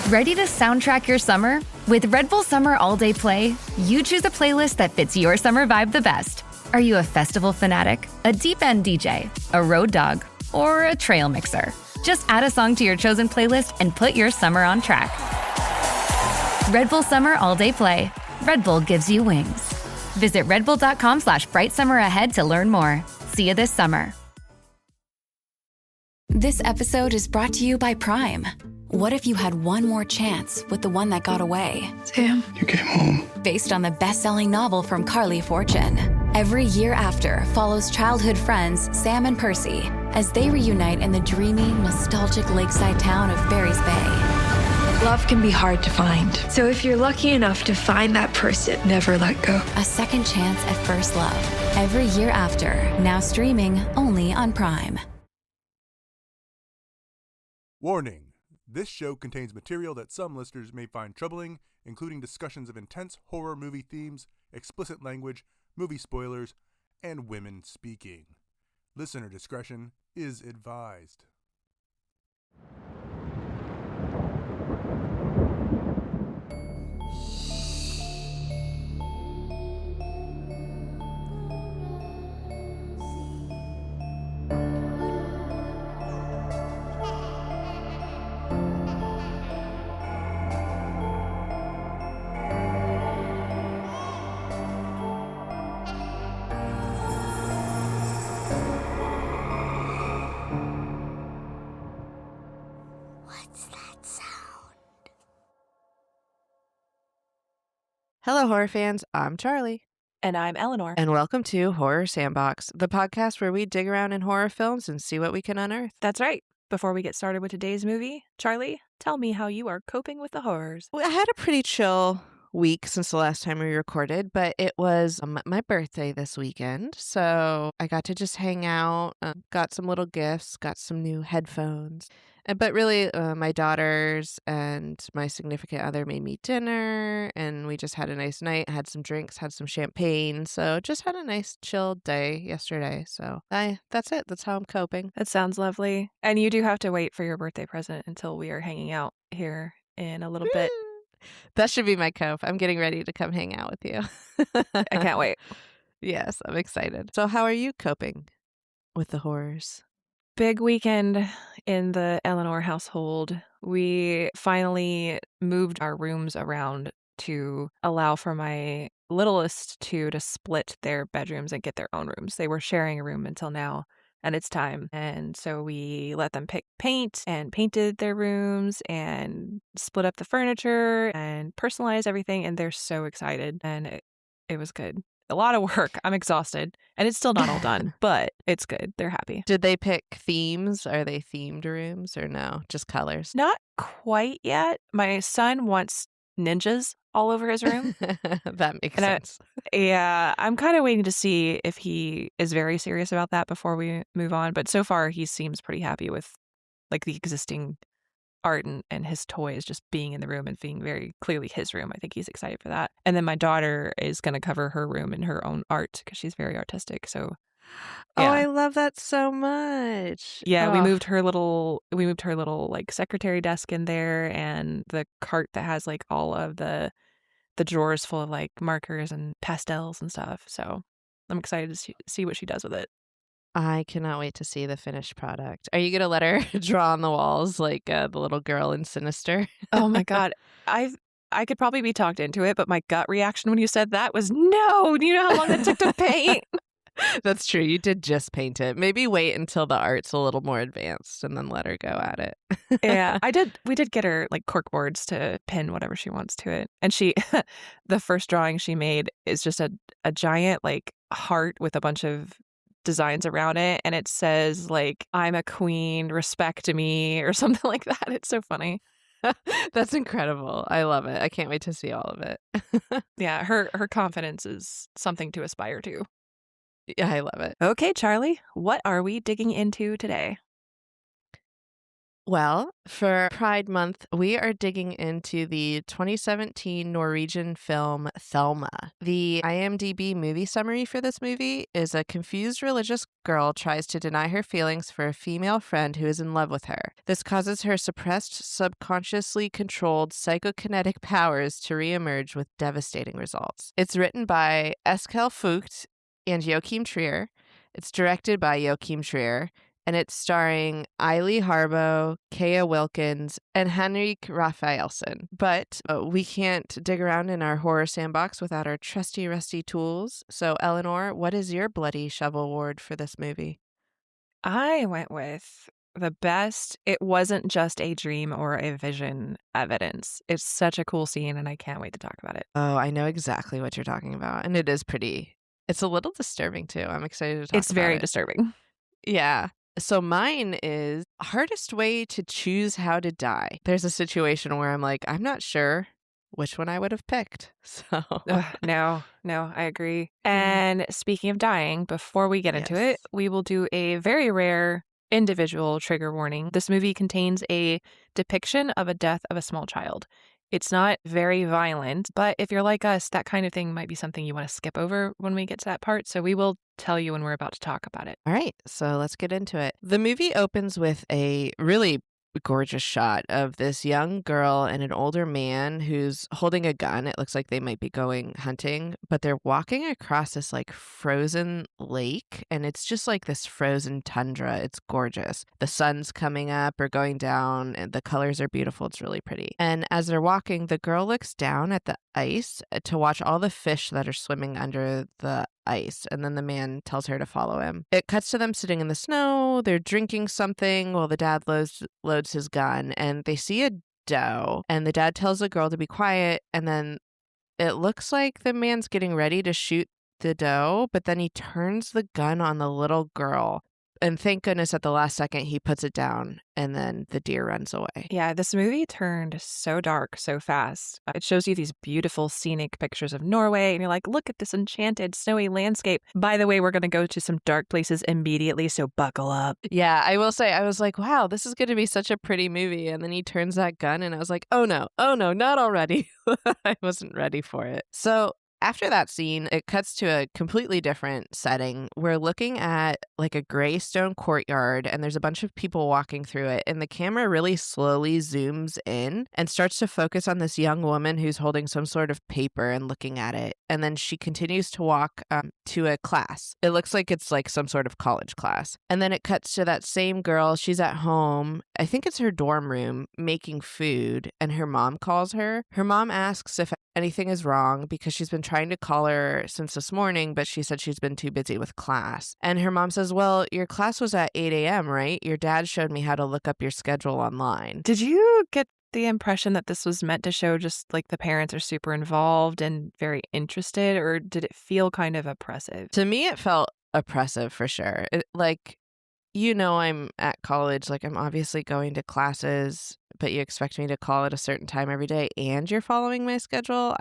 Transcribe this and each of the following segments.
Ready to soundtrack your summer? With Red Bull Summer All Day Play, you choose a playlist that fits your summer vibe the best. Are you a festival fanatic, a deep end DJ, a road dog, or a trail mixer? Just add a song to your chosen playlist and put your summer on track. Red Bull Summer All Day Play. Red Bull gives you wings. Visit redbull.com/brightsummer ahead to learn more. See you this summer. This episode is brought to you by Prime. What if you had one more chance with the one that got away? Sam, you came home. Based on the best-selling novel from Carly Fortune. Every Year After follows childhood friends Sam and Percy as they reunite in the dreamy, nostalgic lakeside town of Barry's Bay. Love can be hard to find. So if you're lucky enough to find that person, never let go. A second chance at first love. Every Year After, now streaming only on Prime. Warning. This show contains material that some listeners may find troubling, including discussions of intense horror movie themes, explicit language, movie spoilers, and women speaking. Listener discretion is advised. Hello, horror fans. I'm Charlie. And I'm Eleanor. And welcome to Horror Sandbox, the podcast where we dig around in horror films and see what we can unearth. That's right. Before we get started with today's movie, Charlie, tell me how you are coping with the horrors. I had a pretty chill week since the last time we recorded, but it was my birthday this weekend. So I got to just hang out, got some little gifts, got some new headphones. But really, my daughters and my significant other made me dinner, and we just had a nice night, had some drinks, had some champagne. So just had a nice chill day yesterday. So that's it. That's how I'm coping. That sounds lovely. And you do have to wait for your birthday present until we are hanging out here in a little bit. That should be my cope. I'm getting ready to come hang out with you. I can't wait. Yes, I'm excited. So how are you coping with the horrors? Big weekend in the Eleanor household. We finally moved our rooms around to allow for my littlest two to split their bedrooms and get their own rooms. They were sharing a room until now, and it's time. And so we let them pick paint and painted their rooms and split up the furniture and personalized everything. And they're so excited. And it was good. A lot of work. I'm exhausted. And it's still not all done, but it's good. They're happy. Did they pick themes? Are they themed rooms or no? Just colors? Not quite yet. My son wants ninjas all over his room. That makes sense. I'm kind of waiting to see if he is very serious about that before we move on. But so far, he seems pretty happy with like the existing art and his toys just being in the room and being very clearly his room. I think he's excited for that. And then my daughter is going to cover her room in her own art because she's very artistic. So yeah. Oh, I love that so much. Yeah, Oh. we moved her little like secretary desk in there and the cart that has like all of the drawers full of like markers and pastels and stuff. So I'm excited to see what she does with it. I cannot wait to see the finished product. Are you going to let her draw on the walls like the little girl in Sinister? Oh my God. I could probably be talked into it, but my gut reaction when you said that was no. Do you know how long it took to paint? That's true. You did just paint it. Maybe wait until the art's a little more advanced and then let her go at it. Yeah, we did get her like cork boards to pin whatever she wants to it. And the first drawing she made is just a giant like heart with a bunch of designs around it. And it says like, I'm a queen, respect me or something like that. It's so funny. That's incredible. I love it. I can't wait to see all of it. Yeah, her confidence is something to aspire to. Yeah, I love it. Okay, Charlie, what are we digging into today? Well, for Pride Month, we are digging into the 2017 Norwegian film Thelma. The IMDb movie summary for this movie is a confused religious girl tries to deny her feelings for a female friend who is in love with her. This causes her suppressed, subconsciously controlled psychokinetic powers to reemerge with devastating results. It's written by Eskil Vogt and Joachim Trier. It's directed by Joachim Trier. And it's starring Eiley Harbo, Kea Wilkins, and Henrik Raphaelson. But we can't dig around in our horror sandbox without our trusty, rusty tools. So, Eleanor, what is your bloody shovel award for this movie? I went with the best. It wasn't just a dream or a vision evidence. It's such a cool scene, and I can't wait to talk about it. Oh, I know exactly what you're talking about. And it is pretty, it's a little disturbing too. I'm excited to talk It's about very it. disturbing. Yeah. So mine is hardest way to choose how to die. There's a situation where I'm like, I'm not sure which one I would have picked. So No, I agree. And speaking of dying, before we get into it, Yes. we will do a very rare individual trigger warning. This movie contains a depiction of a death of a small child. It's not very violent, but if you're like us, that kind of thing might be something you want to skip over when we get to that part. So we will tell you when we're about to talk about it. All right, so let's get into it. The movie opens with a really gorgeous shot of this young girl and an older man who's holding a gun. It looks like they might be going hunting, but they're walking across this like frozen lake, and it's just like this frozen tundra. It's gorgeous. The sun's coming up or going down, and the colors are beautiful. It's really pretty. And as they're walking, the girl looks down at the ice to watch all the fish that are swimming under the ice, and then the man tells her to follow him. It cuts to them sitting in the snow. They're drinking something while the dad loads his gun, and they see a doe, and the dad tells the girl to be quiet, and then it looks like the man's getting ready to shoot the doe, but then he turns the gun on the little girl. And thank goodness at the last second he puts it down, and then the deer runs away. Yeah, this movie turned so dark so fast. It shows you these beautiful scenic pictures of Norway, and you're like, look at this enchanted snowy landscape. By the way, we're going to go to some dark places immediately, so buckle up. Yeah, I will say, I was like, wow, this is going to be such a pretty movie. And then he turns that gun, and I was like, oh no, not already. I wasn't ready for it. So after that scene, it cuts to a completely different setting. We're looking at like a gray stone courtyard, and there's a bunch of people walking through it. And the camera really slowly zooms in and starts to focus on this young woman who's holding some sort of paper and looking at it. And then she continues to walk to a class. It looks like it's like some sort of college class. And then it cuts to that same girl. She's at home. I think it's her dorm room making food, and her mom calls her. Her mom asks if anything is wrong because she's been trying to call her since this morning, but she said she's been too busy with class. And her mom says, well, your class was at 8 a.m., right? Your dad showed me how to look up your schedule online. Did you get the impression that this was meant to show just like the parents are super involved and very interested, or did it feel kind of oppressive? To me, it felt oppressive for sure. I'm at college, like I'm obviously going to classes, but you expect me to call at a certain time every day and you're following my schedule.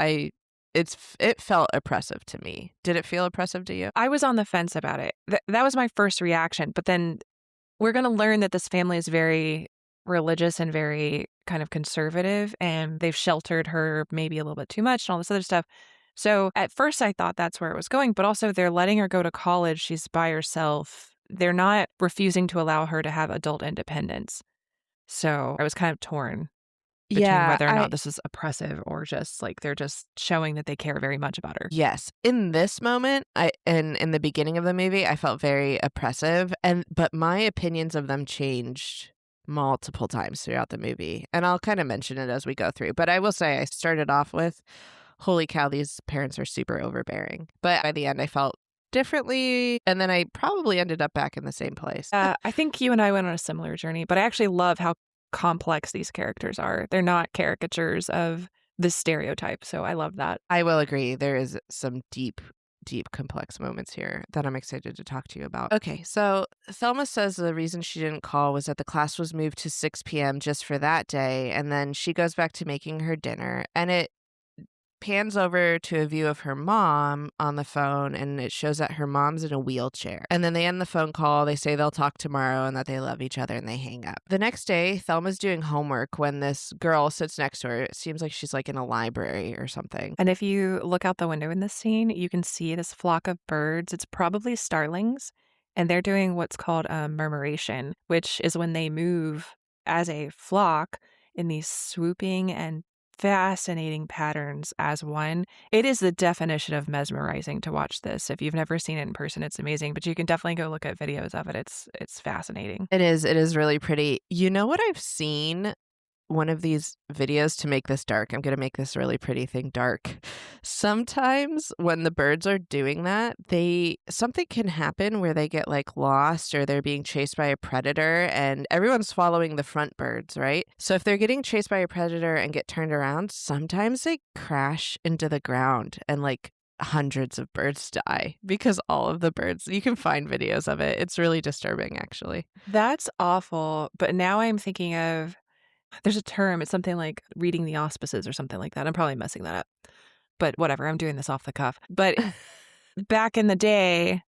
It felt oppressive to me. Did it feel oppressive to you? I was on the fence about it. That was my first reaction, but then we're going to learn that this family is very religious and very kind of conservative, and they've sheltered her maybe a little bit too much and all this other stuff. So at first I thought that's where it was going, but also they're letting her go to college. She's by herself. They're not refusing to allow her to have adult independence. So I was kind of torn between whether or not this is oppressive or just like they're just showing that they care very much about her. Yes. In this moment, in the beginning of the movie, I felt very oppressive, but my opinions of them changed multiple times throughout the movie. And I'll kind of mention it as we go through. But I will say I started off with, holy cow, these parents are super overbearing. But by the end, I felt differently, and then I probably ended up back in the same place. I think you and I went on a similar journey, but I actually love how complex these characters are. They're not caricatures of this stereotype, so I love that. I will agree. There is some deep, complex moments here that I'm excited to talk to you about. Okay, so Thelma says the reason she didn't call was that the class was moved to 6 p.m. just for that day, and then she goes back to making her dinner, and pans over to a view of her mom on the phone, and it shows that her mom's in a wheelchair. And then they end the phone call. They say they'll talk tomorrow and that they love each other, and they hang up. The next day, Thelma's doing homework when this girl sits next to her. It seems like she's like in a library or something. And if you look out the window in this scene, you can see this flock of birds. It's probably starlings, and they're doing what's called a murmuration, which is when they move as a flock in these swooping and fascinating patterns as one. It is the definition of mesmerizing to watch this. If you've never seen it in person, it's amazing, but you can definitely go look at videos of it. It's fascinating. It is really pretty. You know what I've seen? One of these videos to make this dark. I'm going to make this really pretty thing dark. Sometimes when the birds are doing that, something can happen where they get like lost or they're being chased by a predator, and everyone's following the front birds, right? So if they're getting chased by a predator and get turned around, sometimes they crash into the ground and like hundreds of birds die because all of the birds, you can find videos of it. It's really disturbing, actually. That's awful. But now I'm thinking of, there's a term, it's something like reading the auspices or something like that. I'm probably messing that up, but whatever, I'm doing this off the cuff. But back in the day,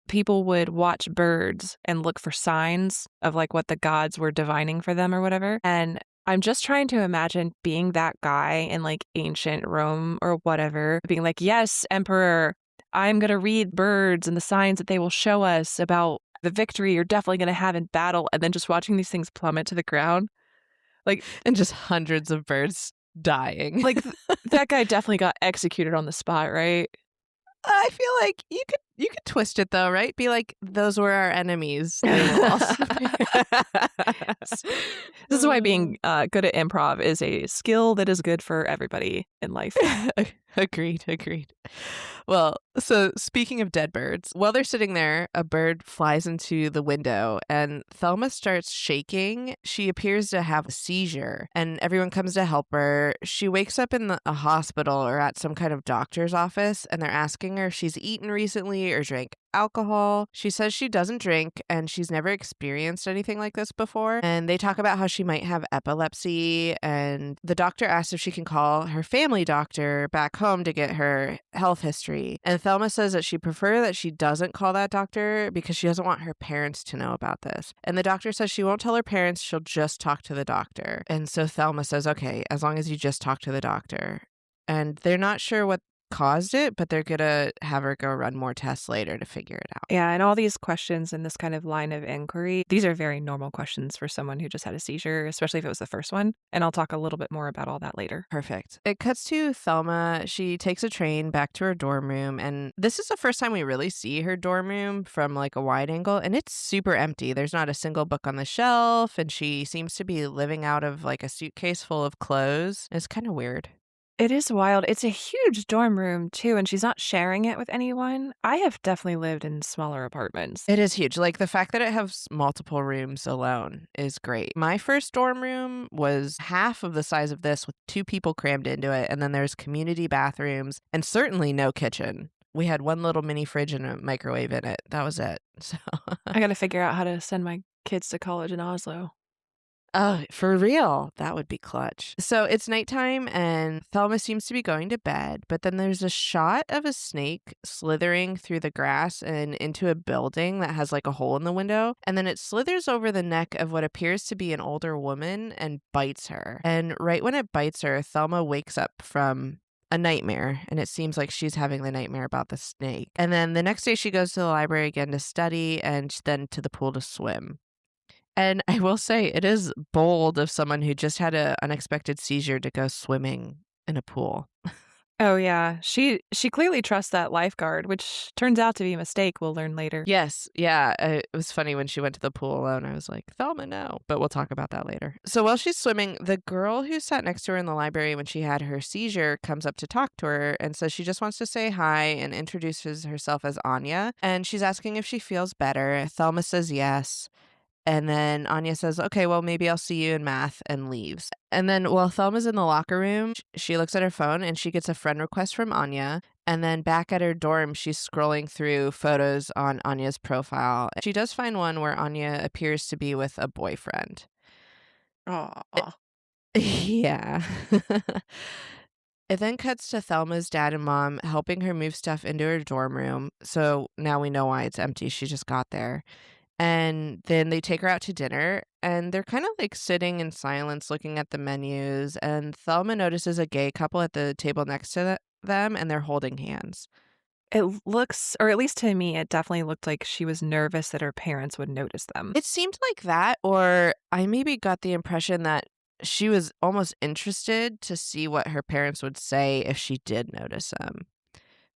people would watch birds and look for signs of like what the gods were divining for them or whatever. And I'm just trying to imagine being that guy in like ancient Rome or whatever, being like, yes, emperor, I'm going to read birds and the signs that they will show us about the victory you're definitely going to have in battle. And then just watching these things plummet to the ground. Like, and just hundreds of birds dying. Like that guy definitely got executed on the spot, right? I feel like you could twist it though, right? Be like, those were our enemies. They will also This is why being good at improv is a skill that is good for everybody in life. Agreed. Well, so speaking of dead birds, while they're sitting there, a bird flies into the window and Thelma starts shaking. She appears to have a seizure and everyone comes to help her. She wakes up in a hospital or at some kind of doctor's office, and they're asking her if she's eaten recently or drank alcohol. She says she doesn't drink and she's never experienced anything like this before. And they talk about how she might have epilepsy, and the doctor asks if she can call her family doctor back home to get her health history. And Thelma says that she prefers that she doesn't call that doctor because she doesn't want her parents to know about this. And the doctor says she won't tell her parents, she'll just talk to the doctor. And so Thelma says, okay, as long as you just talk to the doctor. And they're not sure what caused it, but they're gonna have her go run more tests later to figure it out. Yeah, and all these questions in this kind of line of inquiry, these are very normal questions for someone who just had a seizure, especially if it was the first one. And I'll talk a little bit more about all that later. Perfect. It cuts to Thelma. She takes a train back to her dorm room, and this is the first time we really see her dorm room from like a wide angle, and it's super empty. There's not a single book on the shelf, and she seems to be living out of like a suitcase full of clothes. It's kind of weird. It is wild. It's a huge dorm room, too, and she's not sharing it with anyone. I have definitely lived in smaller apartments. It is huge. Like, the fact that it has multiple rooms alone is great. My first dorm room was half of the size of this with 2 people crammed into it, and then there's community bathrooms and certainly no kitchen. We had one little mini fridge and a microwave in it. That was it. So I got to figure out how to send my kids to college in Oslo. Oh, for real? That would be clutch. So it's nighttime and Thelma seems to be going to bed, but then there's a shot of a snake slithering through the grass and into a building that has like a hole in the window. And then it slithers over the neck of what appears to be an older woman and bites her. And right when it bites her, Thelma wakes up from a nightmare, and it seems like she's having the nightmare about the snake. And then the next day she goes to the library again to study and then to the pool to swim. And I will say, it is bold of someone who just had an unexpected seizure to go swimming in a pool. Oh, yeah. She clearly trusts that lifeguard, which turns out to be a mistake. We'll learn later. Yes. Yeah. It was funny when she went to the pool alone. I was like, Thelma, no. But we'll talk about that later. So while she's swimming, the girl who sat next to her in the library when she had her seizure comes up to talk to her and says she just wants to say hi and introduces herself as Anya. And she's asking if she feels better. Thelma says yes. And then Anya says, okay, well, maybe I'll see you in math, and leaves. And then while Thelma's in the locker room, she looks at her phone and she gets a friend request from Anya. And then back at her dorm, she's scrolling through photos on Anya's profile. She does find one where Anya appears to be with a boyfriend. Aw. Yeah. It then cuts to Thelma's dad and mom helping her move stuff into her dorm room. So now we know why it's empty. She just got there. And then they take her out to dinner, and they're kind of like sitting in silence looking at the menus. And Thelma notices a gay couple at the table next to them, and they're holding hands. It looks, or at least to me, it definitely looked like she was nervous that her parents would notice them. It seemed like that, or I maybe got the impression that she was almost interested to see what her parents would say if she did notice them.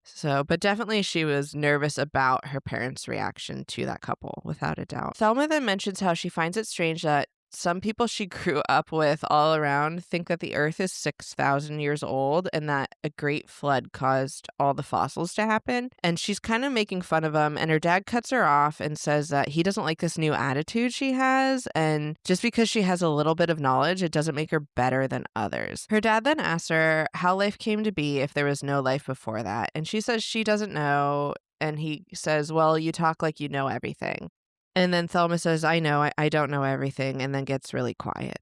So, but definitely she was nervous about her parents' reaction to that couple, without a doubt. Thelma then mentions how she finds it strange that some people she grew up with all around think that the earth is 6,000 years old and that a great flood caused all the fossils to happen. And she's kind of making fun of them. And her dad cuts her off and says that he doesn't like this new attitude she has. And just because she has a little bit of knowledge, it doesn't make her better than others. Her dad then asks her how life came to be if there was no life before that. And she says she doesn't know. And he says, well, you talk like you know everything. And then Thelma says, I know, I don't know everything, and then gets really quiet.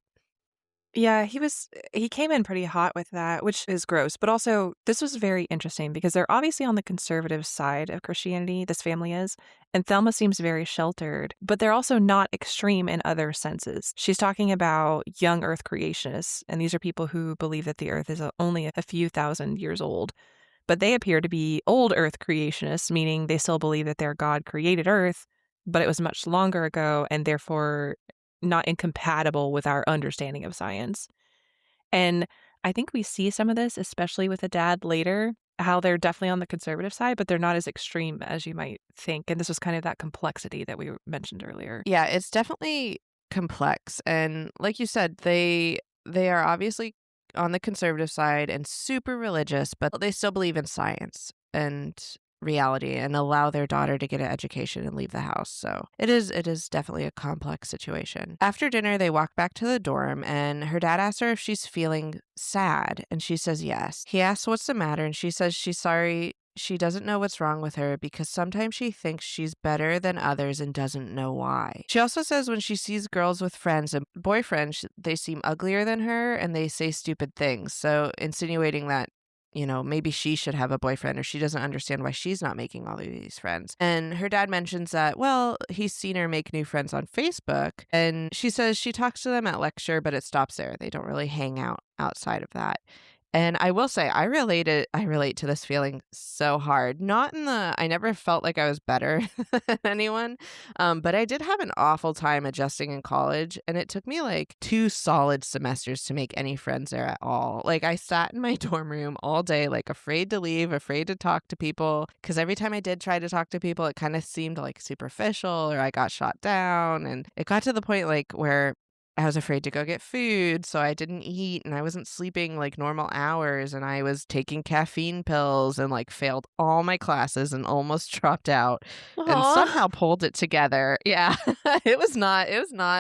Yeah, he came in pretty hot with that, which is gross. But also, this was very interesting because they're obviously on the conservative side of Christianity, this family is, and Thelma seems very sheltered, but they're also not extreme in other senses. She's talking about young Earth creationists, and these are people who believe that the Earth is only a few thousand years old. But they appear to be old Earth creationists, meaning they still believe that their God created Earth, but it was much longer ago and therefore not incompatible with our understanding of science. And I think we see some of this, especially with the dad later, how they're definitely on the conservative side, but they're not as extreme as you might think. And this was kind of that complexity that we mentioned earlier. Yeah, it's definitely complex. And like you said, they are obviously on the conservative side and super religious, but they still believe in science and reality and allow their daughter to get an education and leave the house. So it is definitely a complex situation. After dinner, they walk back to the dorm and her dad asks her if she's feeling sad, and she says yes. He asks what's the matter, and she says she's sorry. She doesn't know what's wrong with her because sometimes she thinks she's better than others and doesn't know why. She also says when she sees girls with friends and boyfriends, they seem uglier than her and they say stupid things. So insinuating that, you know, maybe she should have a boyfriend or she doesn't understand why she's not making all of these friends. And her dad mentions that, well, he's seen her make new friends on Facebook. And she says she talks to them at lecture, but it stops there. They don't really hang out outside of that. And I will say, I relate to this feeling so hard. Not in the, I never felt like I was better than anyone, but I did have an awful time adjusting in college. And it took me like 2 solid semesters to make any friends there at all. Like I sat in my dorm room all day, like afraid to leave, afraid to talk to people. Because every time I did try to talk to people, it kind of seemed like superficial or I got shot down. And it got to the point like where I was afraid to go get food, so I didn't eat, and I wasn't sleeping like normal hours, and I was taking caffeine pills and like failed all my classes and almost dropped out and Aw. somehow pulled it together. Yeah, it was not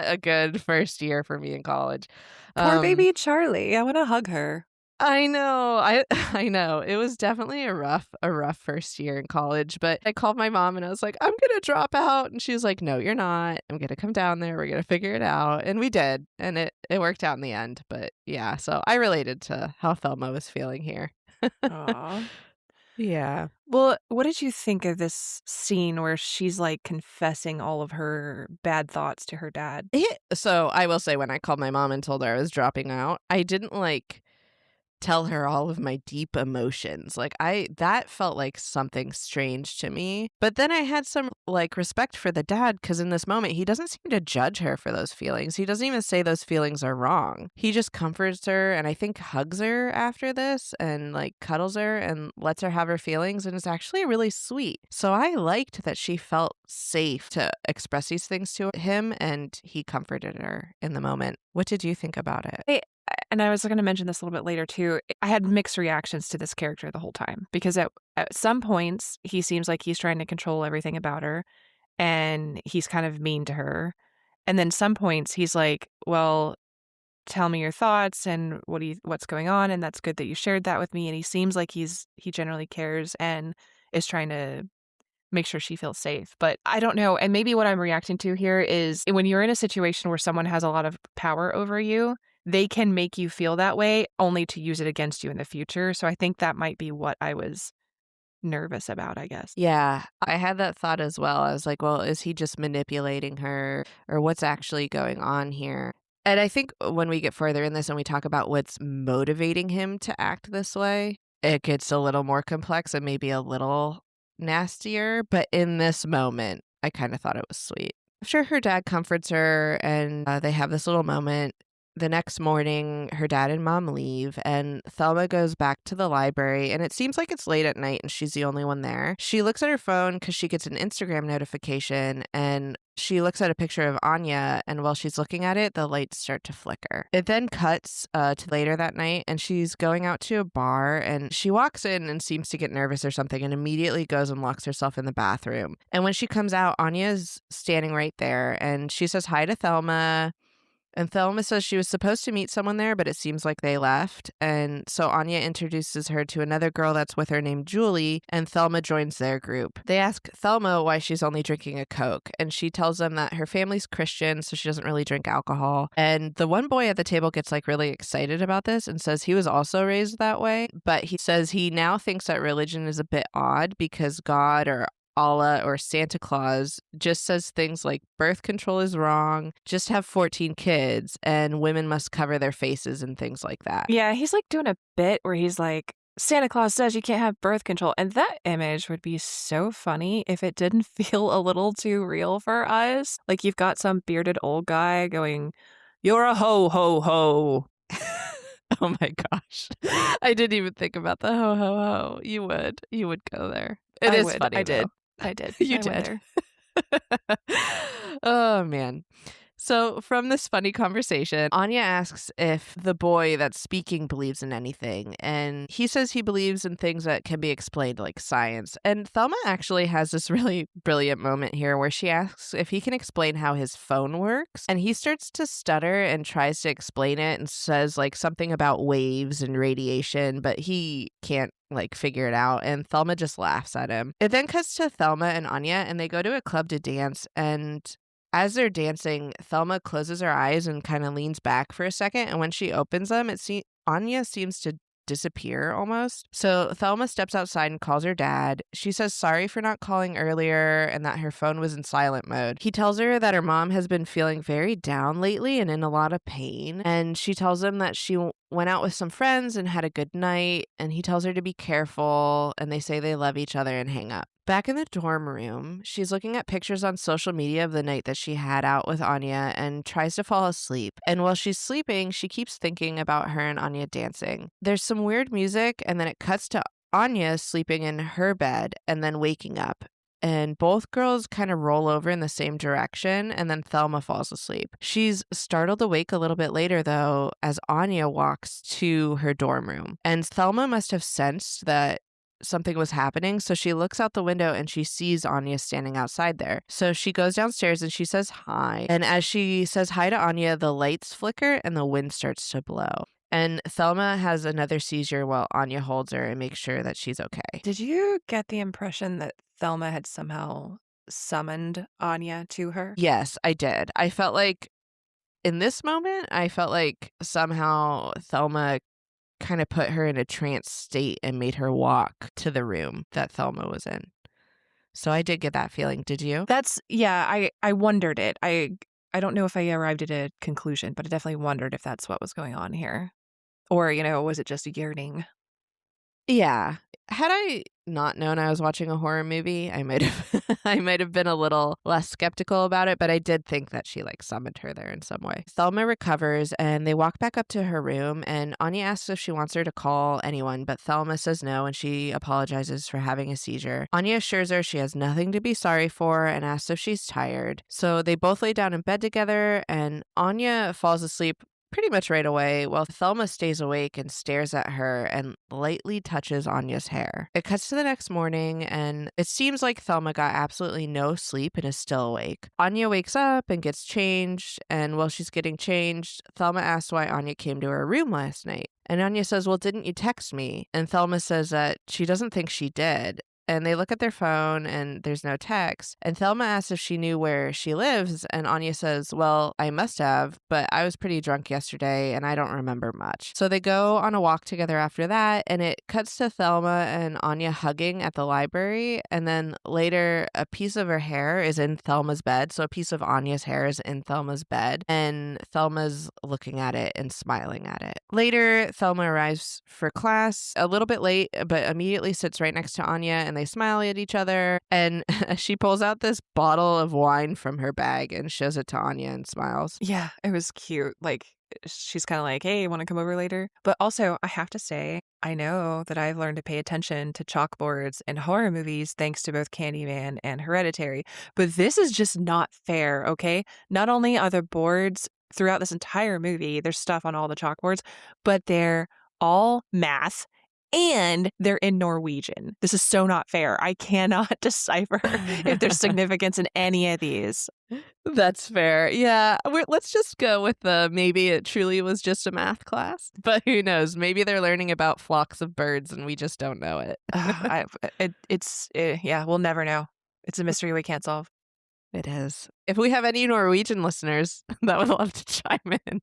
a good first year for me in college. Poor baby Charlie. I want to hug her. I know. I know. It was definitely a rough first year in college, but I called my mom and I was like, I'm going to drop out. And she was like, no, you're not. I'm going to come down there. We're going to figure it out. And we did. And it worked out in the end. But yeah, so I related to how Thelma was feeling here. Aw. Yeah. Well, what did you think of this scene where she's like confessing all of her bad thoughts to her dad? So I will say when I called my mom and told her I was dropping out, I didn't like tell her all of my deep emotions. Like that felt like something strange to me. But then I had some like respect for the dad because in this moment, he doesn't seem to judge her for those feelings. He doesn't even say those feelings are wrong. He just comforts her and I think hugs her after this and like cuddles her and lets her have her feelings. And it's actually really sweet. So I liked that she felt safe to express these things to him and he comforted her in the moment. What did you think about it? And I was going to mention this a little bit later too. I had mixed reactions to this character the whole time because at some points he seems like he's trying to control everything about her and he's kind of mean to her. And then some points he's like, well, tell me your thoughts and what's going on. And that's good that you shared that with me. And he seems like he generally cares and is trying to make sure she feels safe. But I don't know. And maybe what I'm reacting to here is when you're in a situation where someone has a lot of power over you, they can make you feel that way only to use it against you in the future. So I think that might be what I was nervous about, I guess. Yeah, I had that thought as well. I was like, well, is he just manipulating her or what's actually going on here? And I think when we get further in this and we talk about what's motivating him to act this way, it gets a little more complex and maybe a little nastier. But in this moment, I kind of thought it was sweet. After her dad comforts her and they have this little moment, the next morning, her dad and mom leave, and Thelma goes back to the library, and it seems like it's late at night and she's the only one there. She looks at her phone because she gets an Instagram notification, and she looks at a picture of Anya, and while she's looking at it, the lights start to flicker. It then cuts to later that night, and she's going out to a bar, and she walks in and seems to get nervous or something, and immediately goes and locks herself in the bathroom. And when she comes out, Anya's standing right there, and she says hi to Thelma. And Thelma says she was supposed to meet someone there, but it seems like they left. And so Anya introduces her to another girl that's with her named Julie, and Thelma joins their group. They ask Thelma why she's only drinking a Coke, and she tells them that her family's Christian, so she doesn't really drink alcohol. And the one boy at the table gets like really excited about this and says he was also raised that way, but he says he now thinks that religion is a bit odd because God or Allah or Santa Claus just says things like birth control is wrong, just have 14 kids, and women must cover their faces and things like that. Yeah, he's like doing a bit where he's like, Santa Claus says you can't have birth control. And that image would be so funny if it didn't feel a little too real for us. Like you've got some bearded old guy going, you're a ho, ho, ho. Oh my gosh. I didn't even think about the ho, ho, ho. You would go there. It is funny. I did. You I went did. there. Oh, man. So from this funny conversation, Anya asks if the boy that's speaking believes in anything. And he says he believes in things that can be explained like science. And Thelma actually has this really brilliant moment here where she asks if he can explain how his phone works. And he starts to stutter and tries to explain it and says like something about waves and radiation, but he can't like figure it out, and Thelma just laughs at him. It then cuts to Thelma and Anya, and they go to a club to dance, and as they're dancing, Thelma closes her eyes and kind of leans back for a second, and when she opens them, Anya seems to disappear almost. So Thelma steps outside and calls her dad. She says sorry for not calling earlier and that her phone was in silent mode. He tells her that her mom has been feeling very down lately and in a lot of pain, and she tells him that she went out with some friends and had a good night, and he tells her to be careful, and they say they love each other and hang up. Back in the dorm room, she's looking at pictures on social media of the night that she had out with Anya and tries to fall asleep. And while she's sleeping, she keeps thinking about her and Anya dancing. There's some weird music, and then it cuts to Anya sleeping in her bed and then waking up. And both girls kind of roll over in the same direction, and then Thelma falls asleep. She's startled awake a little bit later, though, as Anya walks to her dorm room. And Thelma must have sensed that something was happening, so she looks out the window and she sees Anya standing outside there. So she goes downstairs and she says hi. And as she says hi to Anya, the lights flicker and the wind starts to blow. And Thelma has another seizure while Anya holds her and makes sure that she's okay. Did you get the impression that Thelma had somehow summoned Anya to her? Yes, I did. I felt like in this moment, I felt like somehow Thelma kind of put her in a trance state and made her walk to the room that Thelma was in. So I did get that feeling. Did you? I wondered it. I don't know if I arrived at a conclusion, but I definitely wondered if that's what was going on here. Or, was it just a yearning? Yeah. Had I not known I was watching a horror movie, I might have been a little less skeptical about it, but I did think that she summoned her there in some way. Thelma recovers and they walk back up to her room, and Anya asks if she wants her to call anyone, but Thelma says no, and she apologizes for having a seizure. Anya assures her she has nothing to be sorry for and asks if she's tired. So they both lay down in bed together, and Anya falls asleep pretty much right away, while Thelma stays awake and stares at her and lightly touches Anya's hair. It cuts to the next morning, and it seems like Thelma got absolutely no sleep and is still awake. Anya wakes up and gets changed, and while she's getting changed, Thelma asks why Anya came to her room last night. And Anya says, well, didn't you text me? And Thelma says that she doesn't think she did. and they look at their phone and there's no text. And Thelma asks if she knew where she lives, and Anya says, well, I must have, but I was pretty drunk yesterday and I don't remember much. So they go on a walk together after that, and it cuts to Thelma and Anya hugging at the library, and then later a piece of her hair is in Thelma's bed. So a piece of Anya's hair is in Thelma's bed, and Thelma's looking at it and smiling at it. Later, Thelma arrives for class a little bit late, but immediately sits right next to Anya, and they smile at each other. And she pulls out this bottle of wine from her bag and shows it to Anya and smiles. Yeah, it was cute. Like, she's kind of like, hey, want to come over later? But also, I have to say, I know that I've learned to pay attention to chalkboards in horror movies thanks to both Candyman and Hereditary. But this is just not fair, okay? Not only are the boards throughout this entire movie, there's stuff on all the chalkboards, but they're all math. And they're in Norwegian. This is so not fair. I cannot decipher if there's significance in any of these. That's fair. Yeah, let's just go with maybe it truly was just a math class. But who knows? Maybe they're learning about flocks of birds and we just don't know it. Yeah, we'll never know. It's a mystery we can't solve. It is. If we have any Norwegian listeners that would love to chime in,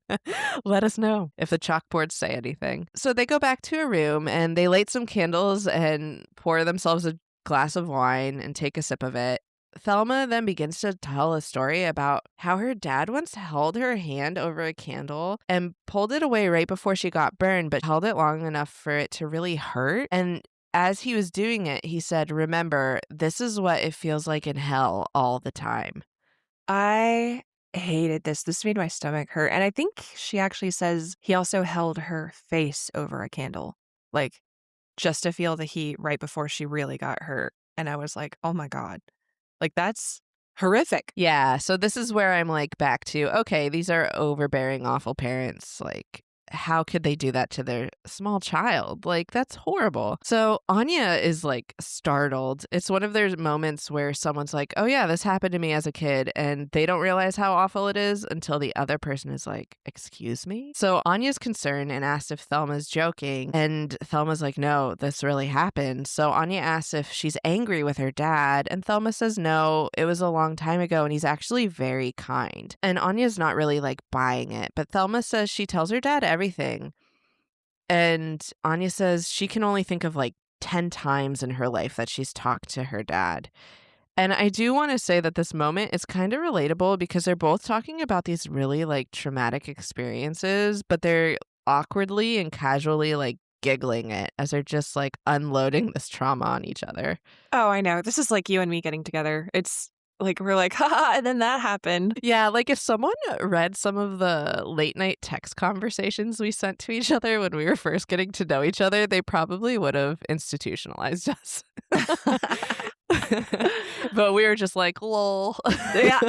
let us know if the chalkboards say anything. So they go back to a room and they light some candles and pour themselves a glass of wine and take a sip of it. Thelma then begins to tell a story about how her dad once held her hand over a candle and pulled it away right before she got burned, but held it long enough for it to really hurt. And as he was doing it, he said, remember, this is what it feels like in hell all the time. I hated this. This made my stomach hurt. And I think she actually says he also held her face over a candle, like just to feel the heat right before she really got hurt. And I was like, oh my God, like that's horrific. Yeah. So this is where I'm like back to, okay, these are overbearing, awful parents. Like, how could they do that to their small child? Like, that's horrible. So Anya is like startled. It's one of those moments where someone's like, oh yeah, this happened to me as a kid. And they don't realize how awful it is until the other person is like, excuse me? So Anya's concerned and asks if Thelma's joking. And Thelma's like, no, this really happened. So Anya asks if she's angry with her dad. And Thelma says, no, it was a long time ago. And he's actually very kind. And Anya's not really like buying it. But Thelma says she tells her dad everything. And Anya says she can only think of like 10 times in her life that she's talked to her dad. And I do want to say that this moment is kind of relatable because they're both talking about these really like traumatic experiences, but they're awkwardly and casually like giggling it as they're just like unloading this trauma on each other. Oh, I know. This is like you and me getting together. It's like, we're like, haha, and then that happened. Yeah, like if someone read some of the late night text conversations we sent to each other when we were first getting to know each other, they probably would have institutionalized us. But we were just like, lol. Yeah.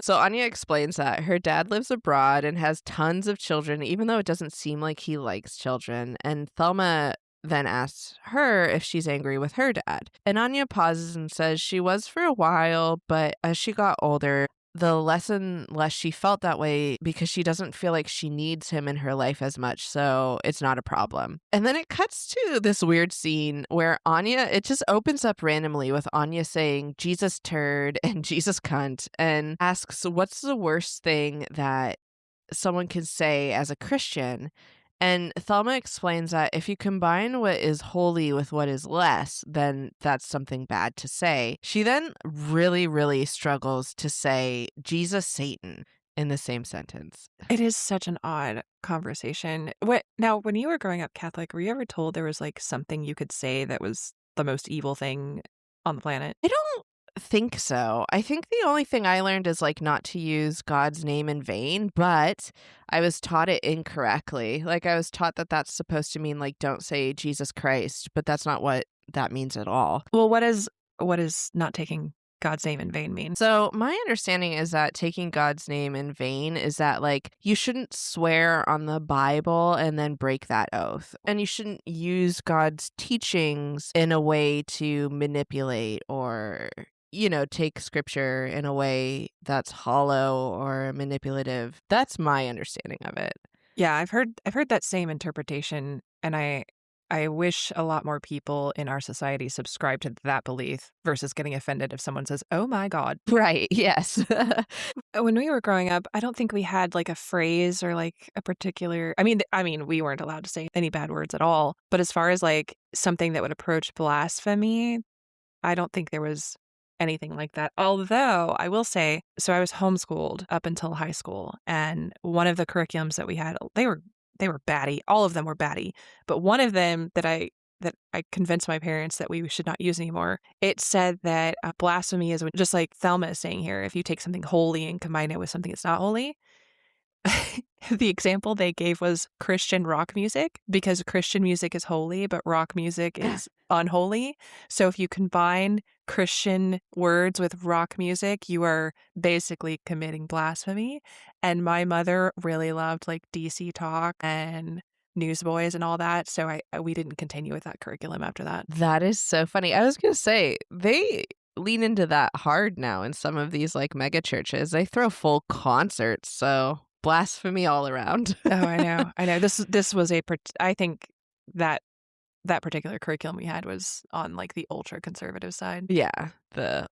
So Anya explains that her dad lives abroad and has tons of children, even though it doesn't seem like he likes children. And Thelma then asks her if she's angry with her dad. And Anya pauses and says she was for a while, but as she got older, the less she felt that way because she doesn't feel like she needs him in her life as much, so it's not a problem. And then it cuts to this weird scene where it just opens up randomly with Anya saying Jesus turd and Jesus cunt and asks what's the worst thing that someone can say as a Christian. And Thelma explains that if you combine what is holy with what is less, then that's something bad to say. She then really, really struggles to say Jesus, Satan in the same sentence. It is such an odd conversation. Now, when you were growing up Catholic, were you ever told there was like something you could say that was the most evil thing on the planet? I don't think so. I think the only thing I learned is like not to use God's name in vain, but I was taught it incorrectly. Like I was taught that that's supposed to mean like don't say Jesus Christ, but that's not what that means at all. Well, what is not taking God's name in vain mean? So my understanding is that taking God's name in vain is that like you shouldn't swear on the Bible and then break that oath. And you shouldn't use God's teachings in a way to manipulate or take scripture in a way that's hollow or manipulative. That's my understanding of it. Yeah, I've heard that same interpretation, and I I wish a lot more people in our society subscribe to that belief versus getting offended if someone says, "Oh my God." Right. Yes. When we were growing up, I don't think we had like a phrase or like a particular, I mean, we weren't allowed to say any bad words at all. But as far as like something that would approach blasphemy, I don't think there was anything like that. Although I will say, so I was homeschooled up until high school, and one of the curriculums that we had, they were batty. All of them were batty, but one of them that I convinced my parents that we should not use anymore. It said that blasphemy is just like Thelma is saying here. If you take something holy and combine it with something that's not holy. The example they gave was Christian rock music, because Christian music is holy, but rock music is unholy. So if you combine Christian words with rock music, you are basically committing blasphemy. And my mother really loved like DC Talk and Newsboys and all that. So we didn't continue with that curriculum after that. That is so funny. I was going to say, they lean into that hard now in some of these like mega churches. They throw full concerts. So blasphemy all around. Oh, I know. This was I think that particular curriculum we had was on like the ultra conservative side. Yeah, the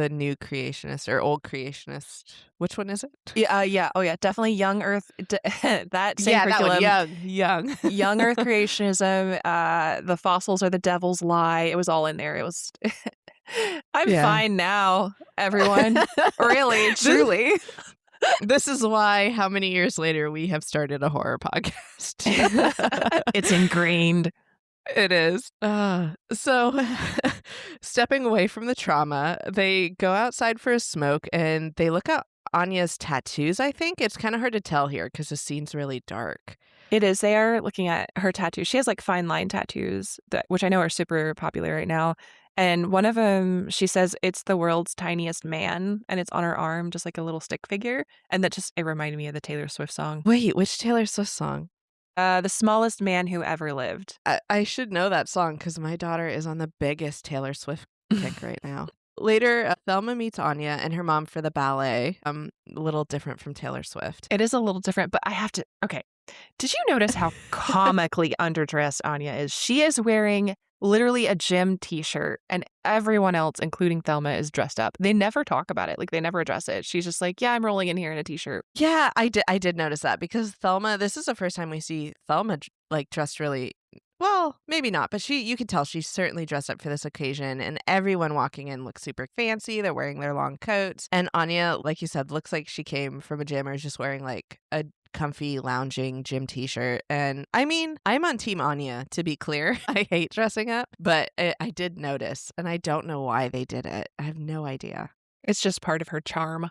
new creationist or old creationist. Which one is it? Yeah. Oh, yeah. Definitely young Earth. That same curriculum. That one, young. Young Earth creationism. The fossils are the devil's lie. It was all in there. It was. I'm fine now, everyone. Really, truly. This is why, how many years later, we have started a horror podcast. It's ingrained. It is. So, stepping away from the trauma, they go outside for a smoke and they look at Anya's tattoos, I think. It's kind of hard to tell here because the scene's really dark. It is. They are looking at her tattoos. She has like fine line tattoos, which I know are super popular right now. And one of them, she says it's the world's tiniest man, and it's on her arm, just like a little stick figure. And it reminded me of the Taylor Swift song. Wait, which Taylor Swift song? The smallest man who ever lived. I should know that song because my daughter is on the biggest Taylor Swift kick right now. Later, Thelma meets Anya and her mom for the ballet. A little different from Taylor Swift. It is a little different, but okay. Did you notice how comically underdressed Anya is? She is wearing literally a gym t-shirt, and everyone else, including Thelma, is dressed up. They never talk about it. Like, they never address it. She's just like, yeah, I'm rolling in here in a t-shirt. Yeah, I did notice that because Thelma, this is the first time we see Thelma like dressed really, well, maybe not, but you can tell she's certainly dressed up for this occasion, and everyone walking in looks super fancy. They're wearing their long coats, and Anya, like you said, looks like she came from a gym or is just wearing like a comfy lounging gym t-shirt. And I mean, I'm on team Anya, to be clear. I hate dressing up, but I did notice, and I don't know why they did it. I have no idea. It's just part of her charm.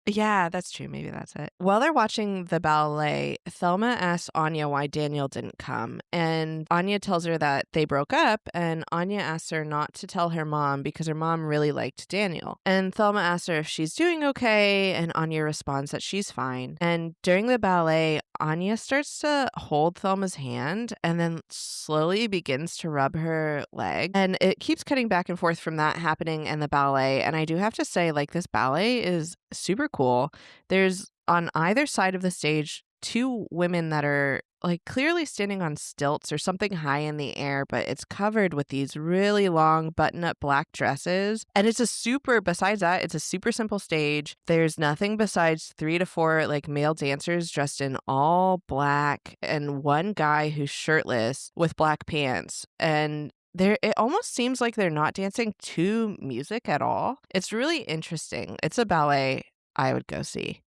Yeah, that's true. Maybe that's it. While they're watching the ballet, Thelma asks Anya why Daniel didn't come. And Anya tells her that they broke up, and Anya asks her not to tell her mom because her mom really liked Daniel. And Thelma asks her if she's doing okay, and Anya responds that she's fine. And during the ballet, Anya starts to hold Thelma's hand and then slowly begins to rub her leg. And it keeps cutting back and forth from that happening and the ballet. And I do have to say, like, this ballet is super cool. There's on either side of the stage two women that are like clearly standing on stilts or something high in the air, but it's covered with these really long button-up black dresses. And besides that, it's a super simple stage. There's nothing besides 3 to 4 like male dancers dressed in all black and one guy who's shirtless with black pants. And it almost seems like they're not dancing to music at all. It's really interesting. It's a ballet I would go see.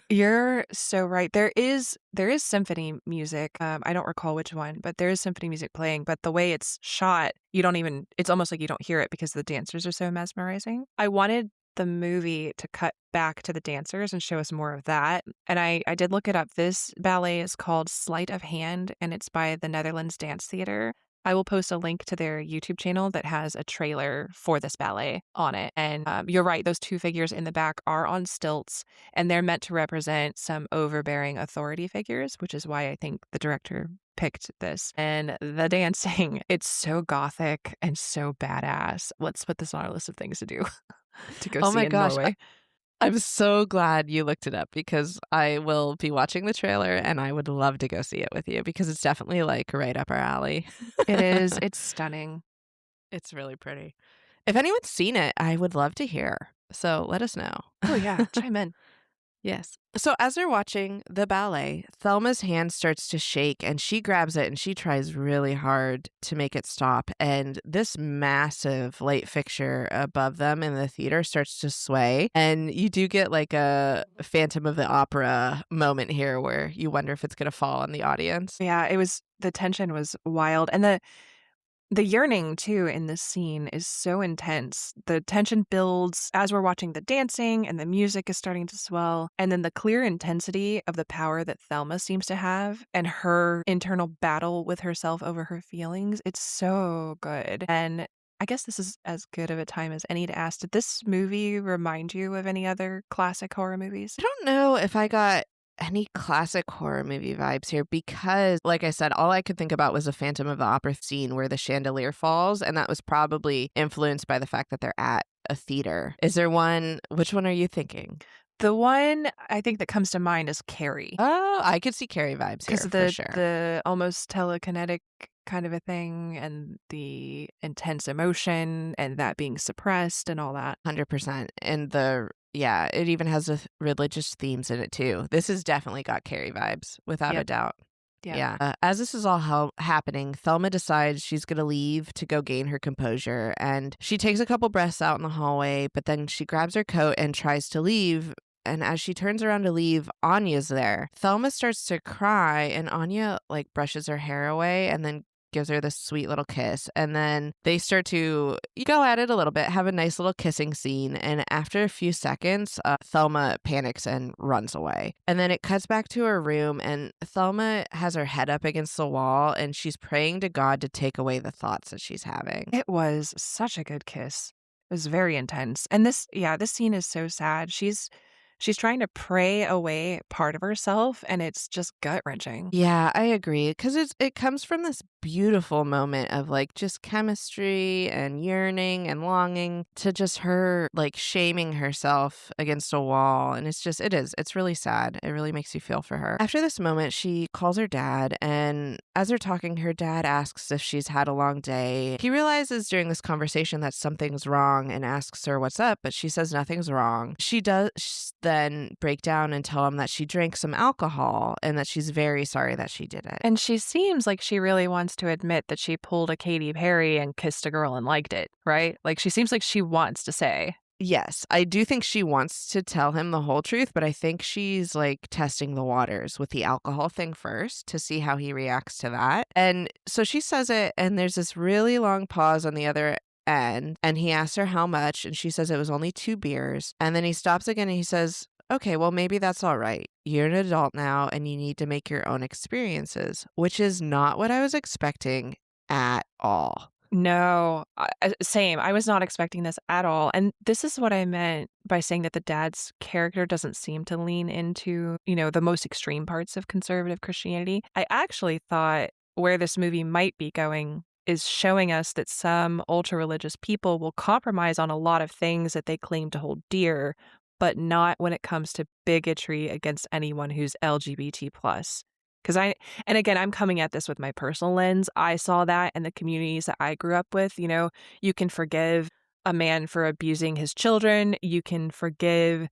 You're so right. There is symphony music. I don't recall which one, but there is symphony music playing. But the way it's shot, it's almost like you don't hear it because the dancers are so mesmerizing. I wanted the movie to cut back to the dancers and show us more of that. And I did look it up. This ballet is called Sleight of Hand, and it's by the Netherlands Dance Theater. I will post a link to their YouTube channel that has a trailer for this ballet on it. And you're right, those two figures in the back are on stilts, and they're meant to represent some overbearing authority figures, which is why I think the director picked this. And the dancing, it's so gothic and so badass. Let's put this on our list of things to do to go see in Norway. I'm so glad you looked it up because I will be watching the trailer and I would love to go see it with you because it's definitely like right up our alley. It is. It's stunning. It's really pretty. If anyone's seen it, I would love to hear. So let us know. Oh, yeah. Chime in. Yes. So as they're watching the ballet, Thelma's hand starts to shake and she grabs it and she tries really hard to make it stop. And this massive light fixture above them in the theater starts to sway. And you do get like a Phantom of the Opera moment here where you wonder if it's going to fall on the audience. Yeah, the tension was wild. And the yearning, too, in this scene is so intense. The tension builds as we're watching the dancing and the music is starting to swell. And then the clear intensity of the power that Thelma seems to have and her internal battle with herself over her feelings, it's so good. And I guess this is as good of a time as any to ask, did this movie remind you of any other classic horror movies? I don't know if I got any classic horror movie vibes here because, like I said, all I could think about was a Phantom of the Opera scene where the chandelier falls, and that was probably influenced by the fact that they're at a theater. Is there one? Which one are you thinking? The one I think that comes to mind is Carrie. Oh, I could see Carrie vibes here Because for sure. the almost telekinetic kind of a thing and the intense emotion and that being suppressed and all that. 100%. And it even has religious themes in it too. This has definitely got Carrie vibes, without a doubt. Yeah. As this is all happening, Thelma decides she's going to leave to go gain her composure. And she takes a couple breaths out in the hallway, but then she grabs her coat and tries to leave. And as she turns around to leave, Anya's there. Thelma starts to cry, and Anya like brushes her hair away and then gives her this sweet little kiss. And then they start to go at it a little bit, have a nice little kissing scene. And after a few seconds, Thelma panics and runs away. And then it cuts back to her room, and Thelma has her head up against the wall, and she's praying to God to take away the thoughts that she's having. It was such a good kiss. It was very intense. And this scene is so sad. She's trying to pray away part of herself, and it's just gut-wrenching. Yeah, I agree. Because it comes from this beautiful moment of like just chemistry and yearning and longing to just her like shaming herself against a wall. And it's really sad. It really makes you feel for her. After this moment, she calls her dad, and as they're talking, her dad asks if she's had a long day. He realizes during this conversation that something's wrong and asks her what's up, but she says nothing's wrong. She does then break down and tell him that she drank some alcohol and that she's very sorry that she did it. And she seems like she really wants to admit that she pulled a Katy Perry and kissed a girl and liked it, right? Like she seems like she wants to say. Yes, I do think she wants to tell him the whole truth, but I think she's like testing the waters with the alcohol thing first to see how he reacts to that. And so she says it, and there's this really long pause on the other end, and he asks her how much, and she says it was only 2 beers. And then he stops again and he says, okay, well, maybe that's all right. You're an adult now and you need to make your own experiences, which is not what I was expecting at all. No, same. I was not expecting this at all. And this is what I meant by saying that the dad's character doesn't seem to lean into, the most extreme parts of conservative Christianity. I actually thought where this movie might be going is showing us that some ultra-religious people will compromise on a lot of things that they claim to hold dear, but not when it comes to bigotry against anyone who's LGBT+. Because I'm coming at this with my personal lens. I saw that in the communities that I grew up with. You can forgive a man for abusing his children. You can forgive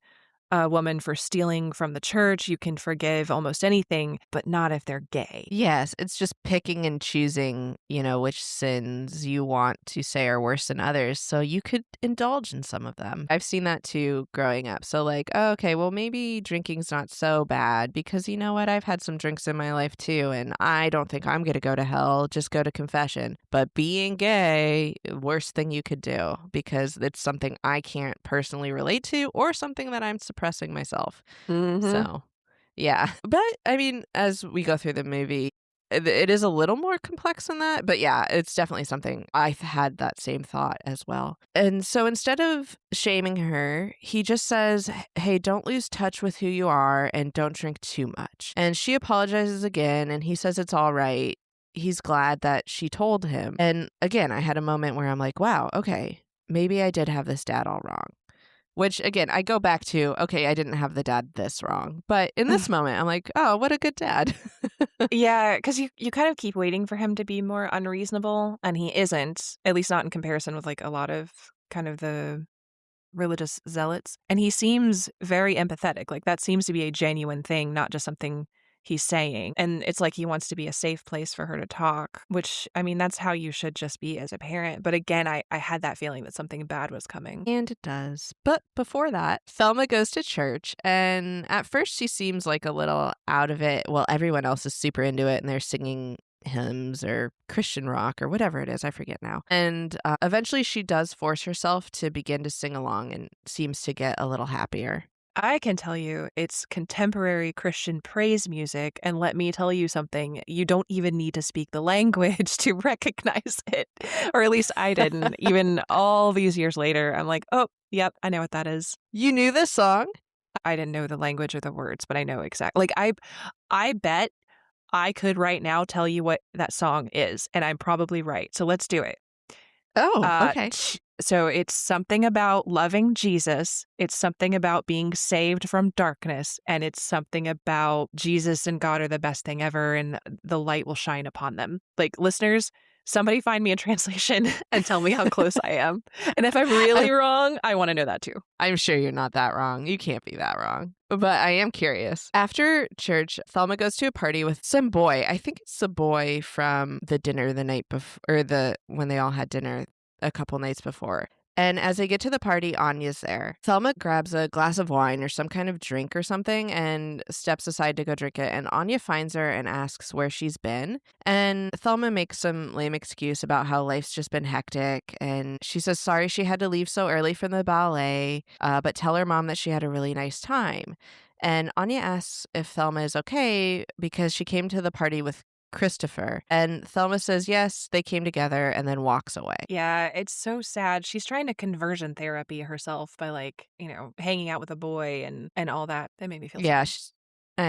a woman for stealing from the church. You can forgive almost anything, but not if they're gay. Yes, it's just picking and choosing, which sins you want to say are worse than others. So you could indulge in some of them. I've seen that too growing up. So like, oh, okay, well, maybe drinking's not so bad because you know what? I've had some drinks in my life too, and I don't think I'm going to go to hell. Just go to confession. But being gay, worst thing you could do because it's something I can't personally relate to or something that I'm suppressing myself. Mm-hmm. So, yeah. But I mean, as we go through the movie, it is a little more complex than that. But yeah, it's definitely something I've had that same thought as well. And so instead of shaming her, he just says, hey, don't lose touch with who you are and don't drink too much. And she apologizes again, and he says it's all right. He's glad that she told him. And again, I had a moment where I'm like, wow, okay, maybe I did have this dad all wrong. Which, again, I go back to, okay, I didn't have the dad this wrong. But in this moment, I'm like, oh, what a good dad. Yeah, because you kind of keep waiting for him to be more unreasonable, and he isn't, at least not in comparison with like a lot of kind of the religious zealots. And he seems very empathetic. Like that seems to be a genuine thing, not just something he's saying. And it's like he wants to be a safe place for her to talk, which, I mean, that's how you should just be as a parent. But again, I had that feeling that something bad was coming. And it does. But before that, Thelma goes to church, and at first she seems like a little out of it. Well, everyone else is super into it, and they're singing hymns or Christian rock or whatever it is. I forget now. And eventually she does force herself to begin to sing along and seems to get a little happier. I can tell you it's contemporary Christian praise music, and let me tell you something, you don't even need to speak the language to recognize it, or at least I didn't. Even all these years later, I'm like, oh, yep, I know what that is. You knew this song? I didn't know the language or the words, but I know exactly. Like, I bet I could right now tell you what that song is, and I'm probably right. So let's do it. Oh, okay. So it's something about loving Jesus. It's something about being saved from darkness. And it's something about Jesus and God are the best thing ever, and the light will shine upon them. Like, listeners, somebody find me a translation and tell me how close I am. And if I'm really wrong, I want to know that too. I'm sure you're not that wrong. You can't be that wrong. But I am curious. After church, Thelma goes to a party with some boy. I think it's the boy from the dinner the night before, or when they all had dinner a couple nights before. And as they get to the party, Anya's there. Thelma grabs a glass of wine or some kind of drink or something and steps aside to go drink it. And Anya finds her and asks where she's been. And Thelma makes some lame excuse about how life's just been hectic. And she says sorry she had to leave so early from the ballet, but tell her mom that she had a really nice time. And Anya asks if Thelma is okay because she came to the party with Christopher. And Thelma says yes, they came together, and then walks away. Yeah, it's so sad. She's trying to conversion therapy herself by, like, hanging out with a boy and all that. That made me feel Yeah, sad.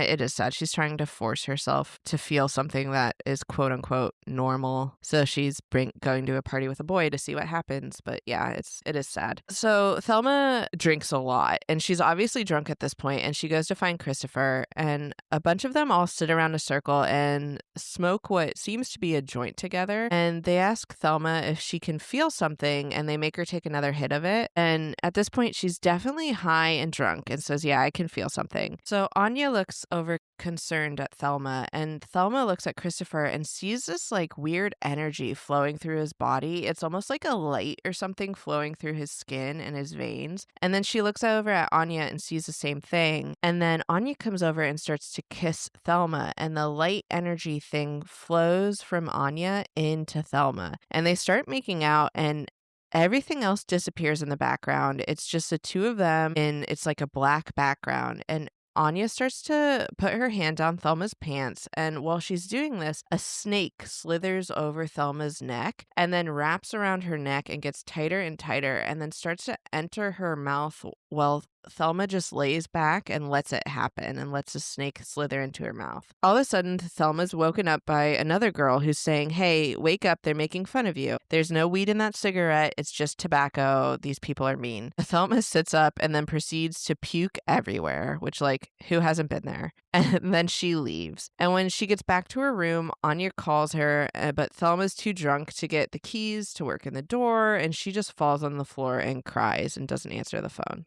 it is sad. She's trying to force herself to feel something that is quote unquote normal. So she's going to a party with a boy to see what happens. But yeah, it is sad. So Thelma drinks a lot, and she's obviously drunk at this point, and she goes to find Christopher, and a bunch of them all sit around a circle and smoke what seems to be a joint together. And they ask Thelma if she can feel something, and they make her take another hit of it. And at this point, she's definitely high and drunk and says, yeah, I can feel something. So Anya looks over concerned at Thelma, and Thelma looks at Christopher and sees this like weird energy flowing through his body. It's almost like a light or something flowing through his skin and his veins. And then she looks over at Anya and sees the same thing. And then Anya comes over and starts to kiss Thelma, and the light energy thing flows from Anya into Thelma, and they start making out, and everything else disappears in the background. It's just the two of them, and it's like a black background. And Anya starts to put her hand down Thelma's pants, and while she's doing this, a snake slithers over Thelma's neck and then wraps around her neck and gets tighter and tighter and then starts to enter her mouth while Thelma just lays back and lets it happen and lets the snake slither into her mouth. All of a sudden, Thelma's woken up by another girl who's saying, hey, wake up, they're making fun of you. There's no weed in that cigarette, it's just tobacco. These people are mean. Thelma sits up and then proceeds to puke everywhere, which, like, who hasn't been there? And then she leaves. And when she gets back to her room, Anya calls her, but Thelma's too drunk to get the keys to work in the door, and she just falls on the floor and cries and doesn't answer the phone.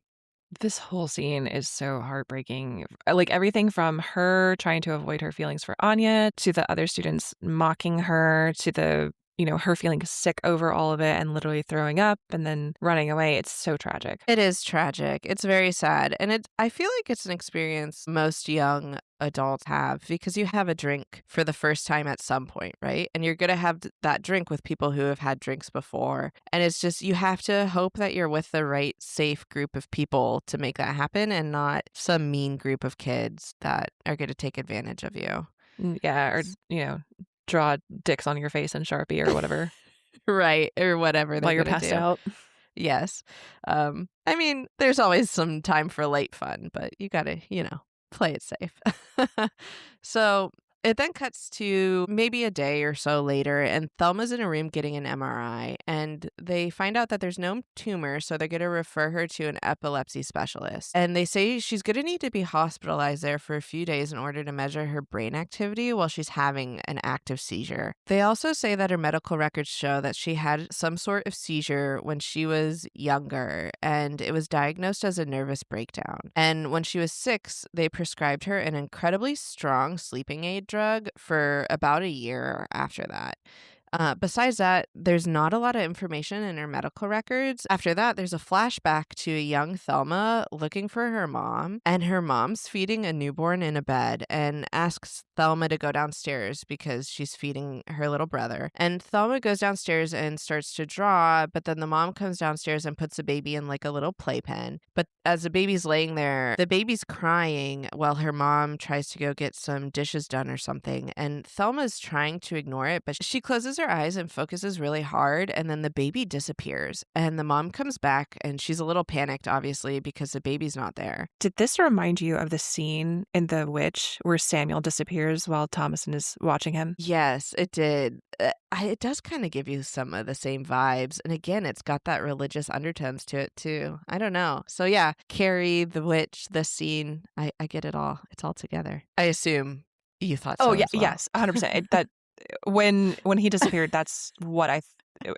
This whole scene is so heartbreaking. Like, everything from her trying to avoid her feelings for Anya, to the other students mocking her, to the, her feeling sick over all of it and literally throwing up and then running away. It's so tragic. It is tragic. It's very sad. And I feel like it's an experience most young adults have, because you have a drink for the first time at some point, right? And you're going to have that drink with people who have had drinks before. And it's just, you have to hope that you're with the right safe group of people to make that happen, and not some mean group of kids that are going to take advantage of you. Yeah, or, draw dicks on your face and Sharpie or whatever. Right, or whatever while you're passed out. Yes. I mean, there's always some time for light fun, but you gotta, play it safe. So It then cuts to maybe a day or so later, and Thelma's in a room getting an MRI, and they find out that there's no tumor, so they're going to refer her to an epilepsy specialist. And they say she's going to need to be hospitalized there for a few days in order to measure her brain activity while she's having an active seizure. They also say that her medical records show that she had some sort of seizure when she was younger, and it was diagnosed as a nervous breakdown. And when she was 6, they prescribed her an incredibly strong sleeping aid drug for about a year after that. Besides that, there's not a lot of information in her medical records. After that, there's a flashback to a young Thelma looking for her mom, and her mom's feeding a newborn in a bed and asks Thelma to go downstairs because she's feeding her little brother. And Thelma goes downstairs and starts to draw, but then the mom comes downstairs and puts the baby in like a little playpen. But as the baby's laying there, the baby's crying while her mom tries to go get some dishes done or something. And Thelma's trying to ignore it, but she closes her eyes and focuses really hard, and then the baby disappears. And the mom comes back, and she's a little panicked, obviously, because the baby's not there. Did this remind you of the scene in The Witch where Samuel disappears while Thomason is watching him? Yes, it did. It does kind of give you some of the same vibes. And again, it's got that religious undertones to it, too. I don't know. So yeah, Carrie, The Witch, this scene, I get it all. It's all together. I assume you thought so as well. Yes, 100%. That when he disappeared, that's what I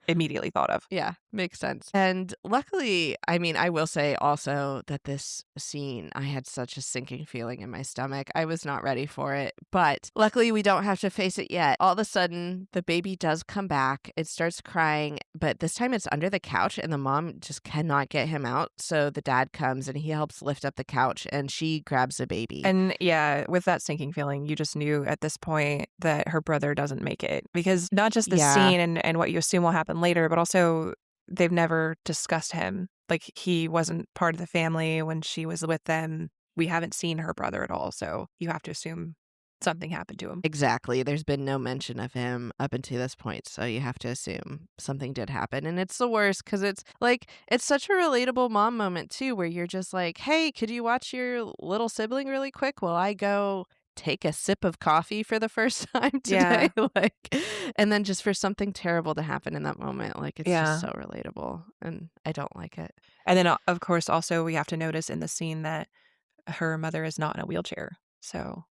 immediately thought of. Yeah, makes sense. And luckily, I mean, I will say also that this scene, I had such a sinking feeling in my stomach. I was not ready for it, but luckily we don't have to face it yet. All of a sudden, the baby does come back. It starts crying, but this time it's under the couch and the mom just cannot get him out. So the dad comes and he helps lift up the couch and she grabs the baby. And yeah, with that sinking feeling, you just knew at this point that her brother doesn't make it, because not just the scene and what you assume will happen later, but also they've never discussed him. Like, he wasn't part of the family when she was with them. We haven't seen her brother at all, so you have to assume something happened to him. Exactly. There's been no mention of him up until this point, so you have to assume something did happen. And it's the worst because it's like, it's such a relatable mom moment too, where you're just like, hey, could you watch your little sibling really quick while I go take a sip of coffee for the first time today? Yeah. And then just for something terrible to happen in that moment, like, it's just so relatable, and I don't like it. And then of course also we have to notice in the scene that her mother is not in a wheelchair, so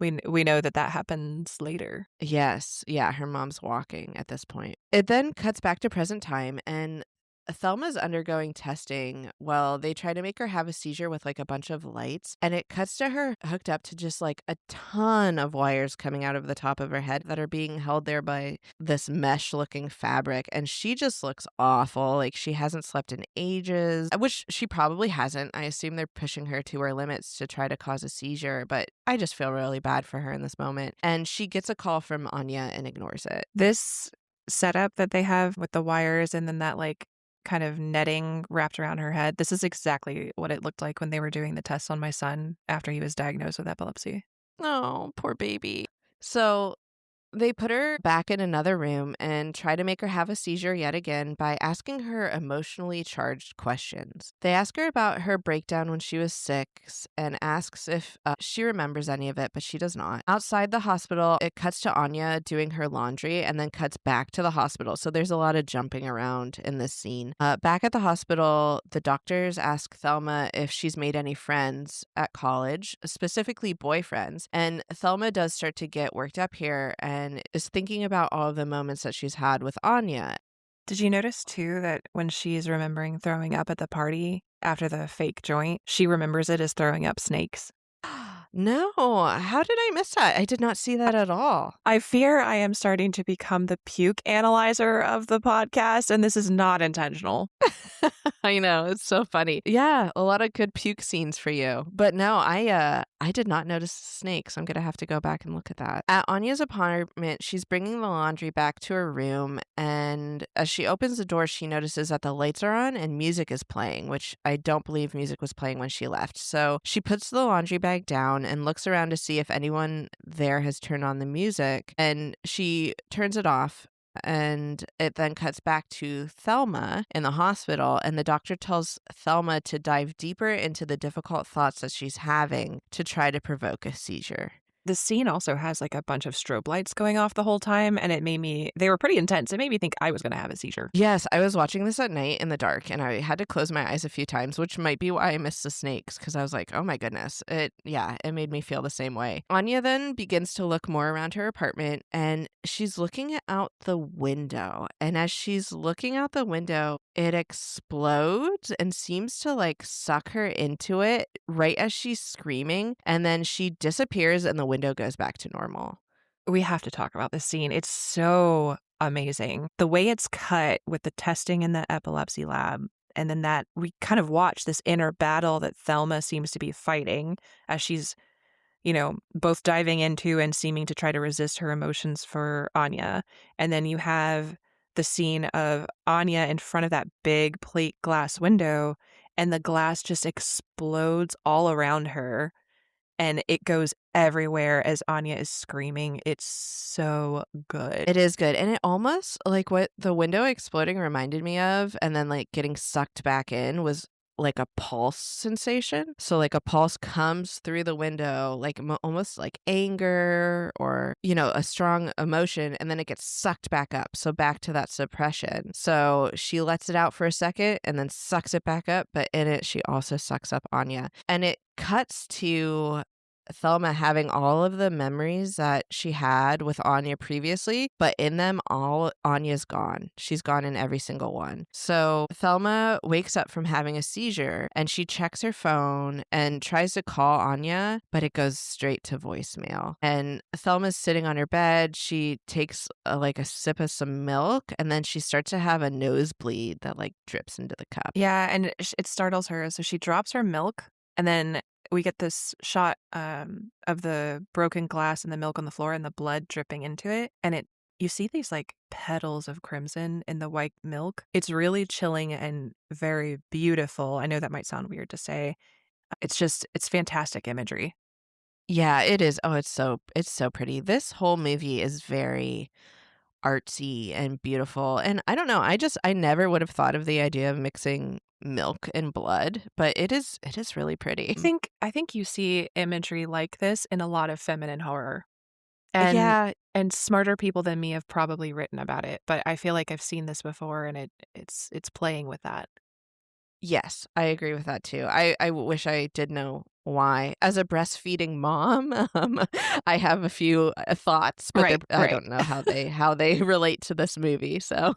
we know that happens later. Yes, yeah, her mom's walking at this point. It then cuts back to present time, and Thelma's undergoing testing while they try to make her have a seizure with like a bunch of lights, and it cuts to her hooked up to just like a ton of wires coming out of the top of her head that are being held there by this mesh looking fabric, and she just looks awful. Like, she hasn't slept in ages, which she probably hasn't. I assume they're pushing her to her limits to try to cause a seizure, but I just feel really bad for her in this moment. And she gets a call from Anya and ignores it. This setup that they have with the wires and then that like kind of netting wrapped around her head, this is exactly what it looked like when they were doing the tests on my son after he was diagnosed with epilepsy. Oh, poor baby. So they put her back in another room and try to make her have a seizure yet again by asking her emotionally charged questions. They ask her about her breakdown when she was 6 and asks if she remembers any of it, but she does not. Outside the hospital, it cuts to Anya doing her laundry and then cuts back to the hospital. So there's a lot of jumping around in this scene. Back at the hospital, the doctors ask Thelma if she's made any friends at college, specifically boyfriends. And Thelma does start to get worked up here and is thinking about all of the moments that she's had with Anya. Did you notice too that when she's remembering throwing up at the party after the fake joint, she remembers it as throwing up snakes? No, how did I miss that? I did not see that at all. I fear I am starting to become the puke analyzer of the podcast, and this is not intentional. I know, it's so funny. Yeah, a lot of good puke scenes for you. But no, I did not notice the snakes. I'm going to have to go back and look at that. At Anya's apartment, she's bringing the laundry back to her room, and as she opens the door, she notices that the lights are on and music is playing, which I don't believe music was playing when she left. So she puts the laundry bag down and looks around to see if anyone there has turned on the music, and she turns it off. And it then cuts back to Thelma in the hospital, and the doctor tells Thelma to dive deeper into the difficult thoughts that she's having to try to provoke a seizure. The scene also has like a bunch of strobe lights going off the whole time, and they were pretty intense. It made me think I was going to have a seizure. Yes, I was watching this at night in the dark, and I had to close my eyes a few times, which might be why I missed the snakes, because I was like, oh my goodness. It made me feel the same way. Anya then begins to look more around her apartment, and she's looking out the window. And as she's looking out the window, it explodes and seems to like suck her into it right as she's screaming, and then she disappears and the window goes back to normal. We have to talk about this scene. It's so amazing. The way it's cut with the testing in the epilepsy lab, and then that we kind of watch this inner battle that Thelma seems to be fighting as she's, both diving into and seeming to try to resist her emotions for Anya. And then you have the scene of Anya in front of that big plate glass window, and the glass just explodes all around her. And it goes everywhere as Anya is screaming. It's so good. It is good. And it almost like what the window exploding reminded me of, and then like getting sucked back in, was like a pulse sensation. So like a pulse comes through the window, like almost like anger or, a strong emotion, and then it gets sucked back up. So back to that suppression. So she lets it out for a second and then sucks it back up. But in it, she also sucks up Anya. And it cuts to Thelma having all of the memories that she had with Anya previously, but in them all, Anya's gone. She's gone in every single one. So Thelma wakes up from having a seizure and she checks her phone and tries to call Anya, but it goes straight to voicemail. And Thelma's sitting on her bed. She takes a sip of some milk, and then she starts to have a nosebleed that like drips into the cup. Yeah, and it startles her. So she drops her milk, and then we get this shot of the broken glass and the milk on the floor and the blood dripping into it. And you see these like petals of crimson in the white milk. It's really chilling and very beautiful. I know that might sound weird to say. It's fantastic imagery. Yeah, it is. Oh, it's so pretty. This whole movie is very artsy and beautiful. And I don't know, I never would have thought of the idea of mixing milk and blood, but it is really pretty. I think you see imagery like this in a lot of feminine horror. And smarter people than me have probably written about it, but I feel like I've seen this before, and it's playing with that. Yes, I agree with that too. I wish I did know why. As a breastfeeding mom, I have a few thoughts, but I don't know how they relate to this movie. So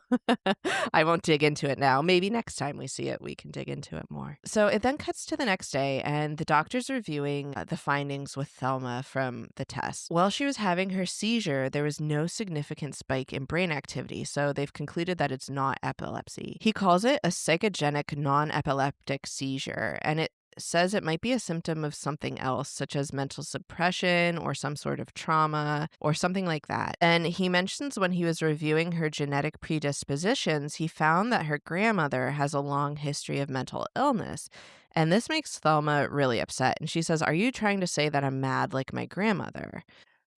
I won't dig into it now. Maybe next time we see it, we can dig into it more. So it then cuts to the next day, and the doctor's reviewing the findings with Thelma from the test. While she was having her seizure, there was no significant spike in brain activity, so they've concluded that it's not epilepsy. He calls it a psychogenic non-epileptic seizure, and it says it might be a symptom of something else, such as mental suppression or some sort of trauma or something like that. And he mentions when he was reviewing her genetic predispositions, he found that her grandmother has a long history of mental illness. And this makes Thelma really upset. And she says, "Are you trying to say that I'm mad like my grandmother?"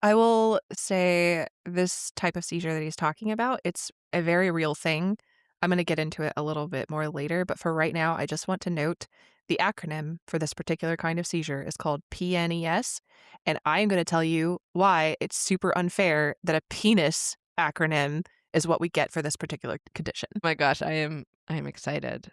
I will say this type of seizure that he's talking about, it's a very real thing. I'm going to get into it a little bit more later, but for right now, I just want to note the acronym for this particular kind of seizure is called PNES, and I am going to tell you why it's super unfair that a penis acronym is what we get for this particular condition. Oh my gosh, I'm excited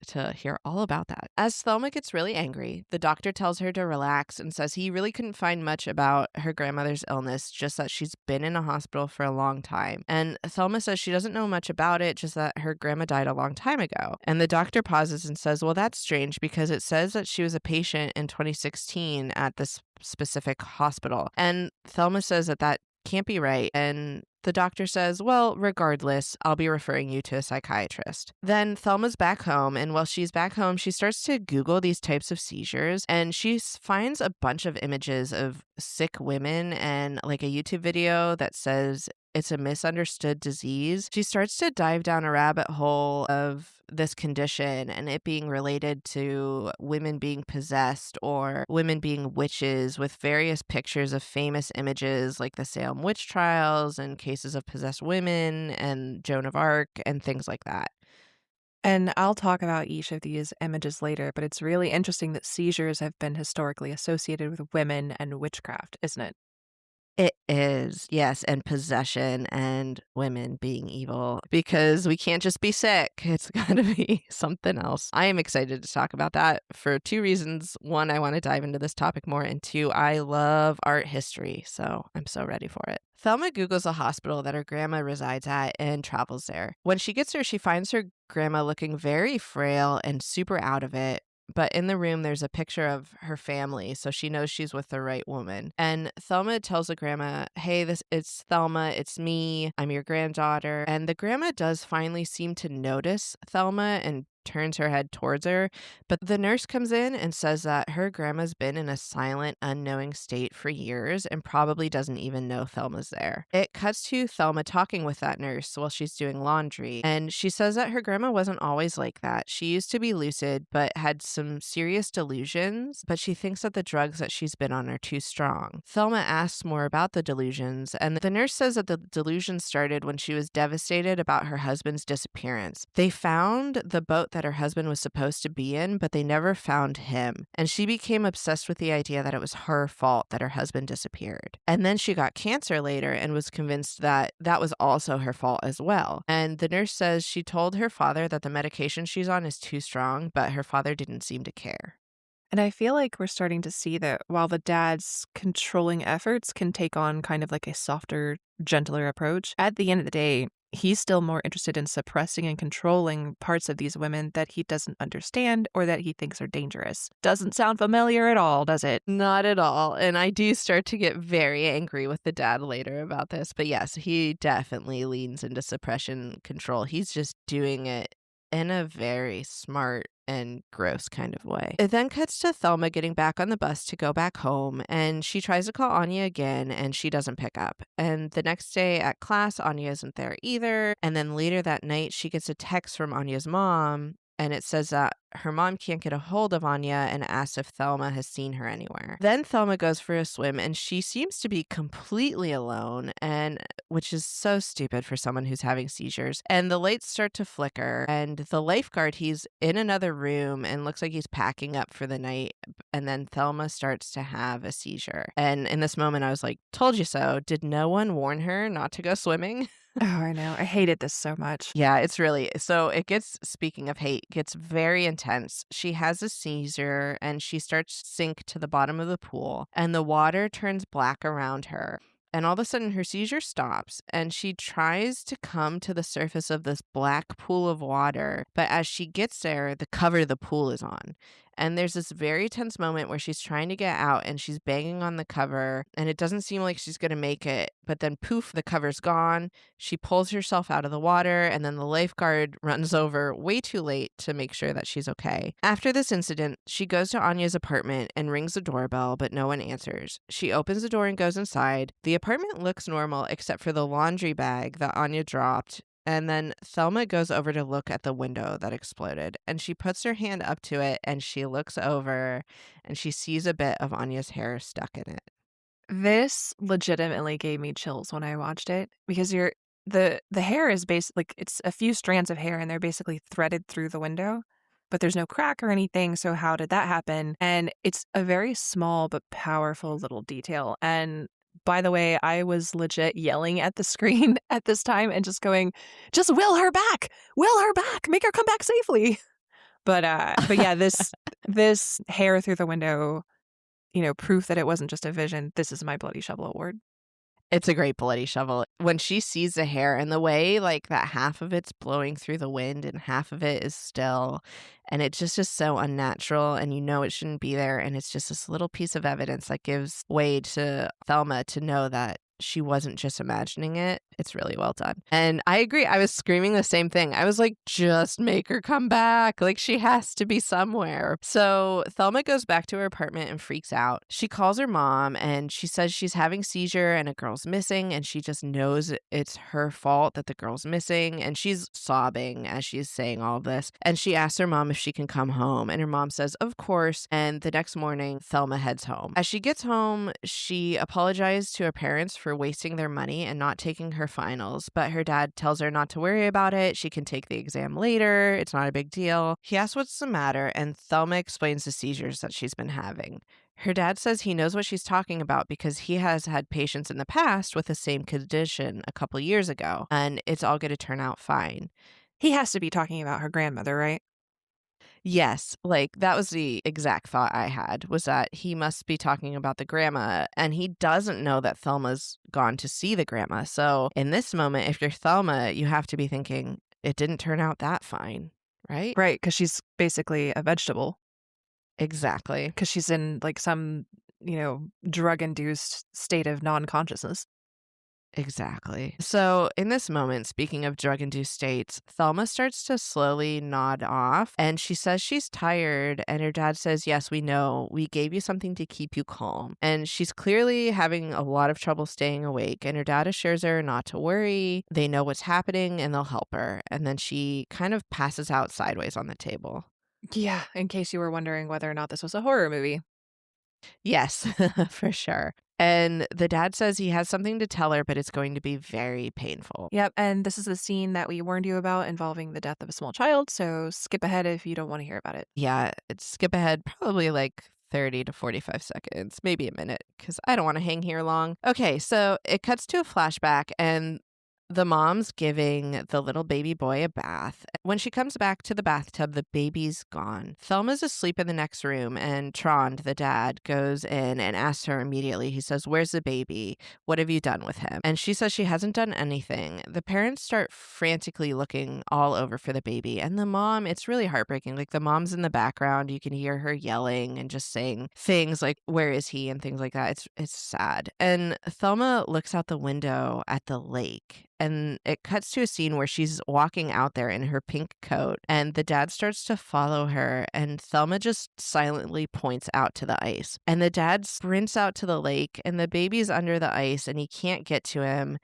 to hear all about that. As Thelma gets really angry, the doctor tells her to relax and says he really couldn't find much about her grandmother's illness, just that she's been in a hospital for a long time. And Thelma says she doesn't know much about it, just that her grandma died a long time ago. And the doctor pauses and says, well, that's strange because it says that she was a patient in 2016 at this specific hospital. And Thelma says that can't be right. And the doctor says, well, regardless, I'll be referring you to a psychiatrist. Then Thelma's back home, and while she's back home, she starts to Google these types of seizures, and she finds a bunch of images of sick women and like a YouTube video that says it's a misunderstood disease. She starts to dive down a rabbit hole of this condition and it being related to women being possessed or women being witches, with various pictures of famous images like the Salem witch trials and cases of possessed women and Joan of Arc and things like that. And I'll talk about each of these images later, but it's really interesting that seizures have been historically associated with women and witchcraft, isn't it? It is, yes, and possession and women being evil because we can't just be sick. It's got to be something else. I am excited to talk about that for two reasons. One, I want to dive into this topic more, and two, I love art history, so I'm so ready for it. Thelma Googles a hospital that her grandma resides at and travels there. When she gets there, she finds her grandma looking very frail and super out of it. But in the room, there's a picture of her family, so she knows she's with the right woman. And Thelma tells the grandma, hey, it's Thelma, it's me, I'm your granddaughter. And the grandma does finally seem to notice Thelma and turns her head towards her. But the nurse comes in and says that her grandma's been in a silent, unknowing state for years and probably doesn't even know Thelma's there. It cuts to Thelma talking with that nurse while she's doing laundry. And she says that her grandma wasn't always like that. She used to be lucid, but had some serious delusions, but she thinks that the drugs that she's been on are too strong. Thelma asks more about the delusions, and the nurse says that the delusions started when she was devastated about her husband's disappearance. They found the boat that her husband was supposed to be in, but they never found him. And she became obsessed with the idea that it was her fault that her husband disappeared. And then she got cancer later and was convinced that that was also her fault as well. And the nurse says she told her father that the medication she's on is too strong, but her father didn't seem to care. And I feel like we're starting to see that while the dad's controlling efforts can take on kind of like a softer, gentler approach, at the end of the day, he's still more interested in suppressing and controlling parts of these women that he doesn't understand or that he thinks are dangerous. Doesn't sound familiar at all, does it? Not at all. And I do start to get very angry with the dad later about this. But yes, he definitely leans into suppression control. He's just doing it in a very smart and gross kind of way. It then cuts to Thelma getting back on the bus to go back home, and she tries to call Anya again, and she doesn't pick up. And the next day at class, Anya isn't there either. And then later that night, she gets a text from Anya's mom, and it says that her mom can't get a hold of Anya and asks if Thelma has seen her anywhere. Then Thelma goes for a swim, and she seems to be completely alone, and which is so stupid for someone who's having seizures. And the lights start to flicker, and the lifeguard, he's in another room and looks like he's packing up for the night. And then Thelma starts to have a seizure. And in this moment, I was like, told you so. Did no one warn her not to go swimming? Oh, I know. I hated this so much. Yeah, it's really, so it gets, speaking of hate, gets very intense. She has a seizure and she starts to sink to the bottom of the pool and the water turns black around her. And all of a sudden her seizure stops and she tries to come to the surface of this black pool of water. But as she gets there, the cover of the pool is on. And there's this very tense moment where she's trying to get out and she's banging on the cover and it doesn't seem like she's going to make it. But then poof, the cover's gone. She pulls herself out of the water and then the lifeguard runs over way too late to make sure that she's okay. After this incident, she goes to Anya's apartment and rings the doorbell, but no one answers. She opens the door and goes inside. The apartment looks normal except for the laundry bag that Anya dropped. And then Thelma goes over to look at the window that exploded and she puts her hand up to it and she looks over and she sees a bit of Anya's hair stuck in it. This legitimately gave me chills when I watched it because the hair is basically like it's a few strands of hair and they're basically threaded through the window, but there's no crack or anything. So how did that happen? And it's a very small but powerful little detail. And by the way, I was legit yelling at the screen at this time and just going, just will her back, make her come back safely. But yeah, this hair through the window, proof that it wasn't just a vision. This is my Bloody Shovel award. It's a great bloody shovel. When she sees the hair and the way like that half of it's blowing through the wind and half of it is still, and it just is so unnatural and it shouldn't be there. And it's just this little piece of evidence that gives way to Thelma to know that she wasn't just imagining it. It's really well done. And I agree. I was screaming the same thing. I was like, just make her come back. Like she has to be somewhere. So Thelma goes back to her apartment and freaks out. She calls her mom and she says she's having seizure and a girl's missing and she just knows it's her fault that the girl's missing. And she's sobbing as she's saying all of this. And she asks her mom if she can come home. And her mom says, of course. And the next morning, Thelma heads home. As she gets home, she apologized to her parents for wasting their money and not taking her finals, but her dad tells her not to worry about it. She can take the exam later. It's not a big deal. He asks what's the matter, and Thelma explains the seizures that she's been having. Her dad says he knows what she's talking about because he has had patients in the past with the same condition a couple years ago, and it's all going to turn out fine. He has to be talking about her grandmother, right? Yes, like that was the exact thought I had, was that he must be talking about the grandma, and he doesn't know that Thelma's gone to see the grandma. So in this moment, if you're Thelma, you have to be thinking, it didn't turn out that fine, right? Right, because she's basically a vegetable. Exactly. Because she's in like some, drug-induced state of non-consciousness. Exactly. So, in this moment, speaking of drug induced states, Thelma starts to slowly nod off and she says she's tired. And her dad says, yes, we know. We gave you something to keep you calm. And she's clearly having a lot of trouble staying awake. And her dad assures her not to worry. They know what's happening and they'll help her. And then she kind of passes out sideways on the table. Yeah, in case you were wondering whether or not this was a horror movie. Yes, for sure. And the dad says he has something to tell her, but it's going to be very painful. Yep, and this is the scene that we warned you about involving the death of a small child, so skip ahead if you don't want to hear about it. Yeah, skip ahead probably like 30 to 45 seconds, maybe a minute, because I don't want to hang here long. Okay, so it cuts to a flashback, and the mom's giving the little baby boy a bath. When she comes back to the bathtub, the baby's gone. Thelma's asleep in the next room, and Trond, the dad, goes in and asks her immediately. He says, where's the baby? What have you done with him? And she says she hasn't done anything. The parents start frantically looking all over for the baby. And the mom, it's really heartbreaking. Like the mom's in the background. You can hear her yelling and just saying things like, where is he? And things like that. It's sad. And Thelma looks out the window at the lake. And it cuts to a scene where she's walking out there in her pink coat, and the dad starts to follow her, and Thelma just silently points out to the ice. And the dad sprints out to the lake, and the baby's under the ice, and he can't get to him.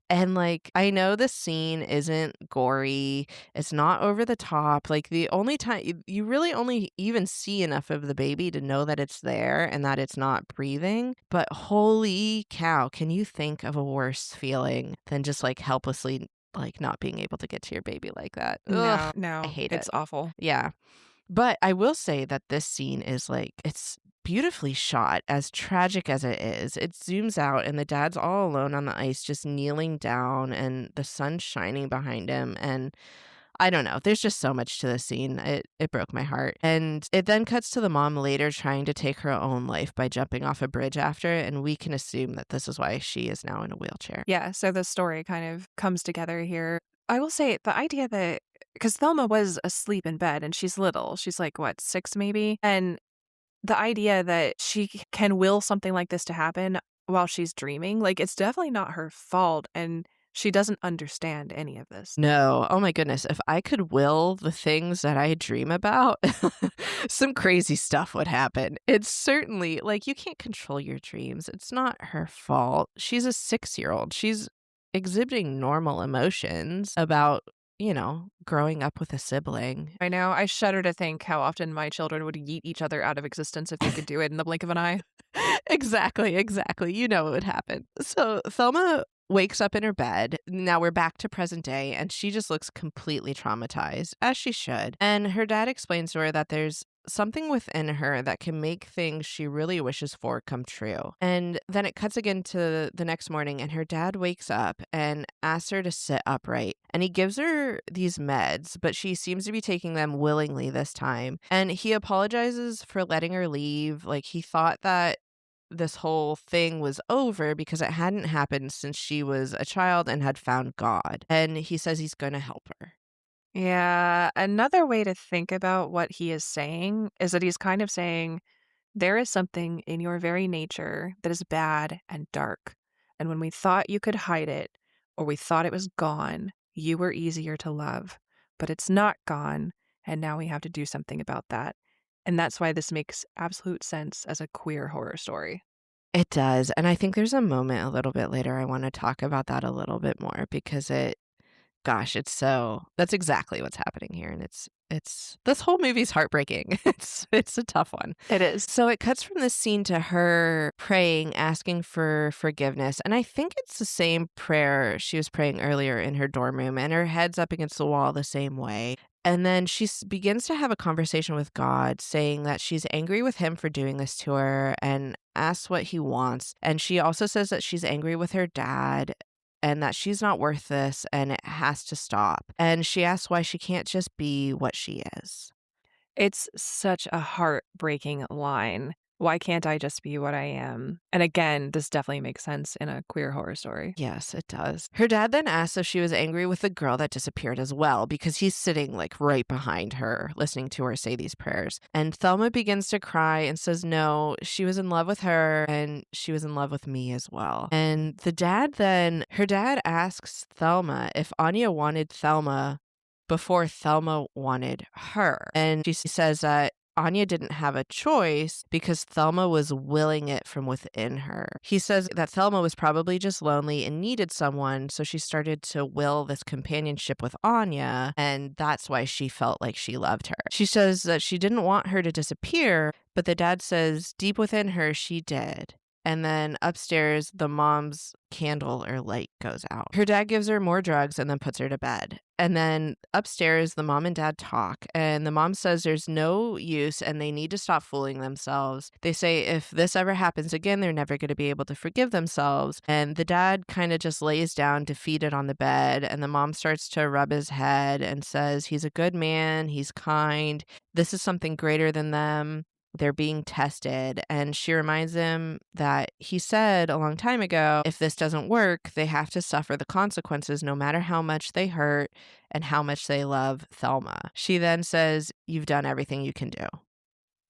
And like, I know the scene isn't gory. It's not over the top. Like the only time you really only even see enough of the baby to know that it's there and that it's not breathing. But holy cow, can you think of a worse feeling than just like helplessly like not being able to get to your baby like that? Ugh, No, I hate it's it. awful. Yeah. But I will say that this scene is like, it's beautifully shot, as tragic as it is. It zooms out and the dad's all alone on the ice, just kneeling down, and the sun's shining behind him. And I don't know, there's just so much to the scene. It broke my heart. And it then cuts to the mom later trying to take her own life by jumping off a bridge after. And we can assume that this is why she is now in a wheelchair. Yeah, so the story kind of comes together here. I will say the idea that, because Thelma was asleep in bed and she's little, she's like, what, 6 maybe? And the idea that she can will something like this to happen while she's dreaming, like it's definitely not her fault. And she doesn't understand any of this. No. Oh my goodness. If I could will the things that I dream about, some crazy stuff would happen. It's certainly like you can't control your dreams. It's not her fault. She's a 6-year-old. She's exhibiting normal emotions about, growing up with a sibling. I know. I shudder to think how often my children would yeet each other out of existence if they could do it in the blink of an eye. Exactly. You know it would happen. So Thelma wakes up in her bed. Now we're back to present day, and she just looks completely traumatized, as she should. And her dad explains to her that there's something within her that can make things she really wishes for come true. And then it cuts again to the next morning, and her dad wakes up and asks her to sit upright. And he gives her these meds, but she seems to be taking them willingly this time. And he apologizes for letting her leave. Like, he thought that this whole thing was over because it hadn't happened since she was a child and had found God. And he says he's going to help her. Yeah, another way to think about what he is saying is that he's kind of saying there is something in your very nature that is bad and dark. And when we thought you could hide it, or we thought it was gone, you were easier to love. But it's not gone, and now we have to do something about that. And that's why this makes absolute sense as a queer horror story. It does. And I think there's a moment a little bit later I want to talk about that a little bit more because that's exactly what's happening here. And it's this whole movie's heartbreaking. It's a tough one. It is. So it cuts from this scene to her praying, asking for forgiveness. And I think it's the same prayer she was praying earlier in her dorm room, and her head's up against the wall the same way. And then she begins to have a conversation with God, saying that she's angry with him for doing this to her and asks what he wants. And she also says that she's angry with her dad and that she's not worth this and it has to stop. And she asks why she can't just be what she is. It's such a heartbreaking line. Why can't I just be what I am? And again, this definitely makes sense in a queer horror story. Yes, it does. Her dad then asks if she was angry with the girl that disappeared as well, because he's sitting like right behind her, listening to her say these prayers. And Thelma begins to cry and says, no, she was in love with her and she was in love with me as well. And her dad asks Thelma if Anya wanted Thelma before Thelma wanted her. And she says that Anya didn't have a choice because Thelma was willing it from within her. He says that Thelma was probably just lonely and needed someone, so she started to will this companionship with Anya, and that's why she felt like she loved her. She says that she didn't want her to disappear, but the dad says deep within her she did. And then upstairs, the mom's candle or light goes out. Her dad gives her more drugs and then puts her to bed. And then upstairs, the mom and dad talk. And the mom says there's no use and they need to stop fooling themselves. They say if this ever happens again, they're never going to be able to forgive themselves. And the dad kind of just lays down defeated on the bed. And the mom starts to rub his head and says he's a good man. He's kind. This is something greater than them. They're being tested. And she reminds him that he said a long time ago, if this doesn't work, they have to suffer the consequences no matter how much they hurt and how much they love Thelma. She then says, you've done everything you can do.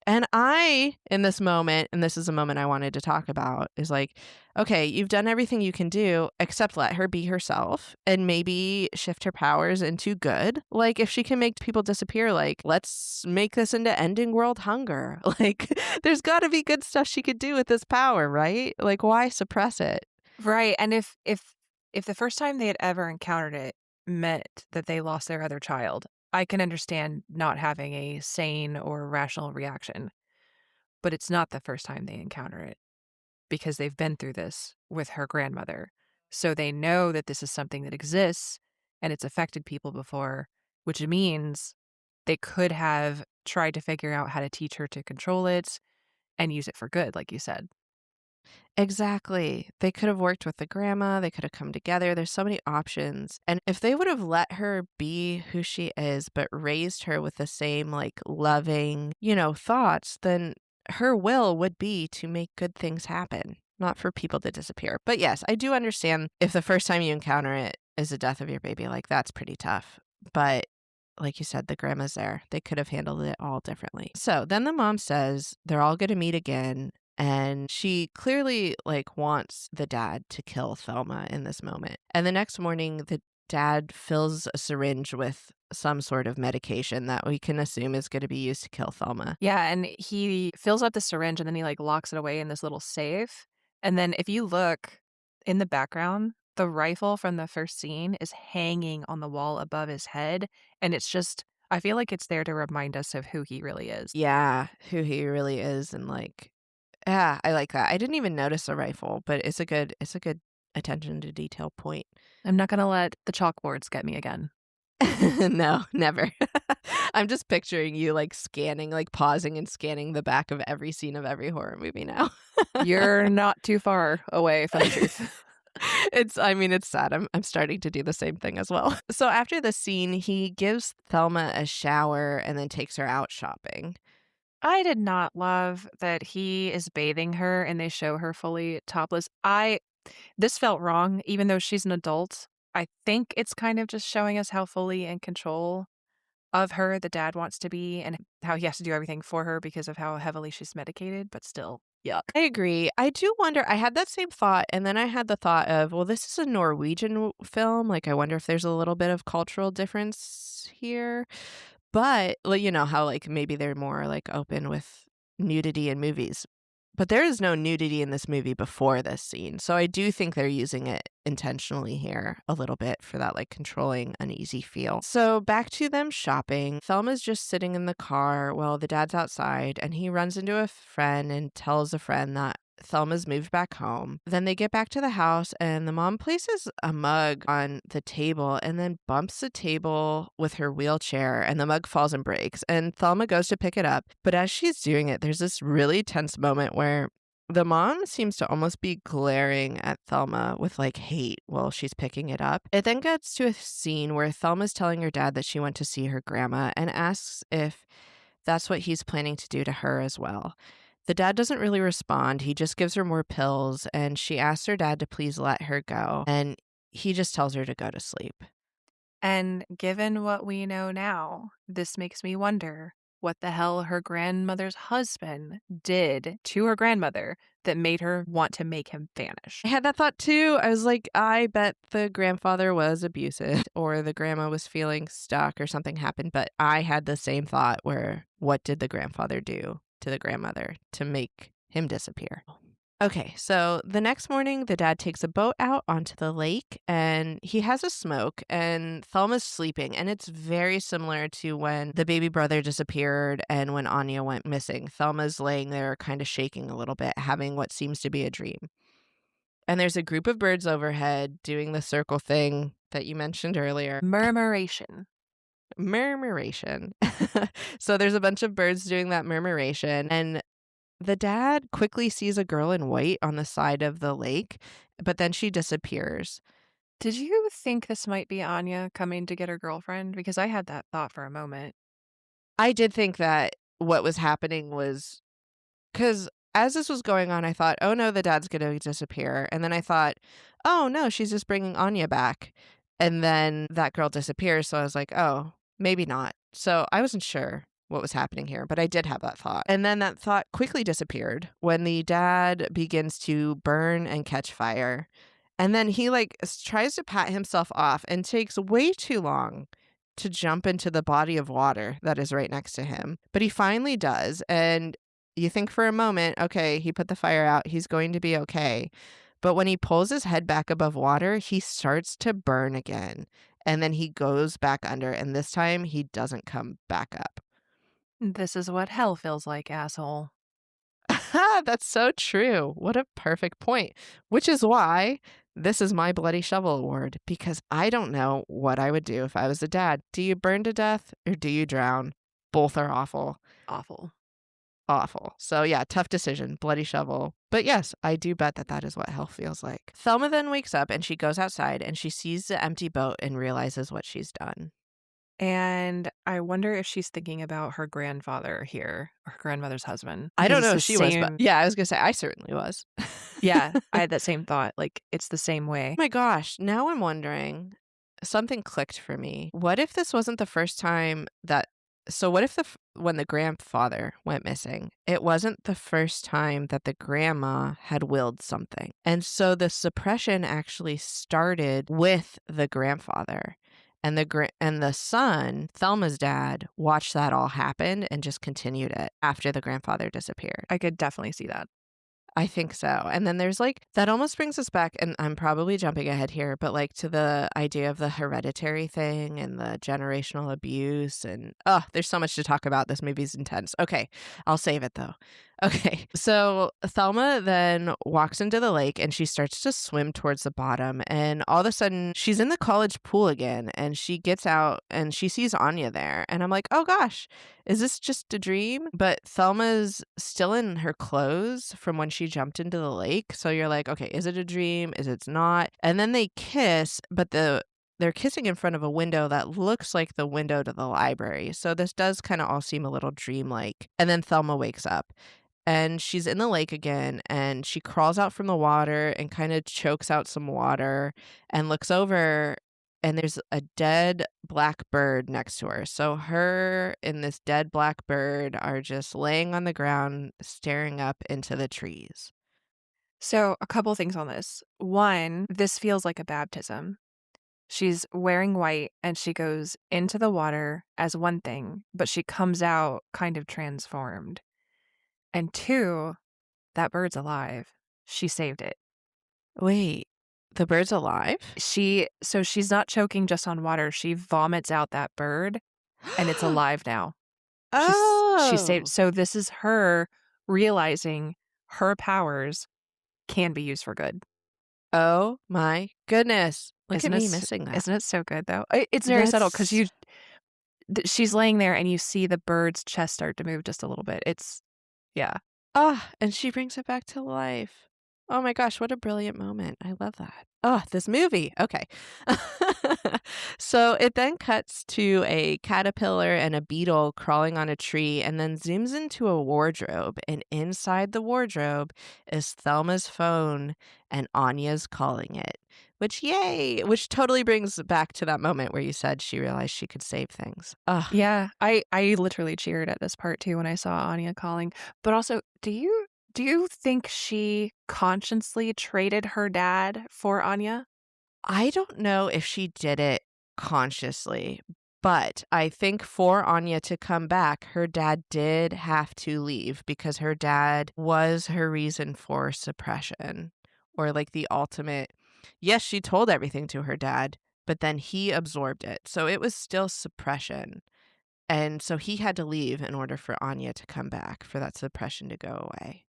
And I, in this moment, and this is a moment I wanted to talk about, is like, okay, you've done everything you can do, except let her be herself and maybe shift her powers into good. Like, if she can make people disappear, like, let's make this into ending world hunger. Like, there's got to be good stuff she could do with this power, right? Like, why suppress it? Right. And if the first time they had ever encountered it meant that they lost their other child, I can understand not having a sane or rational reaction. But it's not the first time they encounter it because they've been through this with her grandmother. So they know that this is something that exists and it's affected people before, which means they could have tried to figure out how to teach her to control it and use it for good, like you said. Exactly. They could have worked with the grandma. They could have come together. There's so many options. And if they would have let her be who she is, but raised her with the same like loving, thoughts, then her will would be to make good things happen, not for people to disappear. But yes, I do understand if the first time you encounter it is the death of your baby, like that's pretty tough. But like you said, the grandma's there. They could have handled it all differently. So then the mom says they're all going to meet again. And she clearly wants the dad to kill Thelma in this moment. And the next morning, the dad fills a syringe with some sort of medication that we can assume is going to be used to kill Thelma. Yeah, and he fills up the syringe and then he locks it away in this little safe. And then if you look in the background, the rifle from the first scene is hanging on the wall above his head. And it's just, I feel like it's there to remind us of who he really is. Yeah, who he really is. And yeah, I like that. I didn't even notice a rifle, but it's a good attention to detail point. I'm not going to let the chalkboards get me again. No, never. I'm just picturing you scanning, pausing and scanning the back of every scene of every horror movie now. You're not too far away from the truth. It's sad. I'm starting to do the same thing as well. So after the scene, he gives Thelma a shower and then takes her out shopping. I did not love that he is bathing her and they show her fully topless. This felt wrong, even though she's an adult. I think it's kind of just showing us how fully in control of her the dad wants to be and how he has to do everything for her because of how heavily she's medicated, but still, yuck. I agree. I do wonder, I had that same thought, and then I had the thought of, well, this is a Norwegian film. I wonder if there's a little bit of cultural difference here. But, how, maybe they're more, open with nudity in movies. But there is no nudity in this movie before this scene. So I do think they're using it intentionally here a little bit for that, controlling, uneasy feel. So back to them shopping. Thelma's just sitting in the car while the dad's outside, and he runs into a friend and tells a friend that Thelma's moved back home. Then they get back to the house and the mom places a mug on the table and then bumps the table with her wheelchair and the mug falls and breaks. And Thelma goes to pick it up. But as she's doing it, there's this really tense moment where the mom seems to almost be glaring at Thelma with like hate while she's picking it up. It then gets to a scene where Thelma's telling her dad that she went to see her grandma and asks if that's what he's planning to do to her as well. The dad doesn't really respond. He just gives her more pills and she asks her dad to please let her go. And he just tells her to go to sleep. And given what we know now, this makes me wonder what the hell her grandmother's husband did to her grandmother that made her want to make him vanish. I had that thought too. I was like, I bet the grandfather was abusive or the grandma was feeling stuck or something happened. But I had the same thought where what did the grandfather do to the grandmother to make him disappear? Okay, so the next morning, the dad takes a boat out onto the lake and he has a smoke and Thelma's sleeping. And it's very similar to when the baby brother disappeared and when Anya went missing. Thelma's laying there kind of shaking a little bit, having what seems to be a dream. And there's a group of birds overhead doing the circle thing that you mentioned earlier. Murmuration. So there's a bunch of birds doing that murmuration and the dad quickly sees a girl in white on the side of the lake, but then she disappears. Did you think this might be Anya coming to get her girlfriend? Because I had that thought for a moment. I did think that what was happening was because as this was going on, I thought, oh no, the dad's going to disappear. And then I thought, oh no, she's just bringing Anya back. And then that girl disappears. So I was like, oh, maybe not. So I wasn't sure what was happening here, but I did have that thought. And then that thought quickly disappeared when the dad begins to burn and catch fire. And then he tries to pat himself off and takes way too long to jump into the body of water that is right next to him. But he finally does. And you think for a moment, okay, he put the fire out. He's going to be okay. But when he pulls his head back above water, he starts to burn again. And then he goes back under. And this time he doesn't come back up. This is what hell feels like, asshole. That's so true. What a perfect point. Which is why this is my Bloody Shovel Award, because I don't know what I would do if I was a dad. Do you burn to death or do you drown? Both are awful. Awful. So yeah, tough decision. Bloody shovel. But yes, I do bet that is what hell feels like. Thelma then wakes up and she goes outside and she sees the empty boat and realizes what she's done. And I wonder if she's thinking about her grandfather here, or her grandmother's husband. I don't know if she was, but yeah, I was going to say, I certainly was. Yeah, I had that same thought. It's the same way. Oh my gosh, now I'm wondering, something clicked for me. What if this wasn't the first time what if when the grandfather went missing, it wasn't the first time that the grandma had willed something? And so the suppression actually started with the grandfather. And the son, Thelma's dad, watched that all happen and just continued it after the grandfather disappeared. I could definitely see that. I think so. And then there's that almost brings us back, and I'm probably jumping ahead here, but to the idea of the hereditary thing and the generational abuse. And there's so much to talk about. This movie's intense. Okay, I'll save it though. Okay, so Thelma then walks into the lake and she starts to swim towards the bottom. And all of a sudden, she's in the college pool again. And she gets out and she sees Anya there. And I'm like, oh gosh, is this just a dream? But Thelma's still in her clothes from when she jumped into the lake. So you're like, okay, is it a dream? Is it not? And then they kiss, but they're kissing in front of a window that looks like the window to the library. So this does kind of all seem a little dreamlike. And then Thelma wakes up. And she's in the lake again, and she crawls out from the water and kind of chokes out some water and looks over, and there's a dead black bird next to her. So her and this dead black bird are just laying on the ground, staring up into the trees. So a couple things on this. One, this feels like a baptism. She's wearing white, and she goes into the water as one thing, but she comes out kind of transformed. And two, that bird's alive. She saved it. Wait, the bird's alive? So she's not choking just on water. She vomits out that bird, and it's alive now. She saved. So this is her realizing her powers can be used for good. Oh my goodness. Look Isn't at me it missing that. isn't it so good, though? It's very subtle because That's she's laying there and you see the bird's chest start to move just a little bit. Yeah. and she brings it back to life. Oh my gosh, what a brilliant moment. I love that. Oh, this movie. Okay. So it then cuts to a caterpillar and a beetle crawling on a tree and then zooms into a wardrobe. And inside the wardrobe is Thelma's phone and Anya's calling it. Which, yay, which totally brings back to that moment where you said she realized she could save things. Ugh. Yeah, I literally cheered at this part too when I saw Anya calling. But also, do you think she consciously traded her dad for Anya? I don't know if she did it consciously, but I think for Anya to come back, her dad did have to leave because her dad was her reason for suppression or like the ultimate. Yes, she told everything to her dad, but then he absorbed it. So it was still suppression. And so he had to leave in order for Anya to come back, for that suppression to go away.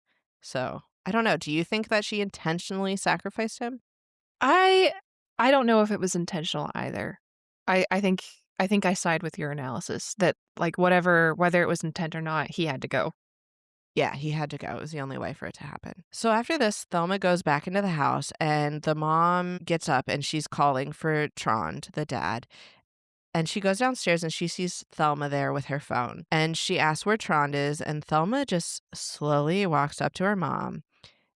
So I don't know. Do you think that she intentionally sacrificed him? I I don't know if it was intentional either. I think I side with your analysis that like whether it was intent or not, he had to go. Yeah, he had to go. It was the only way for it to happen. So after this, Thelma goes back into the house and the mom gets up and she's calling for Trond, the dad. And she goes downstairs and she sees Thelma there with her phone. And she asks where Trond is. And Thelma just slowly walks up to her mom.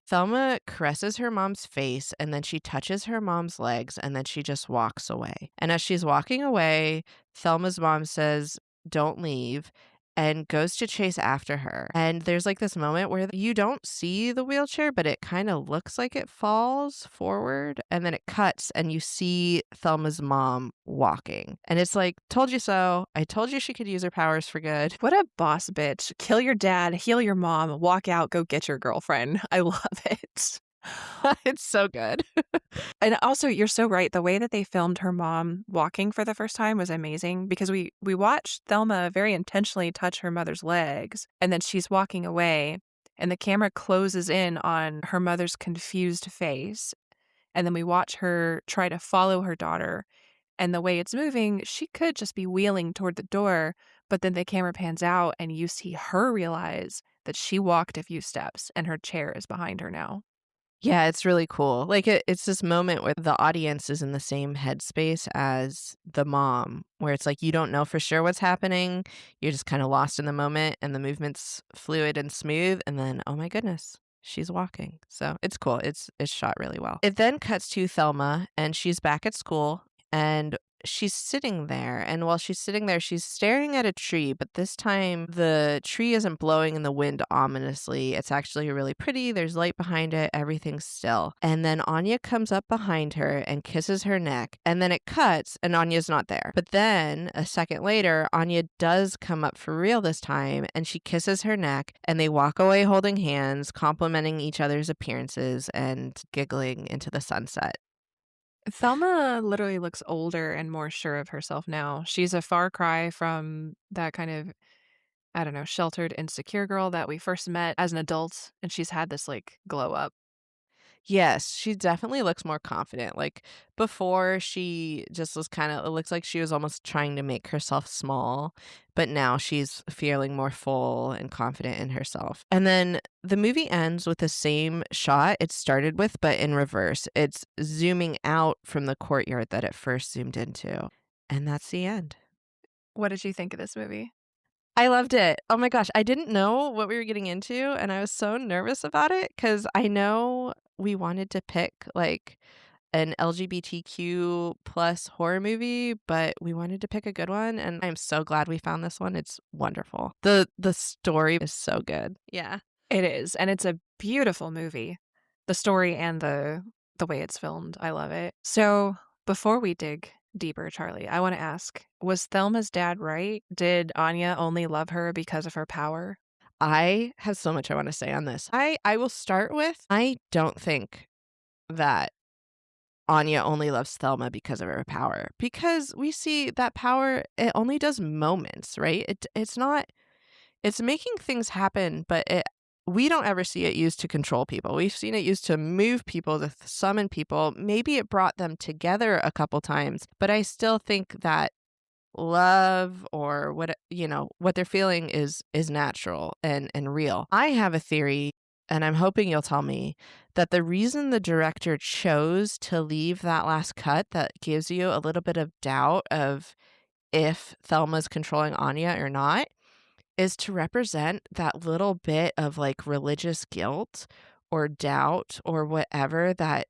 Thelma caresses her mom's face and then she touches her mom's legs and then she just walks away. And as she's walking away, Thelma's mom says, "Don't leave," and goes to chase after her. And there's like this moment where you don't see the wheelchair, but it kind of looks like it falls forward. And then it cuts and you see Thelma's mom walking. And it's like, told you so. I told you she could use her powers for good. What a boss bitch. Kill your dad, heal your mom, walk out, go get your girlfriend. I love it. It's so good. And also, you're so right. The way that they filmed her mom walking for the first time was amazing because we watched Thelma very intentionally touch her mother's legs, and then she's walking away, and the camera closes in on her mother's confused face, and then we watch her try to follow her daughter, and the way it's moving, she could just be wheeling toward the door, but then the camera pans out, and you see her realize that she walked a few steps, and her chair is behind her now. Yeah, it's really cool. Like it's this moment where the audience is in the same headspace as the mom, where it's like you don't know for sure what's happening. You're just kind of lost in the moment and the movement's fluid and smooth. And then, oh my goodness, she's walking. So it's cool. It's shot really well. It then cuts to Thelma and she's back at school and she's sitting there. And while she's sitting there, she's staring at a tree. But this time, the tree isn't blowing in the wind ominously. It's actually really pretty. There's light behind it. Everything's still. And then Anya comes up behind her and kisses her neck. And then it cuts and Anya's not there. But then a second later, Anya does come up for real this time and she kisses her neck and they walk away holding hands, complimenting each other's appearances and giggling into the sunset. Thelma literally looks older and more sure of herself now. She's a far cry from that kind of, I don't know, sheltered, insecure girl that we first met as an adult, and she's had this like glow up. Yes, she definitely looks more confident. Like before, she just was kind of, it looks like she was almost trying to make herself small, but now she's feeling more full and confident in herself. And then the movie ends with the same shot it started with, but in reverse. It's zooming out from the courtyard that it first zoomed into. And that's the end. What did you think of this movie? I loved it. Oh my gosh. I didn't know what we were getting into, and I was so nervous about it because I know we wanted to pick like an LGBTQ plus horror movie, but we wanted to pick a good one, and I'm so glad we found this one. It's wonderful. The story is so good. Yeah. It is, and it's a beautiful movie. The story and the way it's filmed, I love it. So before we dig deeper, Charlie, I want to ask, was Thelma's dad right? Did Anya only love her because of her power? I have so much I want to say on this. I will start with, I don't think that Anya only loves Thelma because of her power, because we see that power, it only does moments, right? It's not, it's making things happen, but we don't ever see it used to control people. We've seen it used to move people, to summon people. Maybe it brought them together a couple times, but I still think that love or what they're feeling is natural and real. I have a theory, and I'm hoping you'll tell me, that the reason the director chose to leave that last cut that gives you a little bit of doubt of if Thelma's controlling Anya or not is to represent that little bit of like religious guilt or doubt or whatever that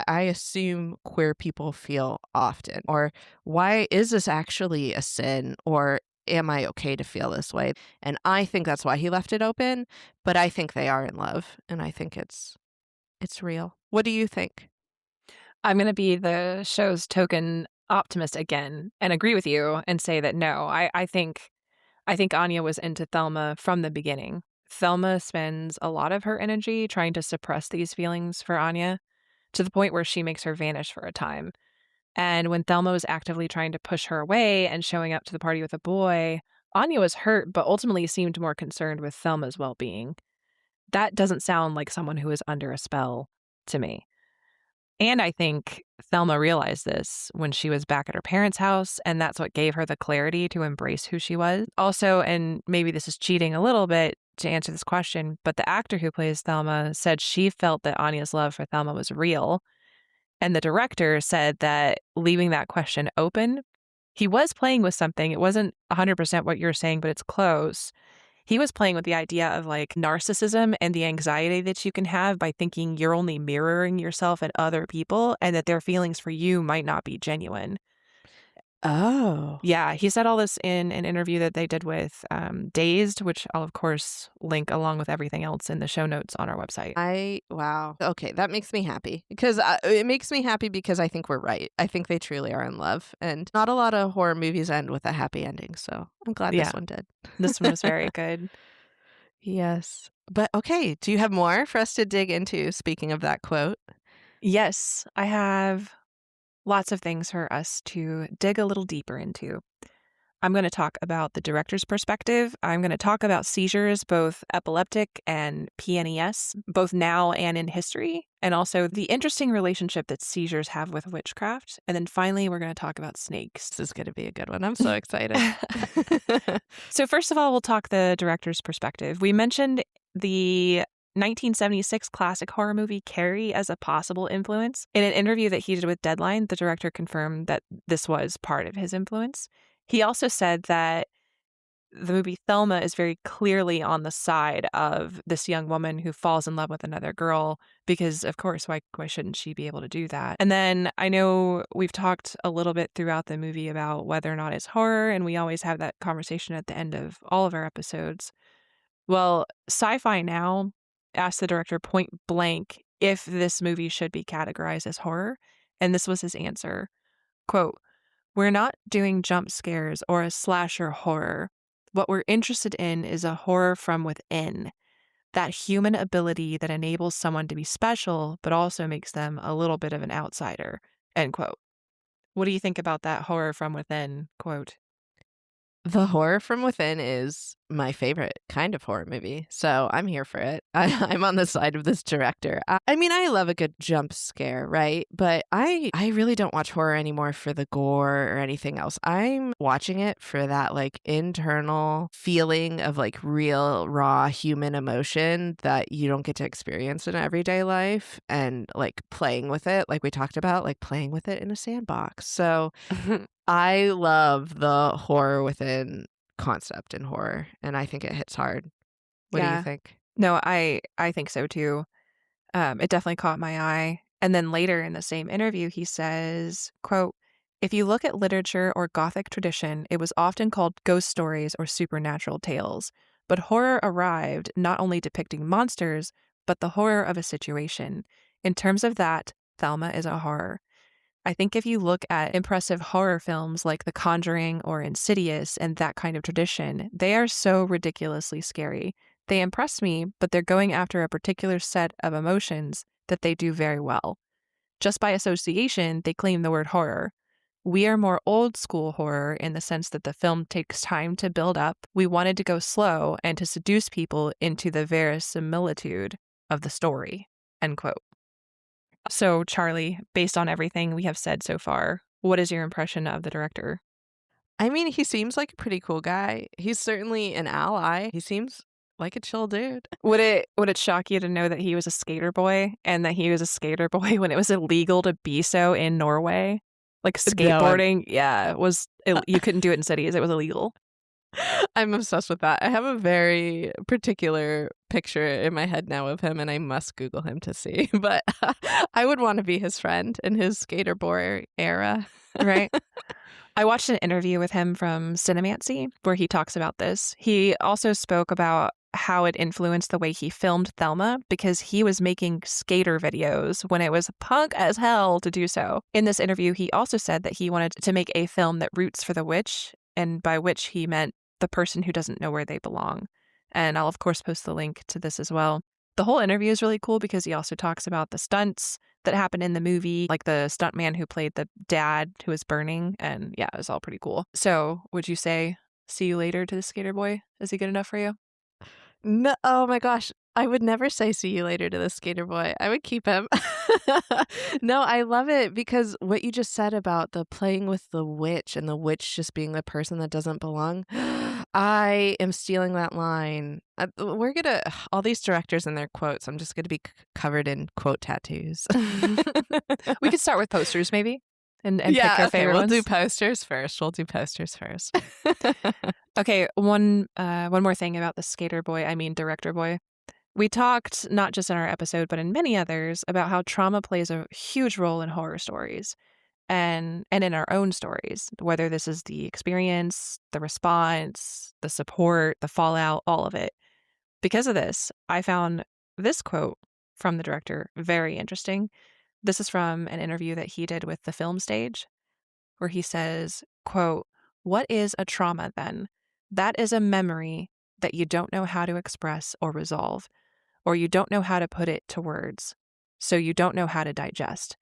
I assume queer people feel often. Or why is this actually a sin? Or am I okay to feel this way? And I think that's why he left it open, but I think they are in love, and I think it's real. What do you think? I'm going to be the show's token optimist again and agree with you and say that no, I think Anya was into Thelma from the beginning. Thelma spends a lot of her energy trying to suppress these feelings for Anya to the point where she makes her vanish for a time. And when Thelma was actively trying to push her away and showing up to the party with a boy, Anya was hurt, but ultimately seemed more concerned with Thelma's well-being. That doesn't sound like someone who is under a spell to me. And I think Thelma realized this when she was back at her parents' house, and that's what gave her the clarity to embrace who she was. Also, and maybe this is cheating a little bit to answer this question, but the actor who plays Thelma said she felt that Anya's love for Thelma was real. And the director said that leaving that question open, he was playing with something. It wasn't 100% what you're saying, but it's close. He was playing with the idea of like narcissism and the anxiety that you can have by thinking you're only mirroring yourself and other people and that their feelings for you might not be genuine. Oh. Yeah, he said all this in an interview that they did with Dazed, which I'll, of course, link along with everything else in the show notes on our website. Wow. Okay, that makes me happy because it makes me happy because I think we're right. I think they truly are in love, and not a lot of horror movies end with a happy ending, so I'm glad this one did. This one was very good. Yes. But okay, do you have more for us to dig into, speaking of that quote? Yes, I have lots of things for us to dig a little deeper into. I'm going to talk about the director's perspective. I'm going to talk about seizures, both epileptic and PNES, both now and in history, and also the interesting relationship that seizures have with witchcraft. And then finally, we're going to talk about snakes. This is going to be a good one. I'm so excited. So first of all, we'll talk the director's perspective. We mentioned the 1976 classic horror movie Carrie as a possible influence. In an interview that he did with Deadline, the director confirmed that this was part of his influence. He also said that the movie Thelma is very clearly on the side of this young woman who falls in love with another girl because, of course, why shouldn't she be able to do that? And then I know we've talked a little bit throughout the movie about whether or not it's horror, and we always have that conversation at the end of all of our episodes. Well, Sci-Fi Now asked the director point blank if this movie should be categorized as horror, and this was his answer. Quote, "We're not doing jump scares or a slasher horror. What we're interested in is a horror from within, that human ability that enables someone to be special, but also makes them a little bit of an outsider." End quote. What do you think about that horror from within quote? The Horror from Within is my favorite kind of horror movie, so I'm here for it. I'm on the side of this director. I mean, I love a good jump scare, right? But I really don't watch horror anymore for the gore or anything else. I'm watching it for that like internal feeling of like real, raw human emotion that you don't get to experience in everyday life, and like playing with it, like we talked about, like playing with it in a sandbox. So I love the horror within concept in horror, and I think it hits hard. What do you think? No, I think so too. It definitely caught my eye. And then later in the same interview, he says, quote, "If you look at literature or Gothic tradition, it was often called ghost stories or supernatural tales. But horror arrived not only depicting monsters, but the horror of a situation. In terms of that, Thelma is a horror. I think if you look at impressive horror films like The Conjuring or Insidious and that kind of tradition, they are so ridiculously scary. They impress me, but they're going after a particular set of emotions that they do very well. Just by association, they claim the word horror. We are more old school horror in the sense that the film takes time to build up. We wanted to go slow and to seduce people into the verisimilitude of the story, end quote. So, Charlie, based on everything we have said so far, what is your impression of the director? I mean, he seems like a pretty cool guy. He's certainly an ally. He seems like a chill dude. Would it shock you to know that he was a skater boy and that he was a skater boy when it was illegal to be so in Norway? Like skateboarding, you couldn't do it in cities. It was illegal. I'm obsessed with that. I have a very particular picture in my head now of him, and I must Google him to see. But I would want to be his friend in his skater boy era. Right. I watched an interview with him from Cinemancy where he talks about this. He also spoke about how it influenced the way he filmed Thelma because he was making skater videos when it was punk as hell to do so. In this interview, he also said that he wanted to make a film that roots for the witch, and by which he meant the person who doesn't know where they belong. And I'll, of course, post the link to this as well. The whole interview is really cool because he also talks about the stunts that happened in the movie, like the stuntman who played the dad who was burning. And yeah, it was all pretty cool. So would you say, see you later to the skater boy? Is he good enough for you? No, oh my gosh. I would never say see you later to the skater boy. I would keep him. No, I love it because what you just said about the playing with the witch and the witch just being the person that doesn't belong. I am stealing that line. We're going to, all these directors and their quotes, I'm just going to be covered in quote tattoos. We could start with posters maybe and pick your favorite we'll ones. do posters first. Okay, one more thing about the director boy. We talked, not just in our episode, but in many others, about how trauma plays a huge role in horror stories and in our own stories, whether this is the experience, the response, the support, the fallout, all of it. Because of this, I found this quote from the director very interesting. This is from an interview that he did with the Film Stage, where he says, quote, "What is a trauma then? That is a memory that you don't know how to express or resolve, or you don't know how to put it to words, so you don't know how to digest.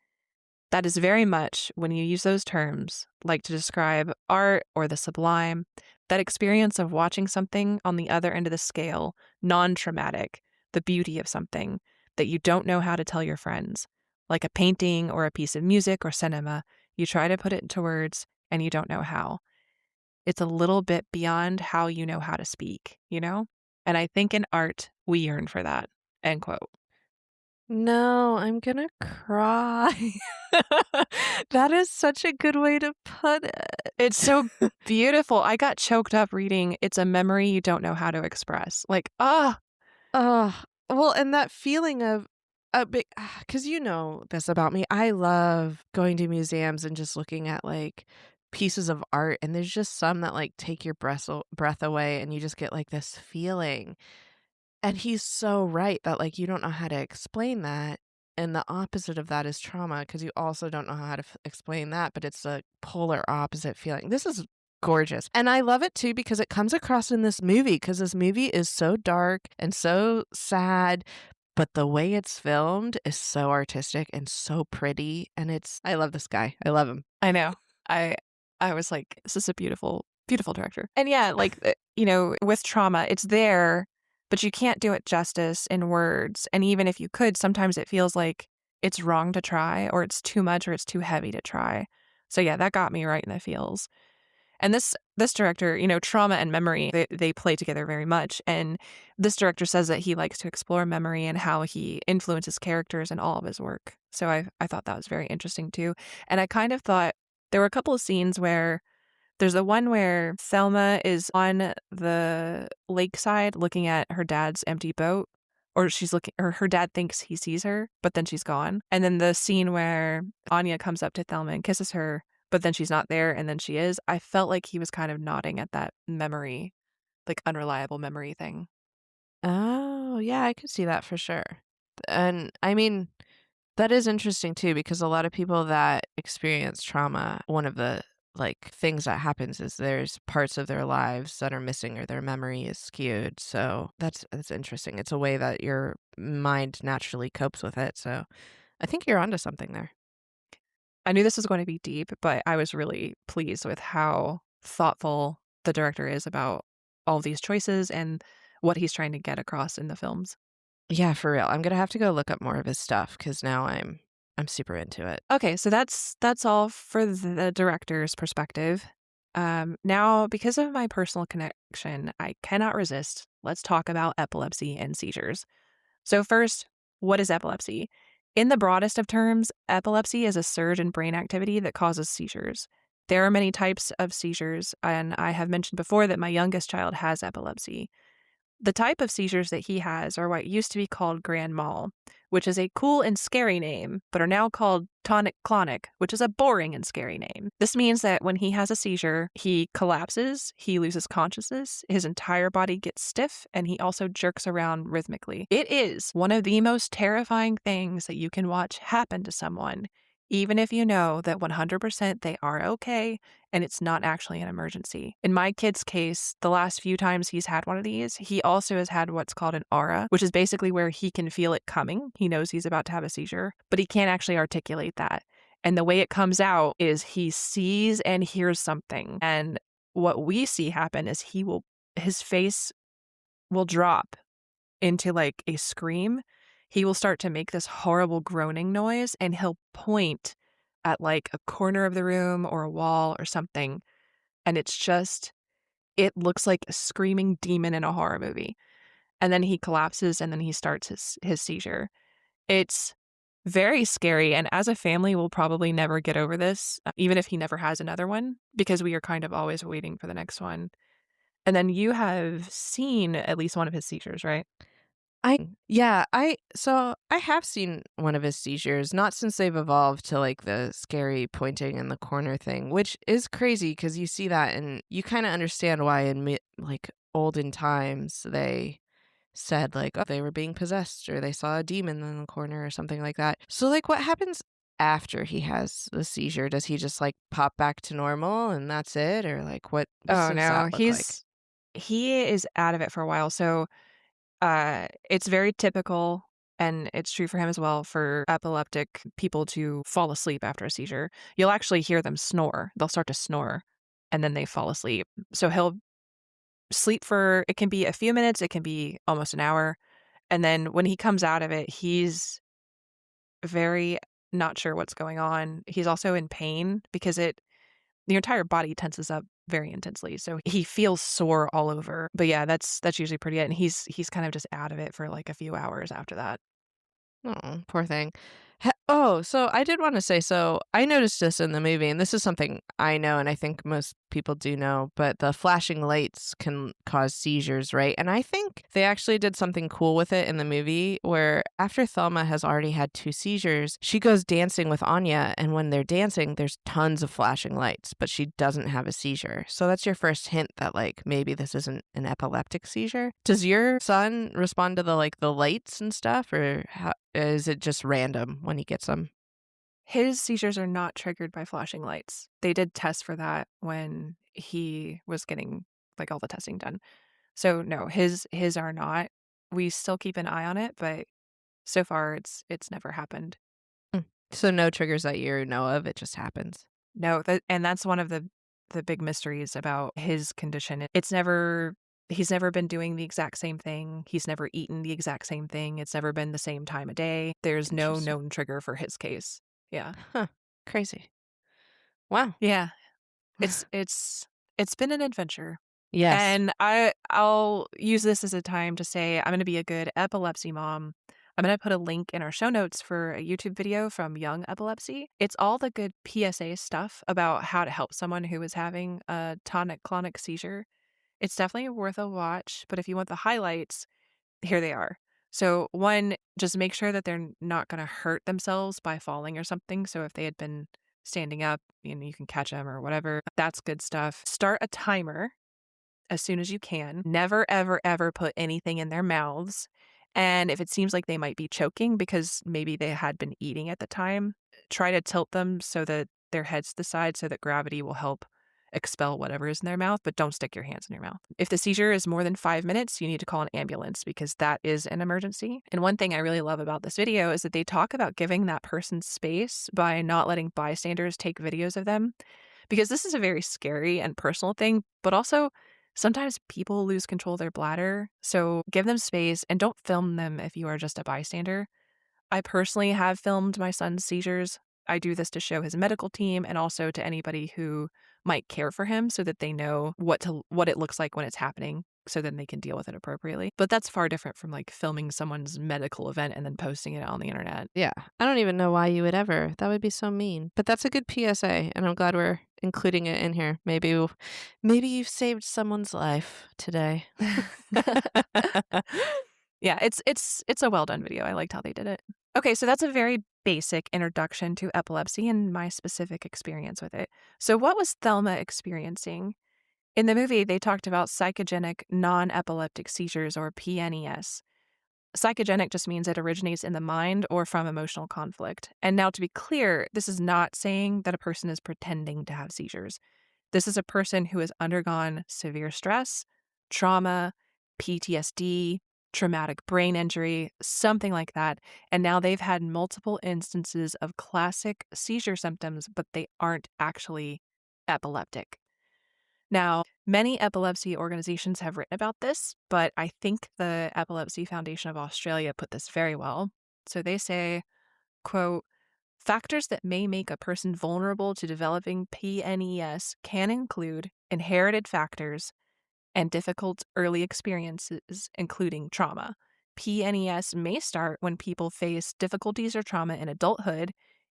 That is very much, when you use those terms, like to describe art or the sublime, that experience of watching something on the other end of the scale, non-traumatic, the beauty of something that you don't know how to tell your friends, like a painting or a piece of music or cinema. You try to put it into words and you don't know how. It's a little bit beyond how you know how to speak, you know? And I think in art, we yearn for that." End quote. No, I'm gonna cry. That is such a good way to put it. It's so beautiful. I got choked up reading "It's a memory you don't know how to express." Like, Oh, well, and that feeling of because you know this about me. I love going to museums and just looking at like pieces of art, and there's just some that like take your breath away, and you just get like this feeling. And he's so right that like you don't know how to explain that. And the opposite of that is trauma because you also don't know how to explain that, but it's a polar opposite feeling. This is gorgeous. And I love it too because it comes across in this movie because this movie is so dark and so sad, but the way it's filmed is so artistic and so pretty. And I love this guy. I love him. I know. I was like, this is a beautiful, beautiful director. And yeah, like, with trauma, it's there, but you can't do it justice in words. And even if you could, sometimes it feels like it's wrong to try, or it's too much, or it's too heavy to try. So yeah, that got me right in the feels. And this director, trauma and memory, they play together very much. And this director says that he likes to explore memory and how he influences characters in all of his work. So I thought that was very interesting too. And I kind of thought there were a couple of scenes where there's the one where Thelma is on the lakeside looking at her dad's empty boat, or her dad thinks he sees her, but then she's gone. And then the scene where Anya comes up to Thelma and kisses her, but then she's not there, and then she is. I felt like he was kind of nodding at that memory, like unreliable memory thing. Oh, yeah, I could see that for sure. And I mean, that is interesting too, because a lot of people that experience trauma, one of the like things that happens is there's parts of their lives that are missing or their memory is skewed. So that's interesting. It's a way that your mind naturally copes with it. So I think you're onto something there. I knew this was going to be deep, but I was really pleased with how thoughtful the director is about all these choices and what he's trying to get across in the films. Yeah, for real. I'm gonna have to go look up more of his stuff because now I'm super into it. Okay, so that's all for the director's perspective. Now, because of my personal connection, I cannot resist. Let's talk about epilepsy and seizures. So first, what is epilepsy? In the broadest of terms, epilepsy is a surge in brain activity that causes seizures. There are many types of seizures, and I have mentioned before that my youngest child has epilepsy. The type of seizures that he has are what used to be called grand mal, which is a cool and scary name, but are now called tonic-clonic, which is a boring and scary name. This means that when he has a seizure, he collapses, he loses consciousness, his entire body gets stiff, and he also jerks around rhythmically. It is one of the most terrifying things that you can watch happen to someone, even if you know that 100% they are okay and it's not actually an emergency. In my kid's case, the last few times he's had one of these, he also has had what's called an aura, which is basically where he can feel it coming. He knows he's about to have a seizure, but he can't actually articulate that. And the way it comes out is he sees and hears something. And what we see happen is his face will drop into like a scream. He will start to make this horrible groaning noise and he'll point at like a corner of the room or a wall or something. And it looks like a screaming demon in a horror movie. And then he collapses and then he starts his seizure. It's very scary. And as a family, we'll probably never get over this, even if he never has another one, because we are kind of always waiting for the next one. And then you have seen at least one of his seizures, right? I have seen one of his seizures, not since they've evolved to like the scary pointing in the corner thing, which is crazy because you see that and you kind of understand why in like olden times they said like, oh, they were being possessed or they saw a demon in the corner or something like that. So like what happens after he has the seizure? Does he just like pop back to normal and that's it? Or like what Oh does no, that look like? he is out of it for a while. So it's very typical, and it's true for him as well, for epileptic people to fall asleep after a seizure. You'll actually hear them snore. They'll start to snore, and then they fall asleep. So he'll sleep for, it can be a few minutes, it can be almost an hour. And then when he comes out of it, he's very not sure what's going on. He's also in pain because the entire body tenses up very intensely. So he feels sore all over. But yeah, that's usually pretty it. And he's kind of just out of it for like a few hours after that. Oh, poor thing. So I did want to say, so I noticed this in the movie, and this is something I know, and I think most people do know, but the flashing lights can cause seizures, right? And I think they actually did something cool with it in the movie where after Thelma has already had 2 seizures, she goes dancing with Anya, and when they're dancing, there's tons of flashing lights, but she doesn't have a seizure. So that's your first hint that like maybe this isn't an epileptic seizure. Does your son respond to the lights and stuff, or how? Is it just random when he gets them? His seizures are not triggered by flashing lights. They did test for that when he was getting like all the testing done. So no, his are not. We still keep an eye on it, but so far it's never happened. So no triggers that you know of, it just happens. No, and that's one of the big mysteries about his condition. He's never been doing the exact same thing. He's never eaten the exact same thing. It's never been the same time of day. There's no Interesting. known trigger for his case. Yeah. Huh. Crazy. Wow. Yeah. It's been an adventure. Yes. And I'll use this as a time to say I'm going to be a good epilepsy mom. I'm going to put a link in our show notes for a YouTube video from Young Epilepsy. It's all the good PSA stuff about how to help someone who is having a tonic-clonic seizure. It's definitely worth a watch, but if you want the highlights, here they are. So 1, just make sure that they're not going to hurt themselves by falling or something. So if they had been standing up, you can catch them or whatever. That's good stuff. Start a timer as soon as you can. Never, ever, ever put anything in their mouths. And if it seems like they might be choking because maybe they had been eating at the time, try to tilt them so that their head's to the side so that gravity will help expel whatever is in their mouth, but don't stick your hands in your mouth. If the seizure is more than 5 minutes, you need to call an ambulance because that is an emergency. And one thing I really love about this video is that they talk about giving that person space by not letting bystanders take videos of them, because this is a very scary and personal thing, but also sometimes people lose control of their bladder. So give them space and don't film them if you are just a bystander. I personally have filmed my son's seizures. I do this to show his medical team and also to anybody who might care for him so that they know what it looks like when it's happening so then they can deal with it appropriately. But that's far different from like filming someone's medical event and then posting it on the internet. Yeah. I don't even know why you would ever. That would be so mean. But that's a good PSA, and I'm glad we're including it in here. Maybe you've saved someone's life today. Yeah, it's a well done video. I liked how they did it. Okay, so that's a very basic introduction to epilepsy and my specific experience with it. So what was Thelma experiencing? In the movie, they talked about psychogenic non-epileptic seizures, or PNES. Psychogenic just means it originates in the mind or from emotional conflict. And now, to be clear, this is not saying that a person is pretending to have seizures. This is a person who has undergone severe stress, trauma, PTSD, traumatic brain injury, something like that. And now they've had multiple instances of classic seizure symptoms, but they aren't actually epileptic. Now, many epilepsy organizations have written about this, but I think the Epilepsy Foundation of Australia put this very well. So they say, quote, factors that may make a person vulnerable to developing PNES can include inherited factors and difficult early experiences, including trauma. PNES may start when people face difficulties or trauma in adulthood,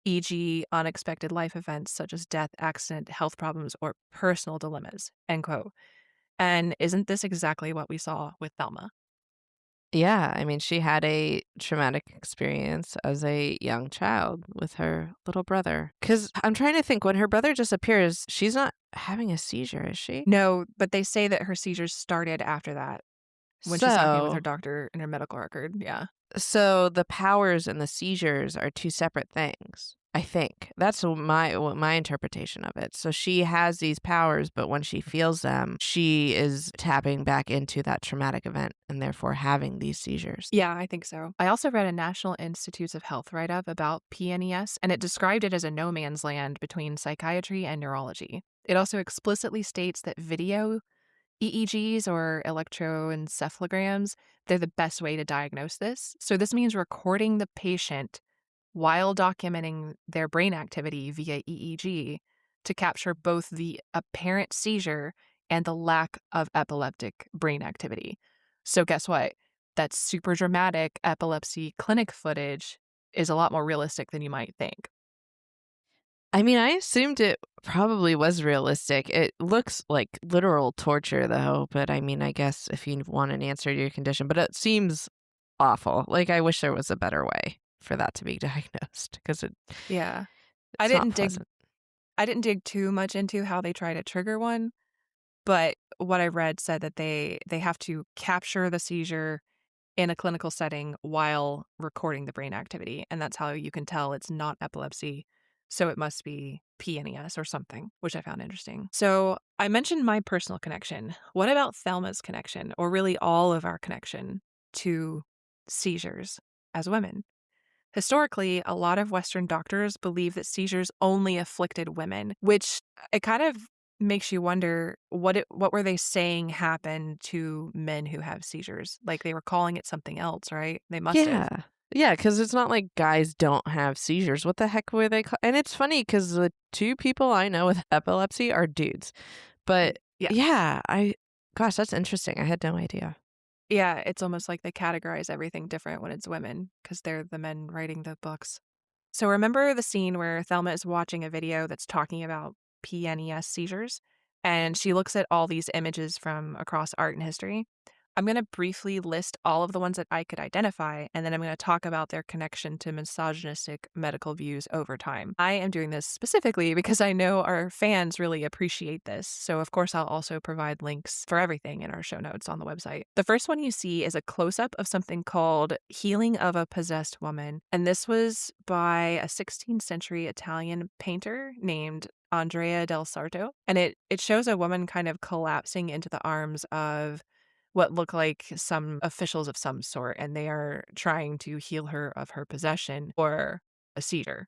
e.g., unexpected life events such as death, accident, health problems, or personal dilemmas, end quote. And isn't this exactly what we saw with Thelma? Yeah, I mean, she had a traumatic experience as a young child with her little brother. Because I'm trying to think, when her brother disappears, she's not having a seizure, is she? No, but they say that her seizures started after that when she's talking with her doctor in her medical record. Yeah. So the powers and the seizures are two separate things, I think. That's my interpretation of it. So she has these powers, but when she feels them, she is tapping back into that traumatic event and therefore having these seizures. Yeah, I think so. I also read a National Institutes of Health write-up about PNES, and it described it as a no man's land between psychiatry and neurology. It also explicitly states that video EEGs, or electroencephalograms, they're the best way to diagnose this. So this means recording the patient while documenting their brain activity via EEG to capture both the apparent seizure and the lack of epileptic brain activity. So guess what? That super dramatic epilepsy clinic footage is a lot more realistic than you might think. I mean, I assumed it probably was realistic. It looks like literal torture, though. But I mean, I guess if you want an answer to your condition, but it seems awful. Like, I wish there was a better way for that to be diagnosed, because Yeah. I didn't dig too much into how they try to trigger one, but what I read said that they have to capture the seizure in a clinical setting while recording the brain activity, and that's how you can tell it's not epilepsy. So it must be PNES or something, which I found interesting. So I mentioned my personal connection. What about Thelma's connection, or really all of our connection to seizures as women? Historically, a lot of Western doctors believe that seizures only afflicted women, which it kind of makes you wonder what were they saying happened to men who have seizures? Like, they were calling it something else, right? They must have. Yeah, because it's not like guys don't have seizures. What the heck were they And it's funny because the two people I know with epilepsy are dudes. But yeah, gosh, that's interesting. I had no idea. Yeah, it's almost like they categorize everything different when it's women because they're the men writing the books. So remember the scene where Thelma is watching a video that's talking about PNES seizures, and she looks at all these images from across art and history? I'm going to briefly list all of the ones that I could identify, and then I'm going to talk about their connection to misogynistic medical views over time. I am doing this specifically because I know our fans really appreciate this, so of course I'll also provide links for everything in our show notes on the website. The first one you see is a close-up of something called Healing of a Possessed Woman, and this was by a 16th century Italian painter named Andrea del Sarto, and it shows a woman kind of collapsing into the arms of what look like some officials of some sort, and they are trying to heal her of her possession or a seizure.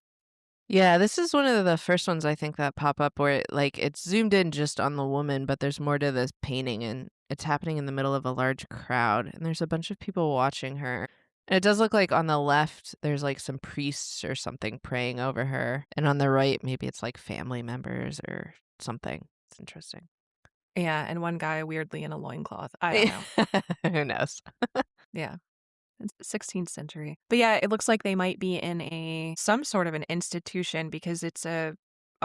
Yeah, this is one of the first ones I think that pop up where it's zoomed in just on the woman, but there's more to this painting and it's happening in the middle of a large crowd and there's a bunch of people watching her. And it does look like on the left there's like some priests or something praying over her, and on the right maybe it's like family members or something. It's interesting. Yeah, and one guy weirdly in a loincloth. I don't know. Who knows? Yeah. It's 16th century. But yeah, it looks like they might be in some sort of an institution because it's a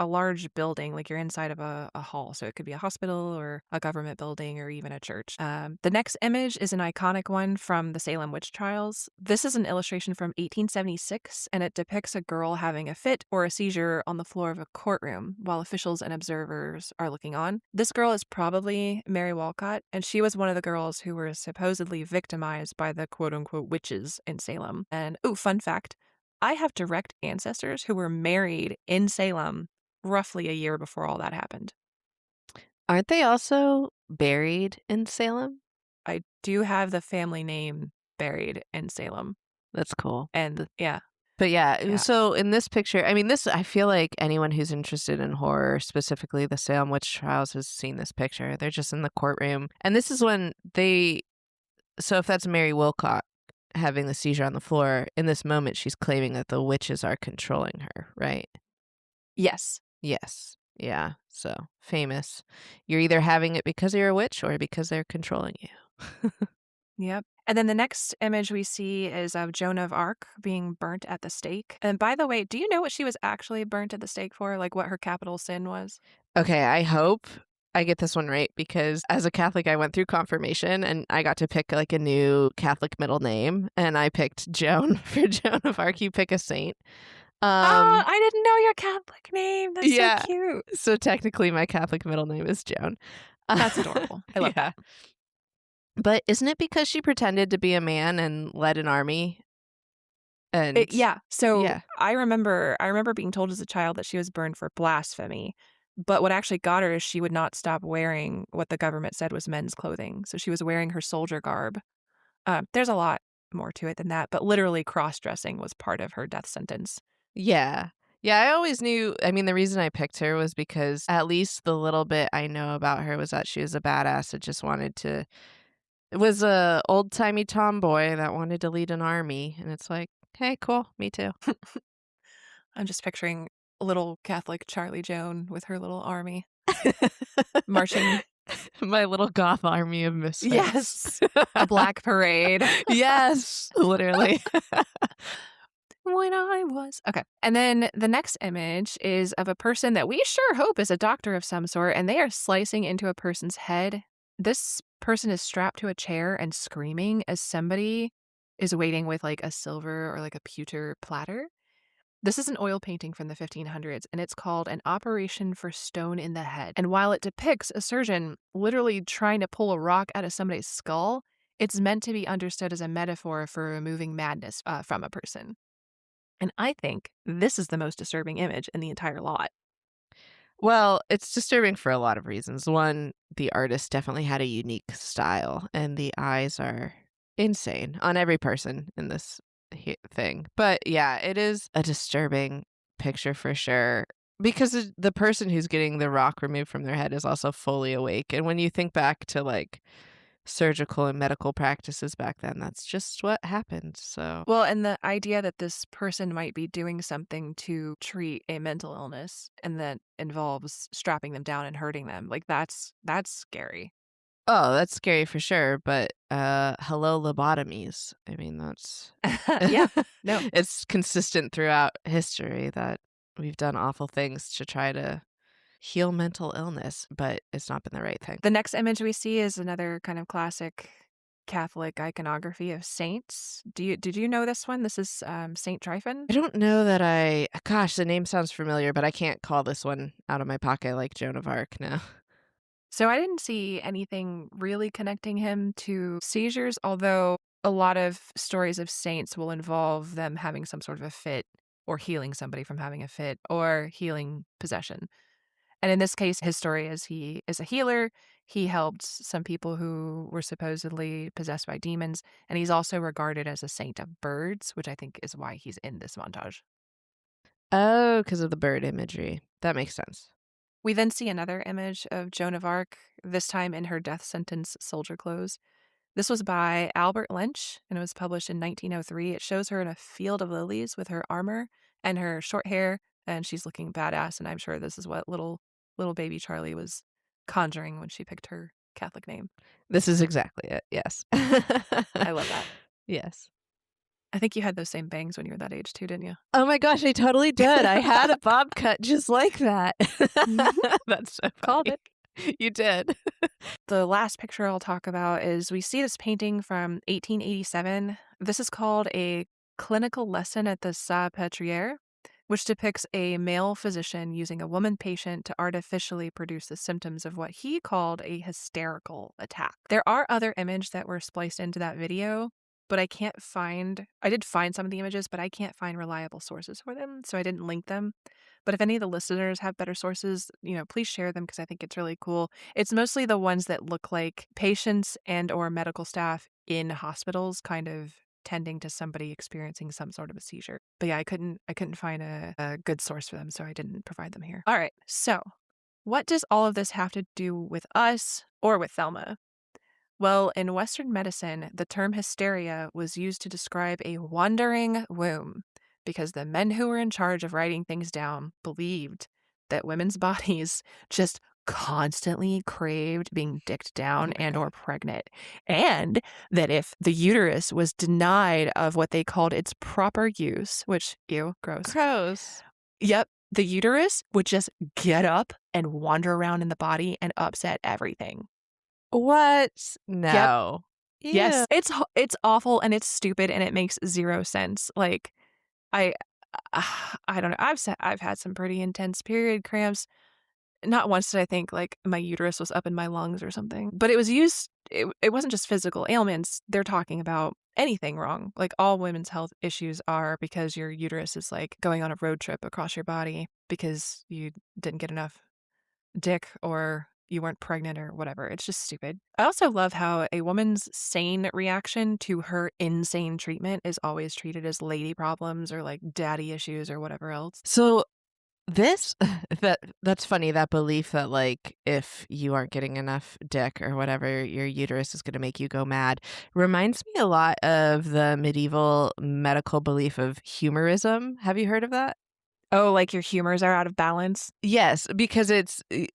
large building, like you're inside of a hall. So it could be a hospital or a government building or even a church. The next image is an iconic one from the Salem witch trials. This is an illustration from 1876, and it depicts a girl having a fit or a seizure on the floor of a courtroom while officials and observers are looking on. This girl is probably Mary Walcott, and she was one of the girls who were supposedly victimized by the quote-unquote witches in Salem. And, fun fact, I have direct ancestors who were married in Salem roughly a year before all that happened. Aren't they also buried in Salem? I do have the family name buried in Salem. That's cool. And yeah. But yeah, Yeah. so in this picture, I mean, I feel like anyone who's interested in horror, specifically the Salem witch trials, has seen this picture. They're just in the courtroom. And this is when so if that's Mary Wilcott having the seizure on the floor, in this moment, she's claiming that the witches are controlling her, right? Yes. Yes. Yeah. So famous. You're either having it because you're a witch or because they're controlling you. Yep. And then the next image we see is of Joan of Arc being burnt at the stake. And by the way, do you know what she was actually burnt at the stake for? Like what her capital sin was? Okay, I hope I get this one right because as a Catholic, I went through confirmation and I got to pick like a new Catholic middle name, and I picked Joan for Joan of Arc. You pick a saint. I didn't know your Catholic name. That's so cute. So technically, my Catholic middle name is Joan. That's adorable. I love that. But isn't it because she pretended to be a man and led an army? And So I remember being told as a child that she was burned for blasphemy. But what actually got her is she would not stop wearing what the government said was men's clothing. So she was wearing her soldier garb. There's a lot more to it than that, but literally cross-dressing was part of her death sentence. Yeah. Yeah, I always knew. I mean, the reason I picked her was because at least the little bit I know about her was that she was a badass that just wanted to. It was a old-timey tomboy that wanted to lead an army. And it's like, hey, cool. Me too. I'm just picturing little Catholic Charlie Joan with her little army marching. My little goth army of misfits. Yes. A black parade. Yes. Literally. When I was. Okay. And then the next image is of a person that we sure hope is a doctor of some sort, and they are slicing into a person's head. This person is strapped to a chair and screaming as somebody is waiting with like a silver or like a pewter platter. This is an oil painting from the 1500s, and it's called An Operation for Stone in the Head. And while it depicts a surgeon literally trying to pull a rock out of somebody's skull, it's meant to be understood as a metaphor for removing madness from a person. And I think this is the most disturbing image in the entire lot. Well, it's disturbing for a lot of reasons. One, the artist definitely had a unique style, and the eyes are insane on every person in this thing. But yeah, it is a disturbing picture for sure, because the person who's getting the rock removed from their head is also fully awake. And when you think back to like surgical and medical practices back then, that's just what happened. So well, and the idea that this person might be doing something to treat a mental illness and that involves strapping them down and hurting them, like that's scary. Oh, that's scary for sure. But hello, lobotomies. I mean, that's yeah, no, it's consistent throughout history that we've done awful things to try to heal mental illness, but it's not been the right thing. The next image we see is another kind of classic Catholic iconography of saints. Did you know this one? This is Saint Tryphon. I don't know that gosh, the name sounds familiar, but I can't call this one out of my pocket like Joan of Arc now. So I didn't see anything really connecting him to seizures, although a lot of stories of saints will involve them having some sort of a fit or healing somebody from having a fit or healing possession. And in this case, his story is he is a healer. He helped some people who were supposedly possessed by demons. And he's also regarded as a saint of birds, which I think is why he's in this montage. Oh, because of the bird imagery. That makes sense. We then see another image of Joan of Arc, this time in her death sentence soldier clothes. This was by Albert Lynch, and it was published in 1903. It shows her in a field of lilies with her armor and her short hair, and she's looking badass, and I'm sure this is what little baby Charlie was conjuring when she picked her Catholic name. This is exactly it, yes. I love that. Yes. I think you had those same bangs when you were that age too, didn't you? Oh my gosh, I totally did. I had a bob cut just like that. That's so funny. Called it. You did. The last picture I'll talk about is we see this painting from 1887. This is called A Clinical Lesson at the Salpêtrière, which depicts a male physician using a woman patient to artificially produce the symptoms of what he called a hysterical attack. There are other images that were spliced into that video, but I did find some of the images, but I can't find reliable sources for them, so I didn't link them. But if any of the listeners have better sources, please share them because I think it's really cool. It's mostly the ones that look like patients and or medical staff in hospitals kind of tending to somebody experiencing some sort of a seizure. But yeah, I couldn't find a good source for them, so I didn't provide them here. All right, so what does all of this have to do with us or with Thelma? Well, in Western medicine, the term hysteria was used to describe a wandering womb because the men who were in charge of writing things down believed that women's bodies just constantly craved being dicked down and or pregnant, and that if the uterus was denied of what they called its proper use, which, ew, gross. Yep, the uterus would just get up and wander around in the body and upset everything. What? No. Yep. Yes, it's awful and it's stupid and it makes zero sense. Like, I don't know. I've had some pretty intense period cramps. Not once did I think like my uterus was up in my lungs or something. But it was used. It wasn't just physical ailments. They're talking about anything wrong. Like all women's health issues are because your uterus is like going on a road trip across your body because you didn't get enough dick or you weren't pregnant or whatever. It's just stupid. I also love how a woman's sane reaction to her insane treatment is always treated as lady problems or like daddy issues or whatever else. So that's funny, that belief that like if you aren't getting enough dick or whatever, your uterus is going to make you go mad reminds me a lot of the medieval medical belief of humorism. Have you heard of that? Oh, like your humors are out of balance? Yes, because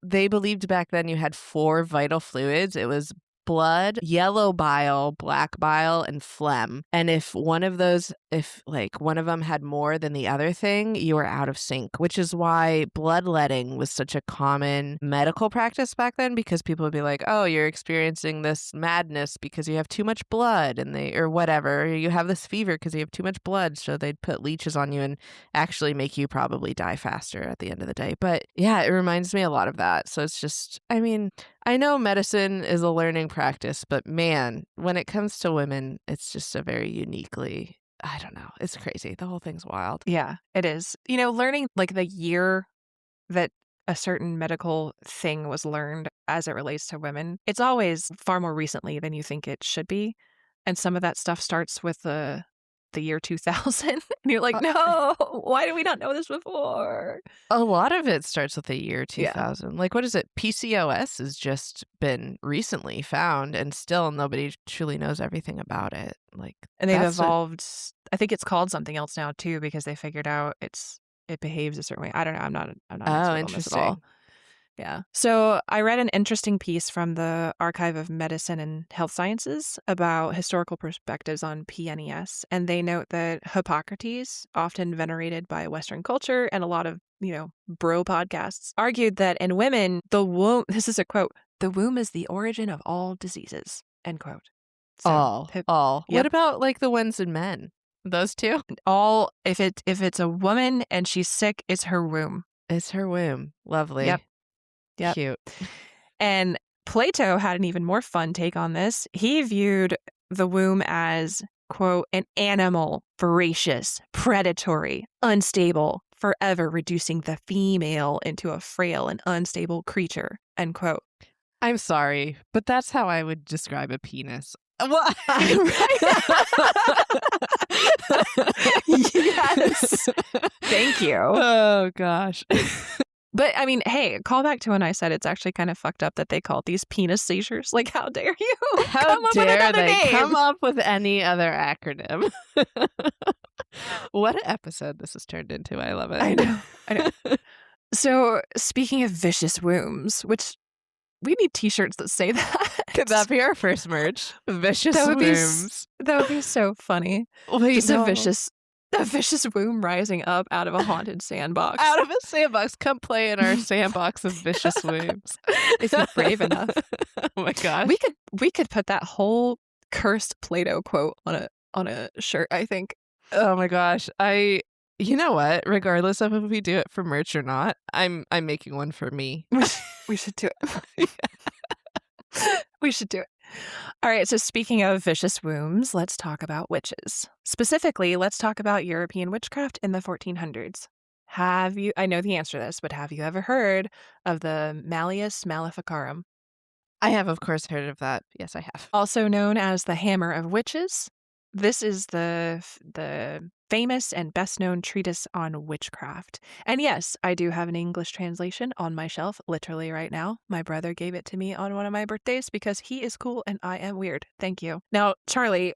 they believed back then you had 4 vital fluids. It was blood, yellow bile, black bile, and phlegm. And if one of them had more than the other thing, you were out of sync, which is why bloodletting was such a common medical practice back then, because people would be like, oh, you're experiencing this madness because you have too much blood or whatever. Or you have this fever because you have too much blood. So they'd put leeches on you and actually make you probably die faster at the end of the day. But yeah, it reminds me a lot of that. So it's just, I mean, I know medicine is a learning practice, but man, when it comes to women, it's just a very uniquely, I don't know, it's crazy. The whole thing's wild. Yeah, it is. Learning like the year that a certain medical thing was learned as it relates to women, it's always far more recently than you think it should be. And some of that stuff starts with the year 2000. And you're like, no, why do we not know this before? A lot of it starts with the year 2000. Yeah. Like, what is it? PCOS has just been recently found and still nobody truly knows everything about it. And they've evolved. I think it's called something else now too, because they figured out it behaves a certain way. I don't know. I'm not an expert on this at all. Yeah. So I read an interesting piece from the Archive of Medicine and Health Sciences about historical perspectives on PNES. And they note that Hippocrates, often venerated by Western culture and a lot of, bro podcasts, argued that in women, the womb, this is a quote, the womb is the origin of all diseases, end quote. So, all. Yep. What about like the ones in men? Those two? All, if it's a woman and she's sick, it's her womb. It's her womb. Lovely. Yep. Cute. And Plato had an even more fun take on this. He viewed the womb as, quote, an animal, voracious, predatory, unstable, forever reducing the female into a frail and unstable creature, end quote. I'm sorry, but that's how I would describe a penis. Well, Yes. Thank you. Oh, gosh. But I mean, hey, call back to when I said it's actually kind of fucked up that they call these penis seizures. Like, how dare you? How come up with dare another they name? come up with any other acronym? What an episode this has turned into. I love it. I know. So, speaking of vicious wombs, which we need t-shirts that say that. Could that be our first merch? Vicious That would be wombs. That would be so funny. Wait, Just no. a vicious womb rising up out of a haunted sandbox. Out of a sandbox. Come play in our sandbox of vicious wombs. If you're brave enough. Oh my gosh. We could put that whole cursed Plato quote on a shirt, I think. Oh my gosh. You know what? Regardless of if we do it for merch or not, I'm making one for me. We should do it. We should do it. All right, so speaking of vicious wombs, let's talk about witches. Specifically, let's talk about European witchcraft in the 1400s. I know the answer to this, but have you ever heard of the Malleus Maleficarum? I have, of course, heard of that. Yes, I have. Also known as the Hammer of Witches. This is the famous and best-known treatise on witchcraft. And yes, I do have an English translation on my shelf, literally right now. My brother gave it to me on one of my birthdays because he is cool and I am weird. Thank you. Now, Charlie,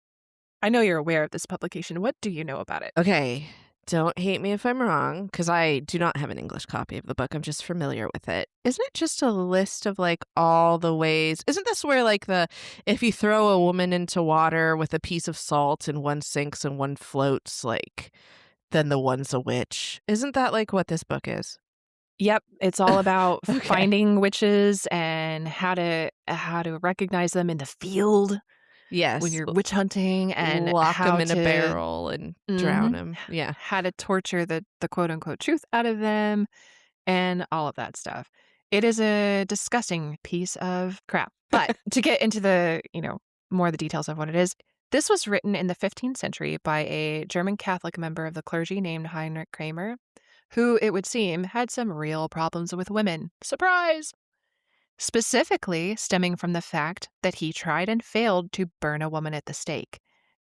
I know you're aware of this publication. What do you know about it? Okay. Don't hate me if I'm wrong, because I do not have an English copy of the book. I'm just familiar with it. Isn't it just a list of like all the ways? Isn't this where like if you throw a woman into water with a piece of salt and one sinks and one floats, like then the one's a witch? Isn't that like what this book is? Yep, it's all about Okay. finding witches and how to recognize them in the field. Yes. When you're witch hunting and lock how them in a to- barrel and drown them. Yeah. how to torture the quote-unquote truth out of them and all of that stuff. It is a disgusting piece of crap. But to get into the, more of the details of what it is, this was written in the 15th century by a German Catholic member of the clergy named Heinrich Kramer, who, it would seem, had some real problems with women. Surprise! Specifically stemming from the fact that he tried and failed to burn a woman at the stake.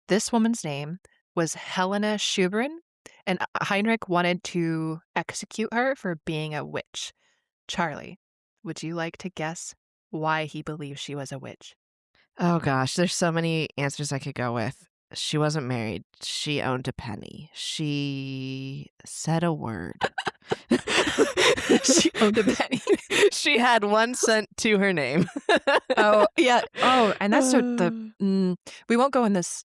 This woman's name was Helena Schubrin, and Heinrich wanted to execute her for being a witch. Charlie, would you like to guess why he believed she was a witch? Oh gosh, there's so many answers I could go with. She wasn't married. She owned a penny. She said a word. She owned a penny. She had 1 cent to her name. Oh, yeah. Oh, and that's we won't go in this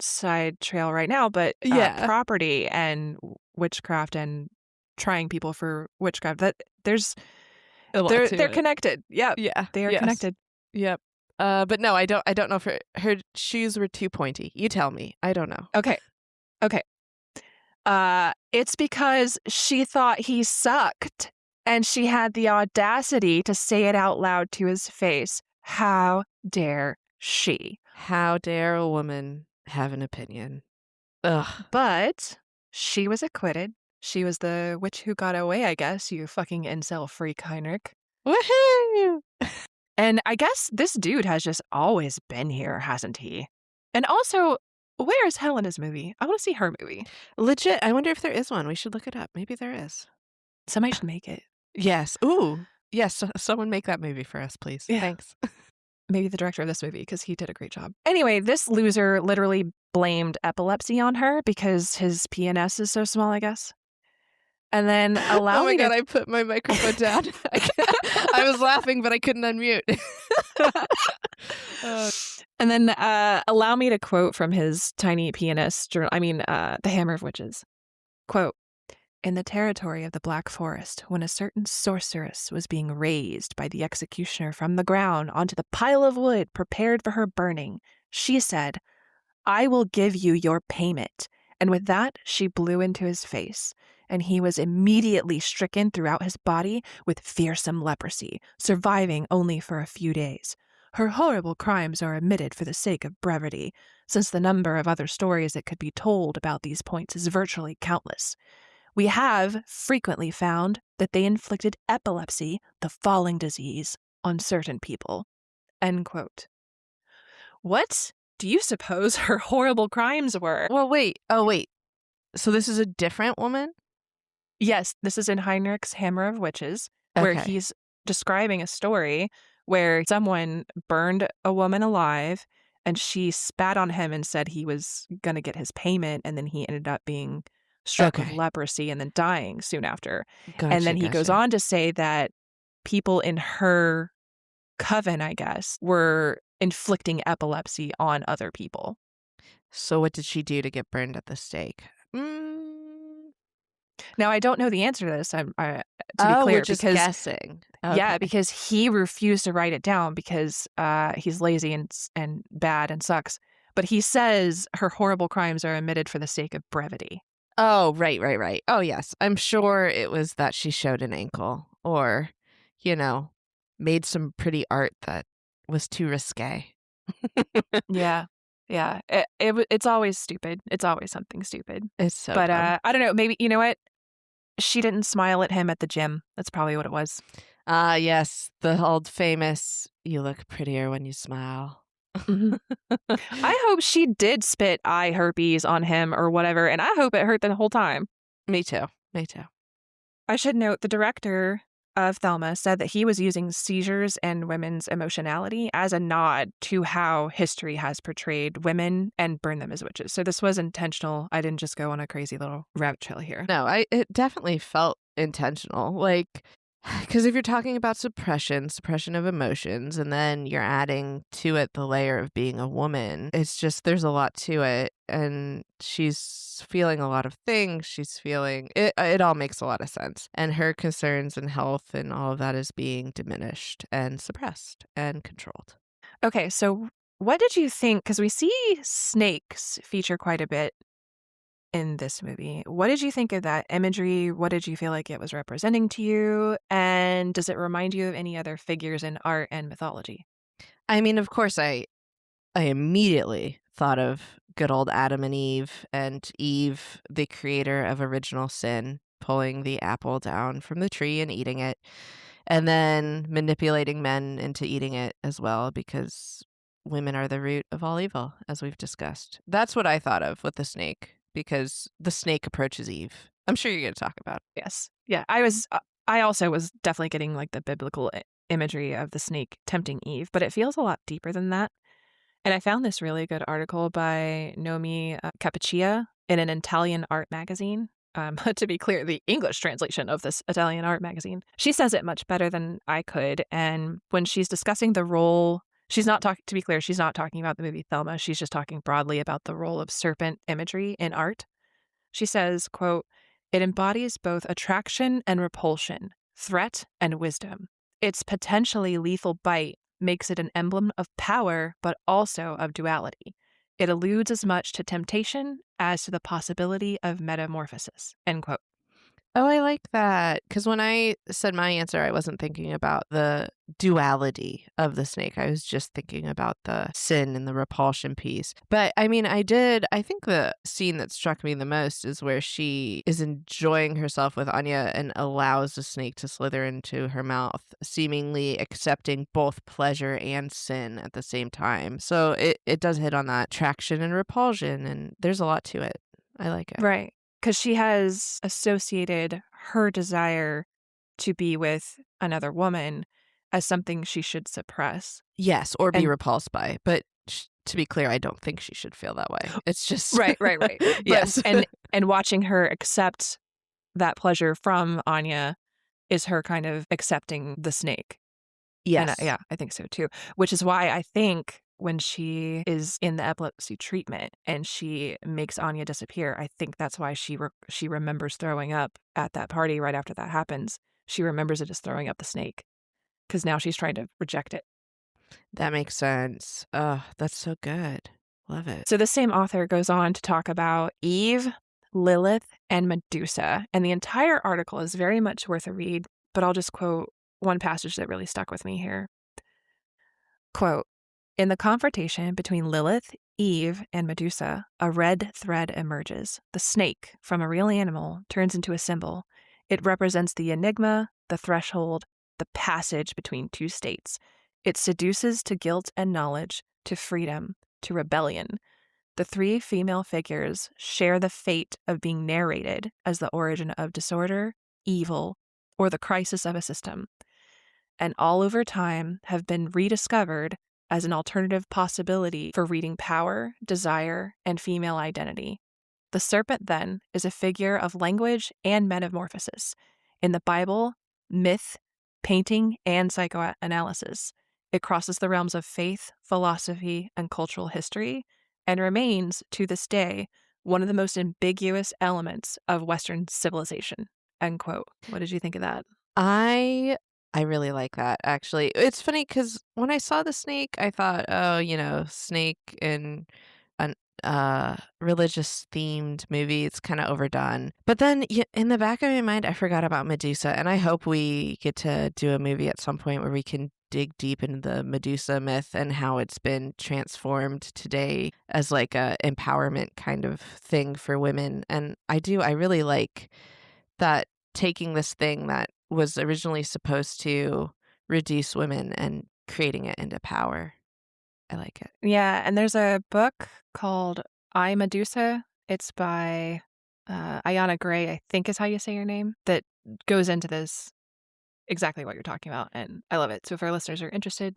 side trail right now, but Yeah. property and witchcraft and trying people for witchcraft, that there's A lot they're to it. connected. Yeah. Yeah, They are yes. connected. Yep. But no, I don't know if her shoes were too pointy. You tell me. I don't know. Okay. It's because she thought he sucked and she had the audacity to say it out loud to his face. How dare she? How dare a woman have an opinion? Ugh. But she was acquitted. She was the witch who got away, I guess, you fucking incel freak, Heinrich. Woohoo! And I guess this dude has just always been here, hasn't he? And also, where is Helena's movie? I want to see her movie. Legit. I wonder if there is one. We should look it up. Maybe there is. Somebody should make it. Yes. Ooh. Yes. Someone make that movie for us, please. Yeah. Thanks. Maybe the director of this movie, because he did a great job. Anyway, this loser literally blamed epilepsy on her because his PNS is so small, I guess. And then Oh my God, I put my microphone down. I was laughing, but I couldn't unmute. And then allow me to quote from his tiny PNS journal. The Hammer of Witches. Quote, "In the territory of the Black Forest, when a certain sorceress was being raised by the executioner from the ground onto the pile of wood prepared for her burning, she said, 'I will give you your payment.' And with that, she blew into his face, and he was immediately stricken throughout his body with fearsome leprosy, surviving only for a few days. Her horrible crimes are omitted for the sake of brevity, since the number of other stories that could be told about these points is virtually countless. We have frequently found that they inflicted epilepsy, the falling disease, on certain people. End quote. What do you suppose her horrible crimes were? Well, wait. Oh, wait. So this is a different woman? Yes, this is in Heinrich's Hammer of Witches, where Okay. he's describing a story where someone burned a woman alive and she spat on him and said he was going to get his payment, and then he ended up being struck with Okay. leprosy and then dying soon after. Gotcha. And then he goes on to say that people in her coven, I guess, were inflicting epilepsy on other people. So what did she do to get burned at the stake? Now, I don't know the answer to this, to be clear, we're just because guessing. yeah, Okay. because he refused to write it down because he's lazy and bad and sucks. But he says her horrible crimes are omitted for the sake of brevity. Oh, right. Oh, yes. I'm sure it was that she showed an ankle or, made some pretty art that was too risque. Yeah. It's always stupid. It's always something stupid. It's so But dumb. I don't know. Maybe, you know what? She didn't smile at him at the gym. That's probably what it was. Yes, the old famous, you look prettier when you smile. Mhm. I hope she did spit eye herpes on him or whatever, and I hope it hurt the whole time. Me too. I should note the director of Thelma said that he was using seizures and women's emotionality as a nod to how history has portrayed women and burned them as witches. So this was intentional. I didn't just go on a crazy little rabbit trail here. No, it definitely felt intentional. Because if you're talking about suppression of emotions, and then you're adding to it the layer of being a woman, it's just there's a lot to it. And she's feeling a lot of things. She's feeling it. It all makes a lot of sense. And her concerns and health and all of that is being diminished and suppressed and controlled. Okay, so what did you think? Because we see snakes feature quite a bit in this movie. What did you think of that imagery? What did you feel like it was representing to you? And does it remind you of any other figures in art and mythology? I mean, of course, I immediately thought of good old Adam and Eve, the creator of original sin, pulling the apple down from the tree and eating it, and then manipulating men into eating it as well, because women are the root of all evil, as we've discussed. That's what I thought of with the snake, because the snake approaches Eve. I'm sure you're going to talk about it. Yes. Yeah, I also was definitely getting like the biblical imagery of the snake tempting Eve, but it feels a lot deeper than that. And I found this really good article by Nomi Cappuccia in an Italian art magazine. To be clear, the English translation of this Italian art magazine. She says it much better than I could. And when she's discussing the role, she's not talking about the movie Thelma. She's just talking broadly about the role of serpent imagery in art. She says, quote, "It embodies both attraction and repulsion, threat and wisdom. Its potentially lethal bite makes it an emblem of power, but also of duality. It alludes as much to temptation as to the possibility of metamorphosis." End quote. Oh, I like that. Because when I said my answer, I wasn't thinking about the duality of the snake. I was just thinking about the sin and the repulsion piece. But I mean, I think the scene that struck me the most is where she is enjoying herself with Anya and allows the snake to slither into her mouth, seemingly accepting both pleasure and sin at the same time. So it does hit on that attraction and repulsion, and there's a lot to it. I like it. Right. Because she has associated her desire to be with another woman as something she should suppress. Yes, or be And- repulsed by. But to be clear, I don't think she should feel that way. It's just Right. Yes. And watching her accept that pleasure from Anya is her kind of accepting the snake. Yes. And I think so too. Which is why I think when she is in the epilepsy treatment and she makes Anya disappear, I think that's why she remembers throwing up at that party right after that happens. She remembers it as throwing up the snake because now she's trying to reject it. That makes sense. Oh, that's so good. Love it. So the same author goes on to talk about Eve, Lilith, and Medusa. And the entire article is very much worth a read, but I'll just quote one passage that really stuck with me here. Quote, In the confrontation between Lilith, Eve, and Medusa, a red thread emerges. The snake, from a real animal, turns into a symbol. It represents the enigma, the threshold, the passage between two states. It seduces to guilt and knowledge, to freedom, to rebellion. The three female figures share the fate of being narrated as the origin of disorder, evil, or the crisis of a system, and all over time have been rediscovered as an alternative possibility for reading power, desire, and female identity. The serpent, then, is a figure of language and metamorphosis. In the Bible, myth, painting, and psychoanalysis, it crosses the realms of faith, philosophy, and cultural history, and remains, to this day, one of the most ambiguous elements of Western civilization. End quote. What did you think of that? I really like that, actually. It's funny because when I saw the snake, I thought, oh, snake in an religious themed movie, it's kind of overdone. But then in the back of my mind, I forgot about Medusa, and I hope we get to do a movie at some point where we can dig deep into the Medusa myth and how it's been transformed today as like a empowerment kind of thing for women. And I really like that, taking this thing that was originally supposed to reduce women and creating it into power. I like it. Yeah, and there's a book called I, Medusa. It's by Ayana Gray, I think is how you say your name, that goes into this, exactly what you're talking about, and I love it. So if our listeners are interested,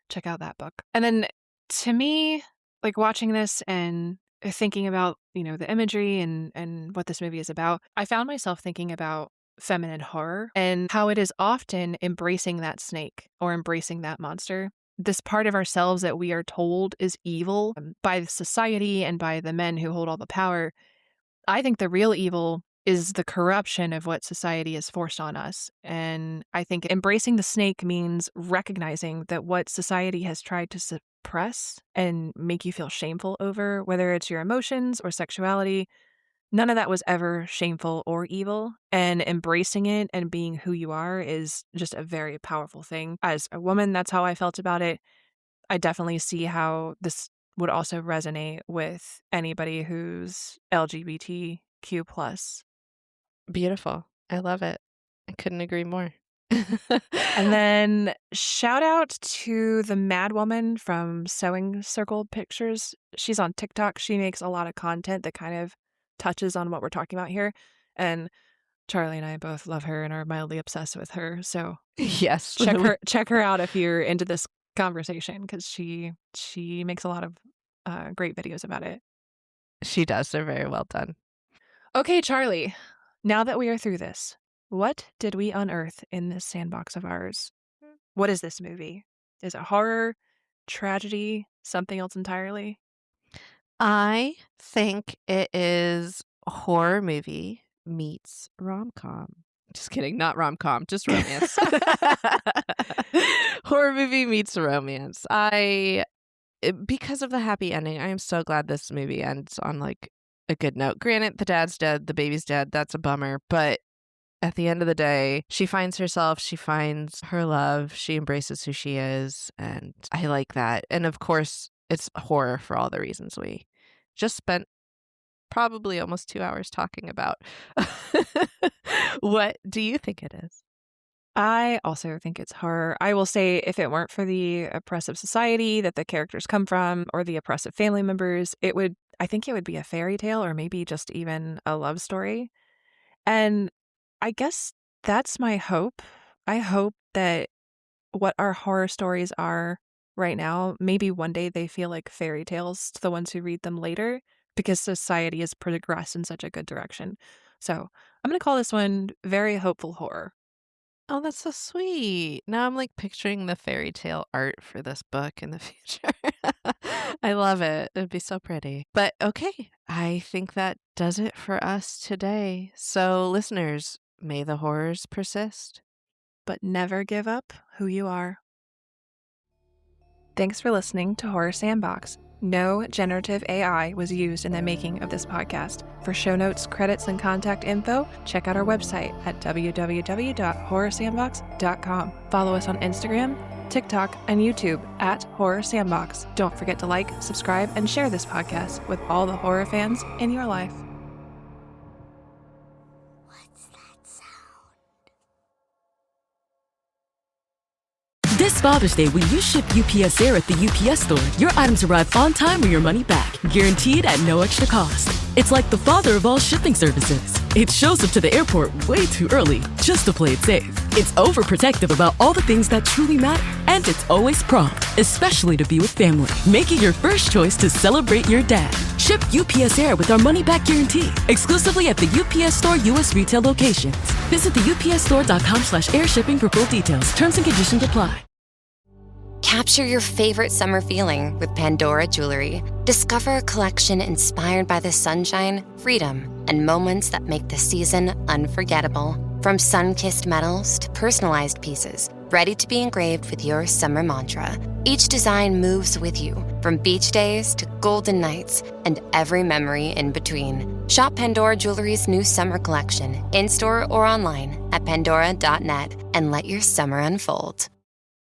check out that book. And then to me, like watching this and thinking about, the imagery and what this movie is about, I found myself thinking about feminine horror and how it is often embracing that snake or embracing that monster, this part of ourselves that we are told is evil by society and by the men who hold all the power. I think the real evil is the corruption of what society has forced on us. And I think embracing the snake means recognizing that what society has tried to suppress and make you feel shameful over, whether it's your emotions or sexuality, none of that was ever shameful or evil, and embracing it and being who you are is just a very powerful thing. As a woman, that's how I felt about it. I definitely see how this would also resonate with anybody who's LGBTQ+. Beautiful. I love it. I couldn't agree more. And then shout out to the Mad Woman from Sewing Circle Pictures. She's on TikTok. She makes a lot of content that kind of touches on what we're talking about here. And Charlie and I both love her and are mildly obsessed with her. So yes, check her out if you're into this conversation, because she makes a lot of great videos about it. She does. They're very well done. Okay, Charlie, now that we are through this, what did we unearth in this sandbox of ours? What is this movie? Is it horror, tragedy, something else entirely? I think it is a horror movie meets rom-com. Just kidding, not rom-com, just romance. Horror movie meets romance. Because of the happy ending, I am so glad this movie ends on like a good note. Granted, the dad's dead, the baby's dead, that's a bummer, but at the end of the day, she finds herself, she finds her love, she embraces who she is, and I like that. And of course, it's horror for all the reasons we just spent probably almost 2 hours talking about. What do you think it is? I also think it's horror. I will say, if it weren't for the oppressive society that the characters come from or the oppressive family members, I think it would be a fairy tale or maybe just even a love story. And I guess that's my hope. I hope that what our horror stories are right now, maybe one day they feel like fairy tales to the ones who read them later, because society has progressed in such a good direction. So I'm going to call this one very hopeful horror. Oh, that's so sweet. Now I'm like picturing the fairy tale art for this book in the future. I love it. It'd be so pretty. But okay, I think that does it for us today. So listeners, may the horrors persist. But never give up who you are. Thanks for listening to Horror Sandbox. No generative AI was used in the making of this podcast. For show notes, credits, and contact info, check out our website at www.horrorsandbox.com. Follow us on Instagram TikTok, and YouTube at Horror Sandbox. Don't forget to like, subscribe, and share this podcast with all the horror fans in your life. This Father's Day, when you ship UPS Air at the UPS Store, your items arrive on time or your money back, guaranteed at no extra cost. It's like the father of all shipping services. It shows up to the airport way too early, just to play it safe. It's overprotective about all the things that truly matter, and it's always prompt, especially to be with family. Make it your first choice to celebrate your dad. Ship UPS Air with our money-back guarantee, exclusively at the UPS Store U.S. retail locations. Visit the upsstore.com/airshipping for full details. Terms and conditions apply. Capture your favorite summer feeling with Pandora Jewelry. Discover a collection inspired by the sunshine, freedom, and moments that make the season unforgettable. From sun-kissed metals to personalized pieces, ready to be engraved with your summer mantra. Each design moves with you, from beach days to golden nights, and every memory in between. Shop Pandora Jewelry's new summer collection, in-store or online at pandora.net, and let your summer unfold.